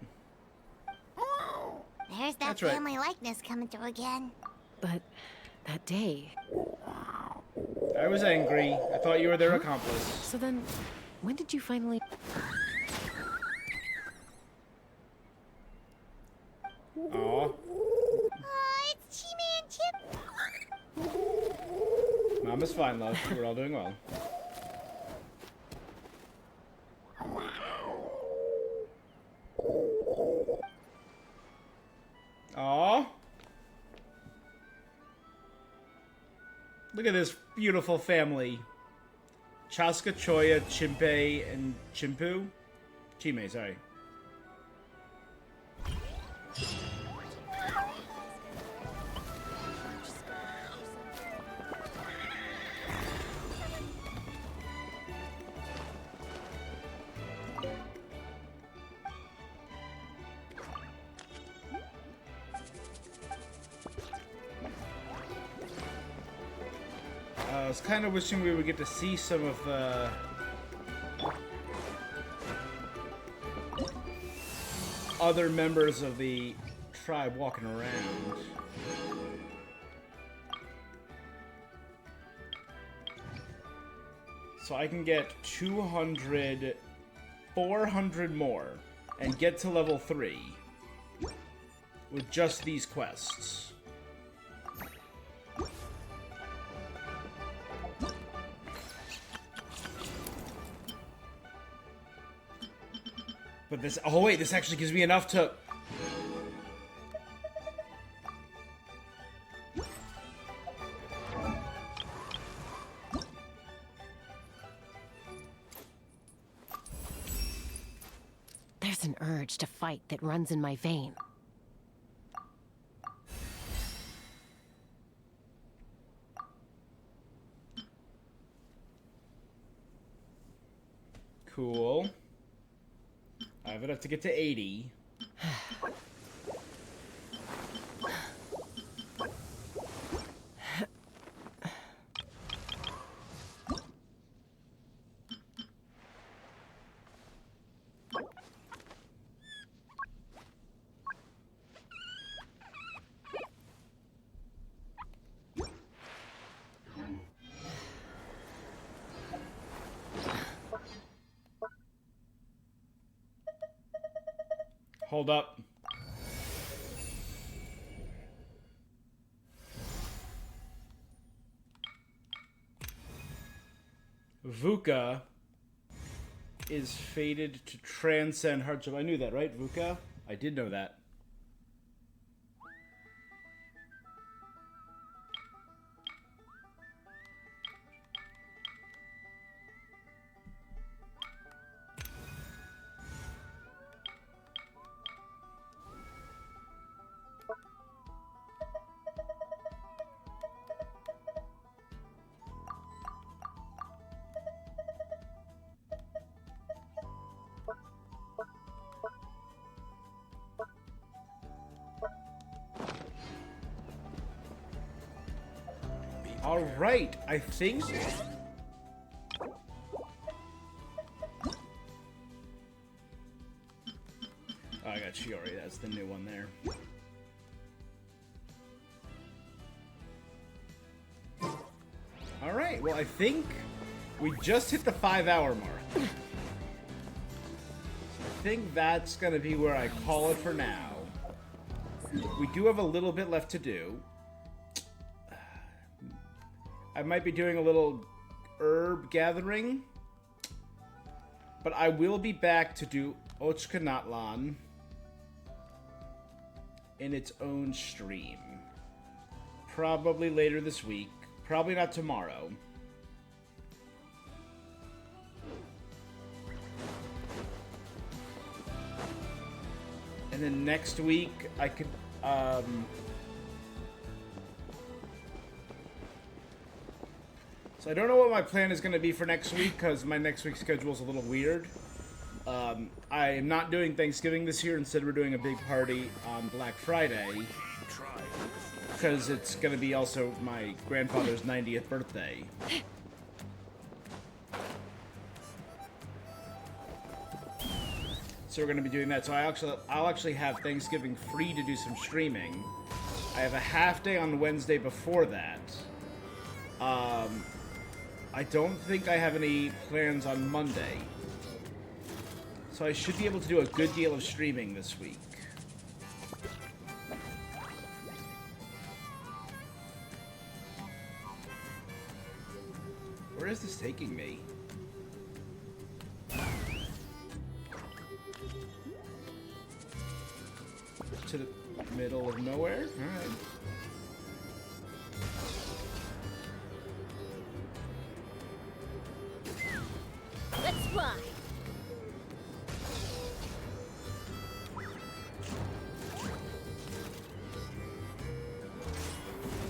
There's that That's right. family likeness coming through again. But that day... I was angry. I thought you were their accomplice. So then, when did you finally... Aw. Oh, it's Chima and Chip. Mama's fine, love. We're all doing well. Aw. Look at this beautiful family. Chaska, Choya, Chimpe, and Chimpu? Chime, sorry. I was kind of wishing we would get to see some of other members of the tribe walking around. So I can get 200, 400 more, and get to level 3 with just these quests. But this... Oh, wait, this actually gives me enough to... There's an urge to fight that runs in my vein. Cool. I have enough to get to 80. Hold up. Vuka is fated to transcend hardship. I knew that, right, Vuka? I did know that. All right, I think... Oh, I got Shiori. That's the new one there. All right, well, I think we just hit the 5-hour mark. I think that's going to be where I call it for now. We do have a little bit left to do. I might be doing a little herb gathering, but I will be back to do Ochkanatlan in its own stream. Probably later this week. Probably not tomorrow. And then next week, I could, so I don't know what my plan is going to be for next week, because my next week's schedule is a little weird. I am not doing Thanksgiving this year. Instead, we're doing a big party on Black Friday, because it's going to be also my grandfather's 90th birthday. So we're going to be doing that. So I'll actually have Thanksgiving free to do some streaming. I have a half day on Wednesday before that. I don't think I have any plans on Monday. So I should be able to do a good deal of streaming this week. Where is this taking me? To the middle of nowhere? Alright. Let's fly.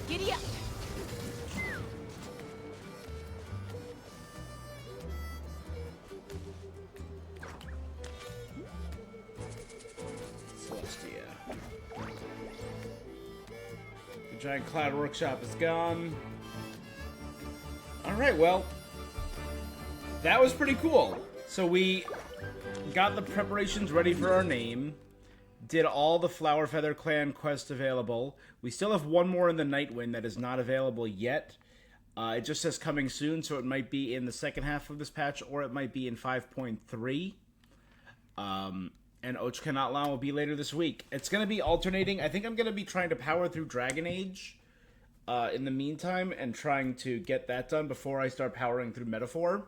Giddy up. Celestia. The giant cloud workshop is gone. Alright, well, that was pretty cool. So we got the preparations ready for our name, did all the Flower Feather Clan quests available. We still have one more in the Nightwind that is not available yet. It just says coming soon, so it might be in the second half of this patch, or it might be in 5.3. And Ochkanatlan will be later this week. It's going to be alternating. I think I'm going to be trying to power through Dragon Age in the meantime, and trying to get that done before I start powering through Metaphor.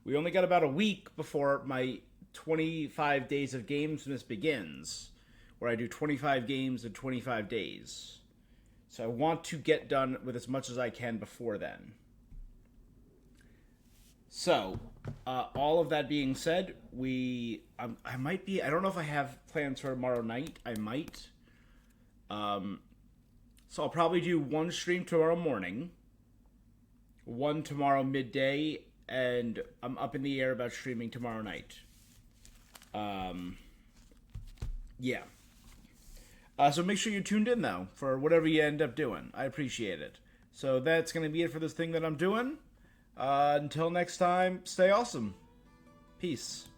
We only got about a week before my 25 days of games when this begins, where I do 25 games in 25 days. So I want to get done with as much as I can before then. So, all of that being said, I might be, I don't know if I have plans for tomorrow night. I might. So I'll probably do one stream tomorrow morning, one tomorrow midday, and I'm up in the air about streaming tomorrow night. Yeah. So make sure you're tuned in, though, for whatever you end up doing. I appreciate it. So that's going to be it for this thing that I'm doing. Until next time, stay awesome. Peace.